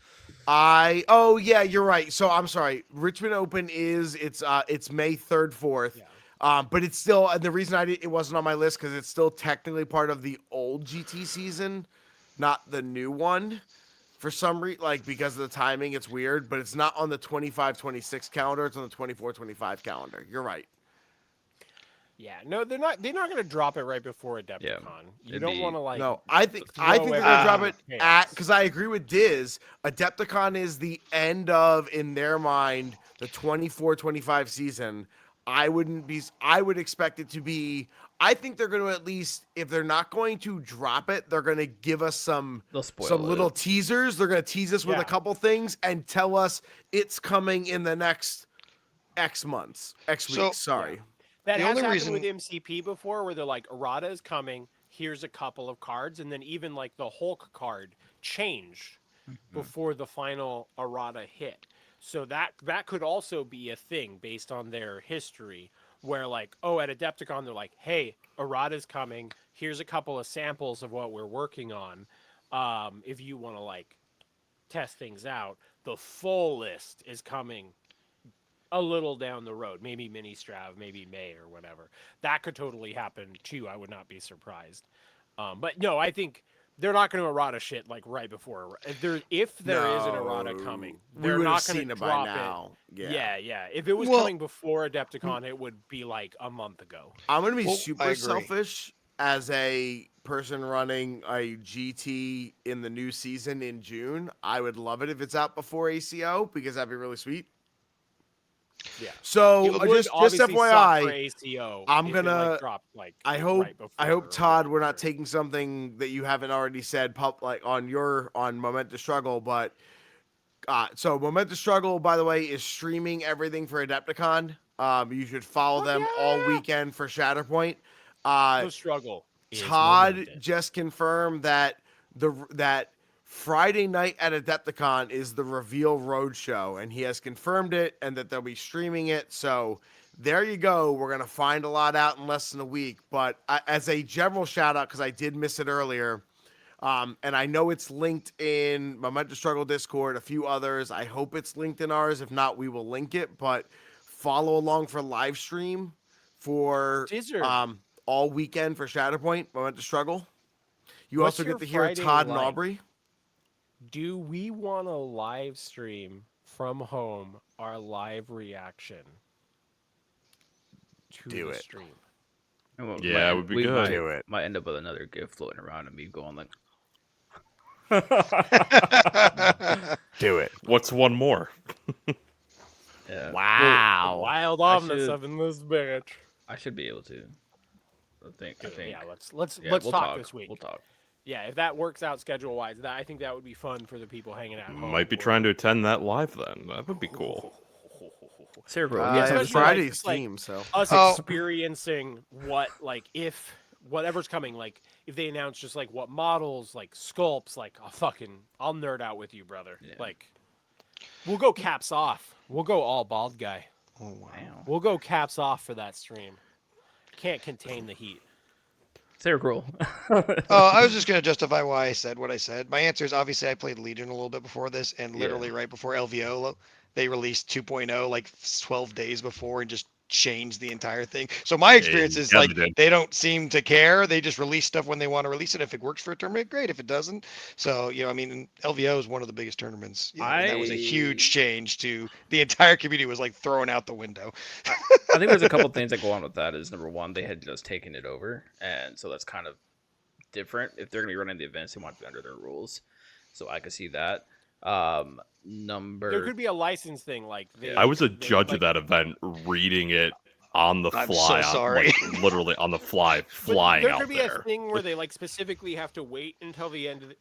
Oh yeah, you're right. So I'm sorry. Richmond Open it's May 3rd, 4th. Yeah. But it's still, and the reason it wasn't on my list because it's still technically part of the old GT season, not the new one. For some reason, like because of the timing, it's weird, but it's not on the 25-26 calendar. It's on the 24-25 calendar. You're right. Yeah, no, they're not going to drop it right before Adepticon. Yeah, You it'd don't be- want to like. No, I think throw they're gonna drop it everything in at chaos. because I agree with Diz. Adepticon is the end of, in their mind, the 24-25 season. I would expect it to be. I think they're going to at least, if they're not going to drop it, they're going to give us some They'll spoil some little it. teasers. They're going to tease us with Yeah. a couple things and tell us it's coming in the next X months, X So- weeks. Sorry. That The has only happened reason- with MCP before, where they're like, "Errata is coming. here's a couple of cards, and then even like the Hulk card changed Mhm. before the final errata hit. So that could also be a thing based on their history, where like, oh, at Adepticon they're like, hey, errata's coming. Here's a couple of samples of what we're working on. If you want to like test things out, the full list is coming a little down the road, maybe mini Strav, maybe May or whatever. That could totally happen too. I would not be surprised. But no, I think they're not going to errata shit like right before. If there is an errata coming, we they're would have not going seen to it by drop now. it. Yeah. Yeah. If it was Well- coming before Adepticon, it would be like a month ago. I'm gonna be Well, I super agree. selfish as a person running a GT in the new season in June. I would love it if it's out before ACO because that'd be really sweet. Yeah. So It would just obviously suck for FYI, ACO. I'm if it, gonna- like, dropped, like, I hope right before I hope or Todd, we're not whatever. taking something that you haven't already said like on Moment to Struggle, but so Moment to Struggle, by the way, is streaming everything for Adepticon. You should follow Fuck them all yeah! weekend for Shatterpoint. The struggle. is Todd momentous. just confirmed that that Friday night at Adepticon is the Reveal Roadshow, and he has confirmed it, and that they'll be streaming it. So there you go. We're gonna find a lot out in less than a week. But as a general shout out, because I did miss it earlier, and I know it's linked in Momentum Struggle Discord, a few others. I hope it's linked in ours. If not, we will link it. But follow along for live stream for Dizzard. all weekend for Shatterpoint, Momentum Struggle. You What's also your get to hear Friday Todd and like? Aubrey. Do we want to live stream from home our live reaction to Do the it. stream? And we Yeah, might- it would be we good. Might, Do it. might end up with another gift floating around and me going like, Do it. What's one more? yeah. Wow. Wild I ominous should- of in this bitch. I should be able to. I think. Yeah, let's Yeah, let's we'll talk this week. We'll talk. Yeah, if that works out schedule wise, I think that would be fun for the people hanging out. Might be trying to attend that live then. That would be cool. Sarah, Yeah, it's especially, like, Friday's just, like, team, so us Oh. experiencing what, like, if whatever's coming, like if they announce just like what models, like sculpts, like I'll nerd out with you, brother. Yeah. Like we'll go caps off. We'll go all bald guy. Oh, wow. Wow. We'll go caps off for that stream. Can't contain the heat. Sarah Cruel. I was just going to justify why I said what I said. My answer is obviously I played Legion a little bit before this, and literally right before LVO, they released 2.0 like 12 days before and just changed the entire thing. So my experience is yeah, like they did. they don't seem to care. They just release stuff when they want to release it. If it works for a tournament, great. If it doesn't, so I mean, LVO is one of the biggest tournaments. And that was a huge change to the entire community. Was like thrown out the window. I think there's a couple things that go on with that. Is number one, they had just taken it over, and so that's kind of different. If they're gonna be running the events, they want to be under their rules. So I could see that. There could be a license thing, like I was a they- judge like, of that event, reading it on the I'm so fly. sorry. Like, literally on the fly, but flying there out could be there. a thing where they like specifically have to wait until the end of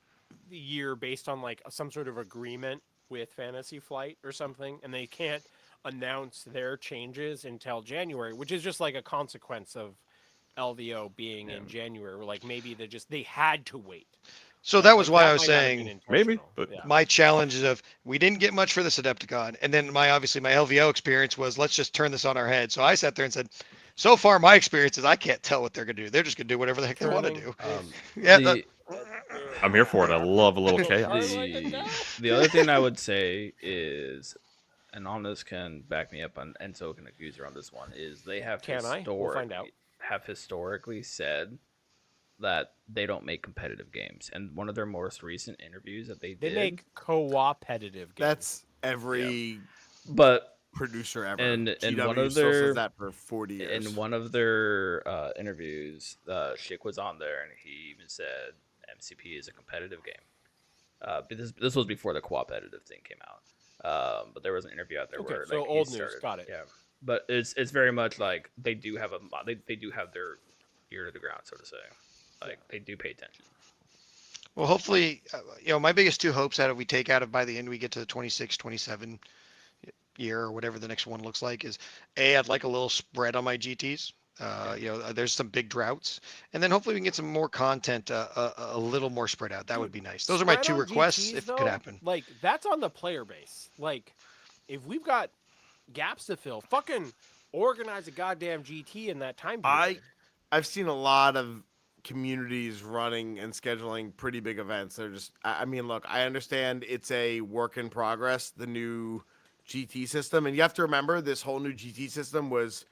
the year based on like some sort of agreement with Fantasy Flight or something, and they can't announce their changes until January, which is just like a consequence of LVO being in January. Where like maybe they had to wait. So that was Like, why that I was might not have saying been Maybe, intentional. but- Yeah. my challenge is of we didn't get much for this Adepticon, and then my LVO experience was let's just turn this on our head. So I sat there and said, so far my experience is I can't tell what they're gonna do. They're just gonna do whatever the heck they want to do. Yeah, I'm here for it. I love a little chaos. The other thing I would say is, and Omnis can back me up on, and so can Accuser on this one, is they have Can I? We'll find out. have historically said that they don't make competitive games. And one of their most recent interviews that they They did, make co-opetitive games. that's every but producer ever. And GW one of still says their- that for 40 years. in one of their interviews, Schick was on there, and he even said MCP is a competitive game. But this was before the co-opetitive thing came out. But there was an interview out there Okay, where so like, old he news, started, got it. Yeah, but it's very much like they do have they do have their ear to the ground, so to say. Like they do pay attention. well, hopefully, my biggest two hopes out of we take out of by the end we get to the 26, 27 year or whatever the next one looks like is I'd like a little spread on my GTs. There's some big droughts, and then hopefully we can get some more content a little more spread out. That would Dude, be nice. Those are my spread two on requests GTs if it could though, happen. like that's on the player base. Like, if we've got gaps to fill, fucking organize a goddamn GT in that time period. I've seen a lot of communities running and scheduling pretty big events. They're just, I mean, look, I understand it's a work in progress, the new GT system. And you have to remember, this whole new GT system was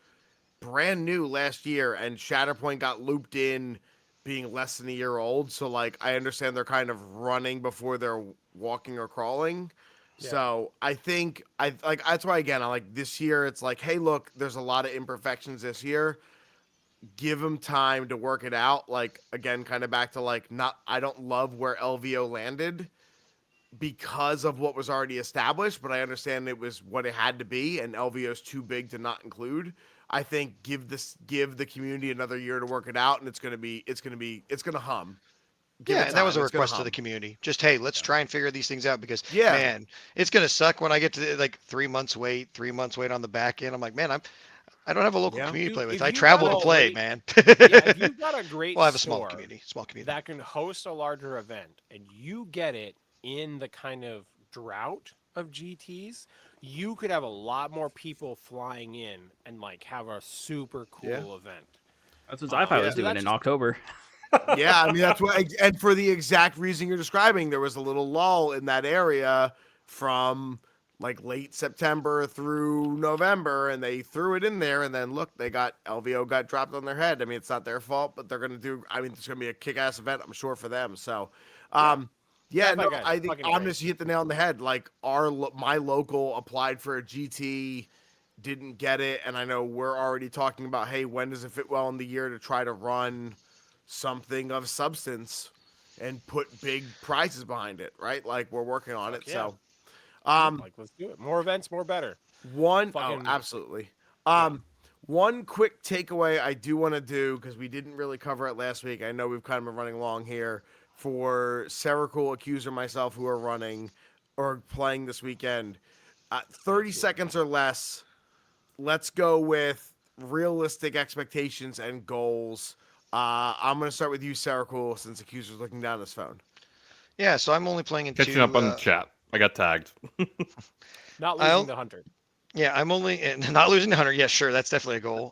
brand new last year, and Shatterpoint got looped in being less than a year old. So, like, I understand they're kind of running before they're walking or crawling. Yeah. So I think I like that's why again I like this year. It's like, hey, look, there's a lot of imperfections this year. Give them time to work it out. Like again, kind of back to like not. I don't love where LVO landed because of what was already established, but I understand it was what it had to be, and LVO's too big to not include. I think give the community another year to work it out, and it's gonna hum. Give Yeah, it and that time. was a It's gonna request of the hum. community. Just hey, let's try and figure these things out because Yeah. man, it's gonna suck when I get to like 3 months wait on the back end. I'm like, man, I don't have a local Yeah. community to play Dude, with. if I you've got travel a to play, great- man. Yeah, if you've got a great Well, I have a small store community. that can host a larger event, and you get it in the kind of drought of GTs, you could have a lot more people flying in and like have a super cool Yeah. event. That's what Wi-Fi Yeah. was So doing that's in just- October. Yeah, I mean that's what, and for the exact reason you're describing, there was a little lull in that area from like late September through November, and they threw it in there, and then look, LVO got dropped on their head. I mean, it's not their fault, but they're gonna do. I mean, it's gonna be a kick-ass event, I'm sure, for them. So, yeah, Wi-Fi no, guys, I think fucking I'm great. just hit the nail on the head. Like my local applied for a GT, didn't get it, and I know we're already talking about, hey, when does it fit well in the year to try to run something of substance and put big prizes behind it, right? Like we're working on Fuck it. yeah. So, Like, let's do it. More events, more better. Fucking- absolutely. One quick takeaway I do want to do, because we didn't really cover it last week. I know we've kind of been running long here, for Sericool, Accuser, myself, who are running or playing this weekend. 30 seconds or less. Let's go with realistic expectations and goals. I'm going to start with you, Sericool, since Accuser's looking down his phone. Yeah, so I'm only playing in Catching two. up on the chat. I got tagged. Not I'll- losing the hunter. Yeah, I'm only and not losing to Hunter. Yeah, sure, that's definitely a goal.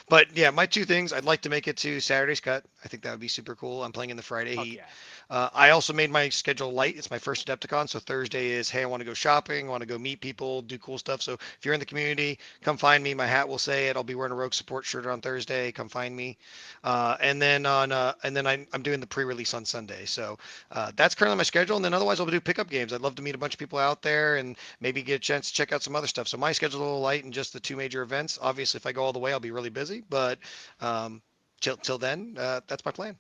But yeah, my two things. I'd like to make it to Saturday's cut. I think that would be super cool. I'm playing in the Friday Fuck heat. yeah. I also made my schedule light. It's my first Adepticon, so Thursday is hey, I want to go shopping, I want to go meet people, do cool stuff. So if you're in the community, come find me. My hat will say it. I'll be wearing a Rogue support shirt on Thursday. Come find me. And then I'm doing the pre-release on Sunday. So that's currently my schedule. And then otherwise I'll do pickup games. I'd love to meet a bunch of people out there and maybe get a chance to check out some other stuff. So my schedule's a little light and just the two major events. Obviously, if I go all the way, I'll be really busy. But till then, that's my plan.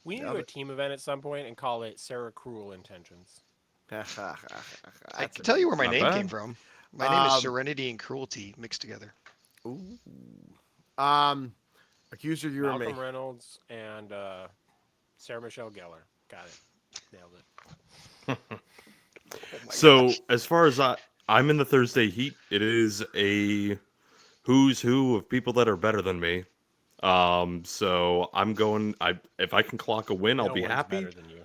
We need to do a team event at some point and call it Sarah Cruel Intentions. I can tell you where my not name came bad. from. My name is Um, Serenity and Cruelty mixed together. Ooh. Accuser, you or Malcolm me? Reynolds and Sarah Michelle Gellar. Got it. Nailed it. So as far as I'm in the Thursday heat, it is a who's who of people that are better than me. So I'm going. If I can clock a win, I'll No be one's happy. better than you.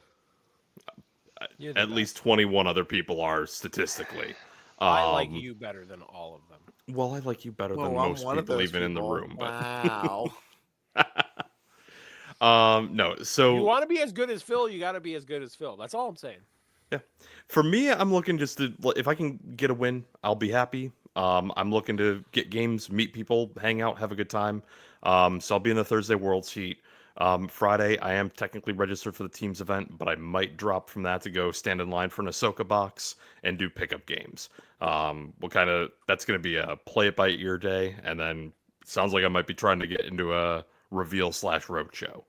You're the At least best. 21 other people are statistically. I like you better than all of them. Well, I like you better Whoa, than I'm most one of people, those even in the people. room. But Wow. no. You So want to be as good as Phil, you got to be as good as Phil. That's all I'm saying. yeah, for me, I'm looking just to if I can get a win, I'll be happy. I'm looking to get games, meet people, hang out, have a good time. So I'll be in the Thursday Worlds heat. Friday, I am technically registered for the team's event, but I might drop from that to go stand in line for an Ahsoka box and do pickup games. That's going to be a play it by ear day, and then sounds like I might be trying to get into a reveal / roadshow.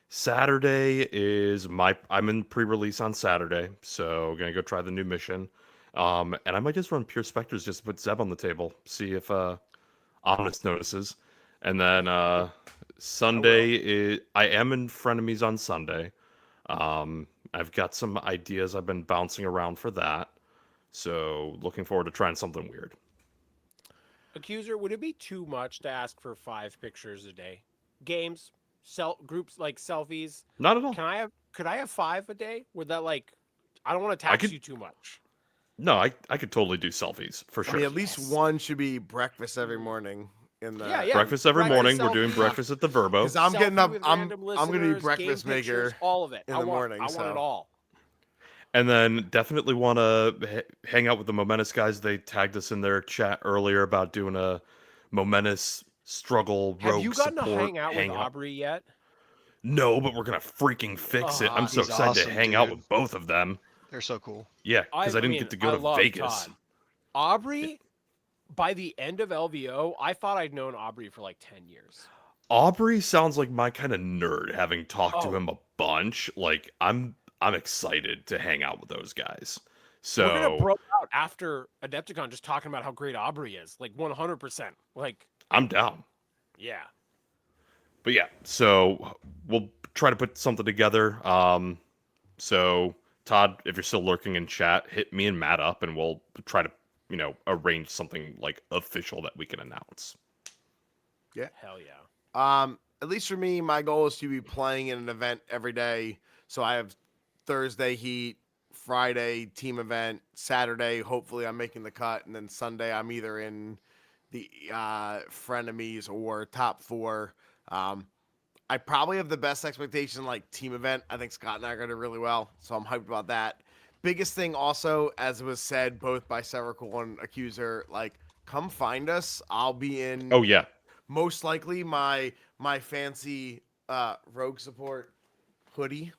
Saturday is I'm in pre-release on Saturday, so gonna go try the new mission. And I might just run Pure Spectres just to put Zeb on the table, see if Omnis notices. And then Sunday I am in Frenemies on Sunday. I've got some ideas I've been bouncing around for that. So looking forward to trying something weird. Accuser, would it be too much to ask for 5 pictures a day? Games, groups like selfies. Not at all. Could I have 5 a day? Would that like I don't want to I tax could- you too much. No, I could totally do selfies for I sure. mean, at least one should be breakfast every morning in the. Yeah. Breakfast every breakfast, morning. We're doing selfies, breakfast at the Verbo. Because I'm getting selfie up. with I'm random gonna be listeners, breakfast game pictures, maker all of it. in I the want, morning, I want so. it all. And then definitely want to hang out with the Momentous guys. They tagged us in their chat earlier about doing a Momentous struggle Have rogue you gotten to support hang out with Aubrey yet? No, but we're gonna freaking fix it. I'm so He's excited awesome, to hang out dude. with both of them. They're so cool. Yeah, because I didn't get to go to love Vegas. Todd. Aubrey, by the end of LVO, I thought I'd known Aubrey for like 10 years. Aubrey sounds like my kind of nerd, having talked to Oh. him a bunch. Like I'm excited to hang out with those guys. So We're gonna bro out after Adepticon just talking about how great Aubrey is. Like 100%. Like, I'm down. yeah. But yeah, so we'll try to put something together. So Todd, if you're still lurking in chat, hit me and Matt up, and we'll try to, arrange something like official that we can announce. Hell yeah. At least for me, my goal is to be playing in an event every day. So I have Thursday heat, Friday team event, Saturday hopefully I'm making the cut, and then Sunday I'm either in the frenemies or top 4. I probably have the best expectation like team event. I think Scott and I are going to do really well, so I'm hyped about that. Biggest thing also, as was said both by Severical and Accuser, like come find us. I'll be in. Oh yeah, Most likely my fancy rogue support hoodie.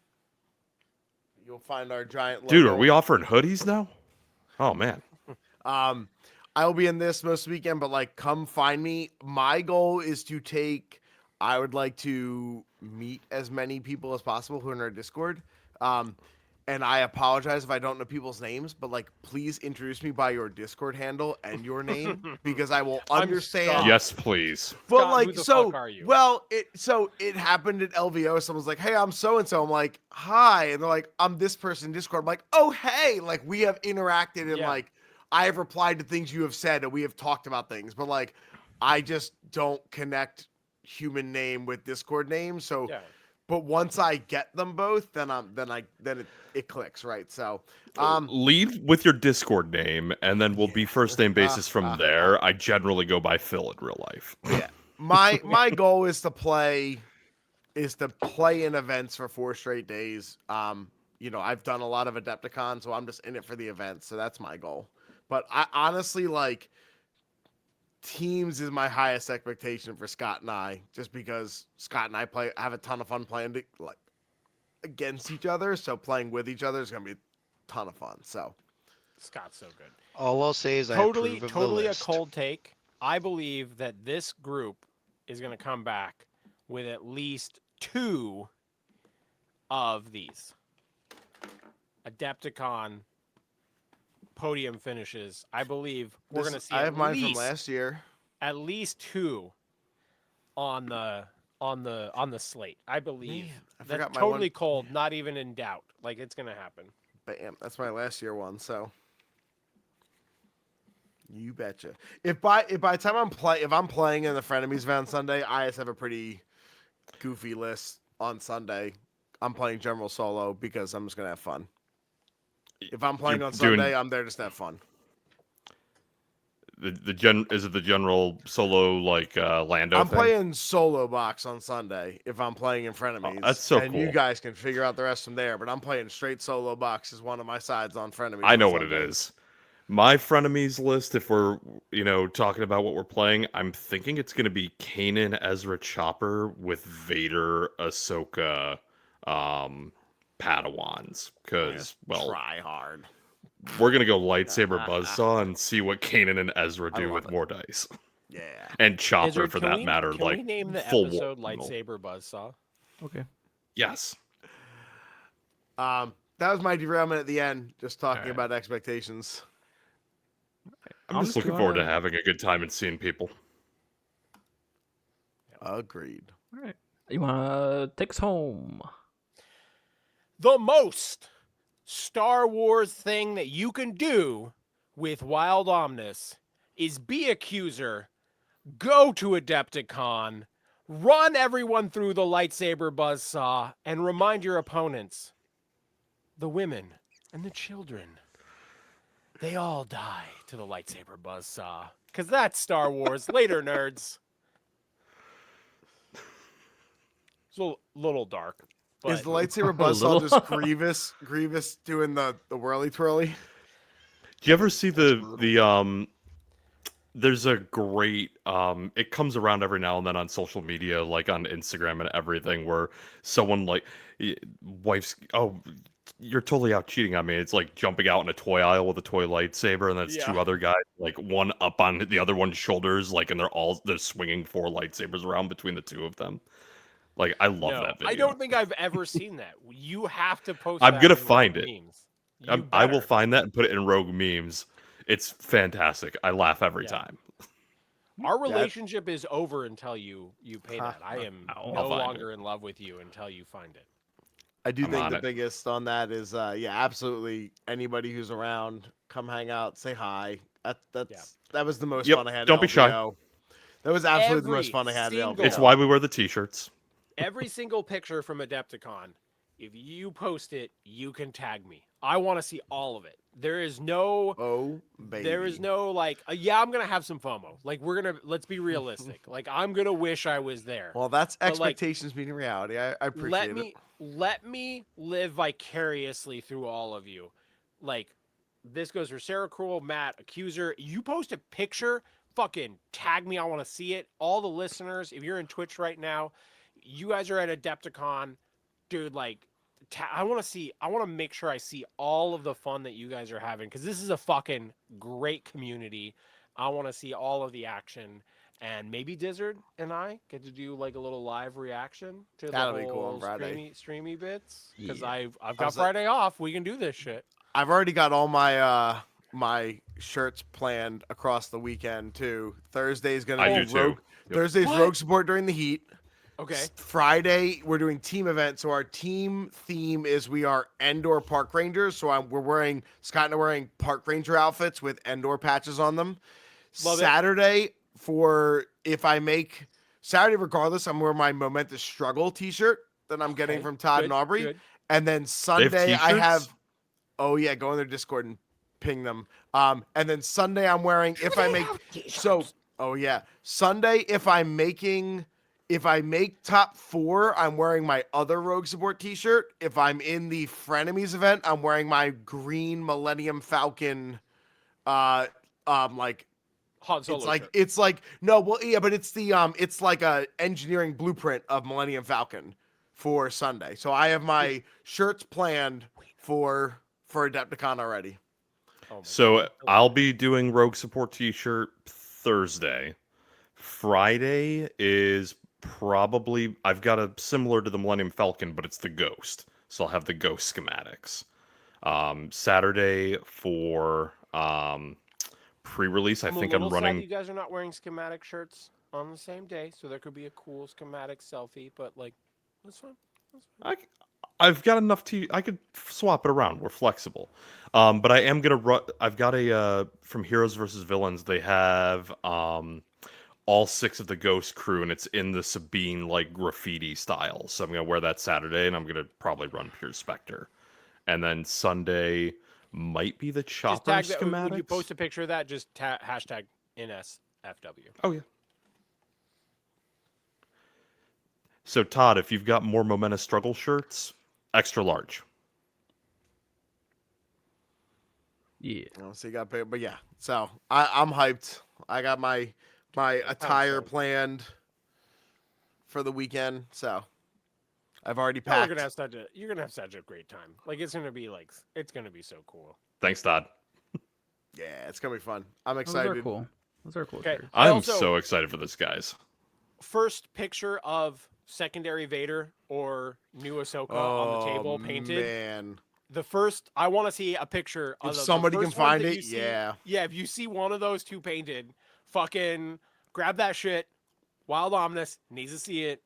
You'll find our giant logo. dude, are we offering hoodies now? Oh man, I'll be in this most weekend, but like come find me. My goal is to I would like to meet as many people as possible who are in our Discord. And I apologize if I don't know people's names, but like please introduce me by your Discord handle and your name because I will I'm understand. Scott. yes, please. But Scott, like who the so fuck are you? well it happened at LVO. Someone's like, hey, I'm so and so. I'm like, hi, and they're like, I'm this person in Discord. I'm like, oh hey, like we have interacted and Yeah. like I have replied to things you have said and we have talked about things, but like I just don't connect human name with Discord name. So Yeah. but once I get them both, then it clicks, right? So Lead with your Discord name, and then we'll be first name basis from there. I generally go by Phil in real life. yeah. My goal is to play in events for 4 straight days. I've done a lot of Adepticon, so I'm just in it for the events. So that's my goal. But I honestly like teams is my highest expectation for Scott and I, just because Scott and I have a ton of fun playing like against each other. So playing with each other is gonna be a ton of fun. So Scott's so good. All I'll say is I Totally approve of the a list. cold take. I believe that this group is going to come back with at least 2 of these Adepticon podium finishes. I believe we're going to see I have mine least, from last year. at least 2 on the slate. I believe. Man, I That's forgot my totally one. cold, not even in doubt. Like it's going to happen. Bam, that's my last year one. So you betcha. If by the time I'm playing in the frenemies event on Sunday, I just have a pretty goofy list on Sunday. I'm playing general solo because I'm just gonna have fun. If I'm playing You're on doing- Sunday, I'm there just to have fun. Is it the general solo like Lando I'm thing? playing solo box on Sunday if I'm playing in frenemies. that's so and you cool. guys can figure out the rest from there. But I'm playing straight solo box as one of my sides on frenemies. I know on what it Sunday. is. My frenemies list, if we're talking about what we're playing, I'm thinking it's going to be Kanan, Ezra, Chopper with Vader, Ahsoka, Padawans. Because Try hard. we're going to go Lightsaber Buzzsaw and see what Kanan and Ezra do with love it. more dice, Yeah. and Chopper Izzard, for can that we- matter. Can like we name the full episode war- Lightsaber Buzzsaw? Okay. Yes. That was my derailment at the end, just talking Alright. about expectations. I'm just looking forward to having a good time and seeing people. Agreed. All right. You wanna take us home? The most Star Wars thing that you can do with Wild Omnis is be Accuser, go to Adepticon, run everyone through the Lightsaber Buzzsaw, and remind your opponents, the women and the children, they all die to the Lightsaber Buzzsaw. Because that's Star Wars. Later, nerds. It's a little dark. But Is the lightsaber little- buzzsaw just Grievous doing the whirly twirly? Do you ever see the there's a great it comes around every now and then on social media, like on Instagram and everything, where someone like wife's you're totally out cheating on me. It's like jumping out in a toy aisle with a toy lightsaber, and that's Yeah. two other guys, like one up on the other one's shoulders, like, and they're swinging 4 lightsabers around between the two of them. Like, I love no, that video. I don't think I've ever seen that. You have to post I'm that gonna in find Rogue it. Memes. I will better. find that and put it in Rogue Memes. It's fantastic. I laugh every Yeah. time. Our relationship is over until you pay Huh. that. I am I'll no find longer in love with you until you find it. I do I'm think on the it. biggest on that is absolutely anybody who's around, come hang out, say hi. That was the most Yep, fun I had. don't at be shy. LVO. That was absolutely the Every most fun I had. At single- LVO. It's why we wear the t-shirts. Every single picture from Adepticon, if you post it, you can tag me. I want to see all of it. There is no Oh baby. There is no like, yeah, I'm gonna have some FOMO. Like let's be realistic. Like I'm gonna wish I was there. Well, that's But, like, expectations meeting reality. I appreciate let me live vicariously through all of you. Like this goes for Sarah Cruel, Matt, Accuser. You post a picture, fucking tag me. I want to see it. All the listeners, if you're in Twitch right now, you guys are at Adepticon, dude. Like I want to make sure I see all of the fun that you guys are having, because this is a fucking great community. I want to see all of the action, and maybe Dizzard and I get to do like a little live reaction to That'll the be cool on whole Friday. streamy bits, because Yeah. I've I got was like- Friday off. We can do this shit. I've already got all my my shirts planned across the weekend too. Thursday's gonna I be do too. Rogue. Yep. Thursday's What? Rogue support during the heat. Okay. Friday we're doing team event. So our team theme is we are Endor Park Rangers. So Scott and I are wearing Park Ranger outfits with Endor patches on them. Love it. Saturday Saturday regardless, I'm wearing my Momentous Struggle T-shirt that I'm getting Okay, from Todd good, and Aubrey. good. And then Sunday I t-shirts? have. Oh yeah, go in their Discord and ping them. And then Sunday I'm wearing Sunday if I make top 4, I'm wearing my other Rogue Support T-shirt. If I'm in the Frenemies event, I'm wearing my green Millennium Falcon. Like Han Solo shirt. it's like no, well yeah, but it's like a engineering blueprint of Millennium Falcon for Sunday. So I have my shirts planned for Adepticon already. Oh my So God. I'll be doing Rogue Support t-shirt Thursday. Friday is probably, I've got a similar to the Millennium Falcon, but it's the Ghost. So I'll have the Ghost schematics. Saturday for pre-release, I think a I'm little sad running. you guys are not wearing schematic shirts on the same day, so there could be a cool schematic selfie. But like, that's fine. I've got enough I could swap it around. We're flexible. But I am gonna run. I've got a from Heroes versus Villains. They have all 6 of the Ghost crew, and it's in the Sabine like graffiti style. So I'm gonna wear that Saturday, and I'm gonna probably run Pure Spectre. And then Sunday might be the Just Chopper tag that schematics. when you post a picture of that. Just hashtag NSFW. Oh yeah. So Todd, if you've got more Momentous Struggle shirts, extra large. Yeah. So you got paid, but yeah. So I'm hyped. I got my attire so. planned for the weekend. So I've already You're packed. gonna have such a great time. Like it's gonna be so cool. Thanks, Todd. Yeah, it's gonna be fun. I'm Those excited. are cool. Those are cool. Okay. shirts. I I'm also- so excited for this, guys. First picture of secondary Vader or new Ahsoka on the table painted. Man, The first, I want to see a picture of if the somebody can first one find that it, you see. yeah. Yeah, if you see one of those 2 painted, fucking grab that shit. Wild Omnis needs to see it.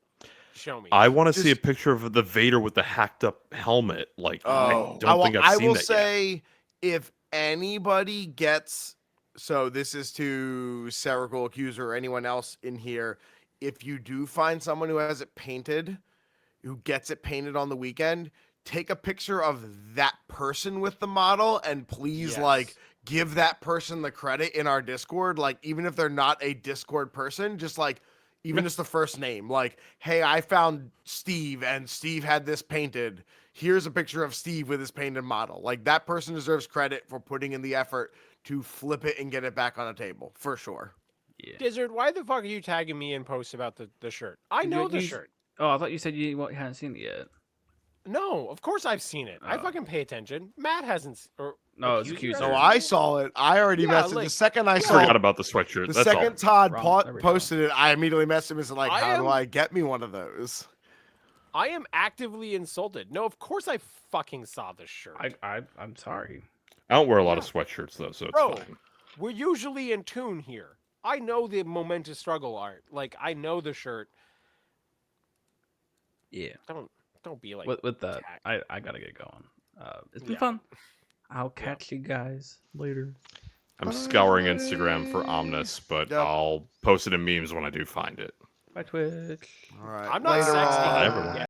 Show me. I want to see a Just- picture of the Vader with the hacked up helmet. Like, I Oh, don't think I've I seen will that yet. say if anybody gets So this is to Serical Accuser or anyone else in here. If you do find someone who has it painted, who gets it painted on the weekend, take a picture of that person with the model and please Yes. give that person the credit in our Discord. Like, even if they're not a Discord person, just even just the first name. Like, hey, I found Steve and Steve had this painted. Here's a picture of Steve with his painted model. Like, that person deserves credit for putting in the effort to flip it and get it back on a table, for sure. Yeah. Dizzard, why the fuck are you tagging me in posts about the shirt? I know the shirt. Oh, I thought you said you hadn't seen it yet. No, of course I've seen it. I Oh. fucking pay attention. Matt hasn't. Or No, it's Accuser Accuser. So hasn't I seen it? saw it. I already Yeah, messaged like- the second I yeah. saw Forgot it. about the sweatshirt. The That's second all. Todd Wrong. There we go. posted it, I immediately messaged him and said, like, I how do am- I get me one of those? I am actively insulted. No, of course I fucking saw the shirt. I'm sorry. I don't wear a lot of sweatshirts though, so it's Bro. fine. We're usually in tune here. I know the momentous struggle art. Like, I know the shirt. Yeah. Don't be like. With that, tag- I gotta get going. It's been Yeah. fun. I'll catch you guys later. I'm scouring Instagram for Omnis, but Yep. I'll post it in memes when I do find it. Bye, Twitch. All right. I'm not Later sexy. on. Bye, everyone. Yeah.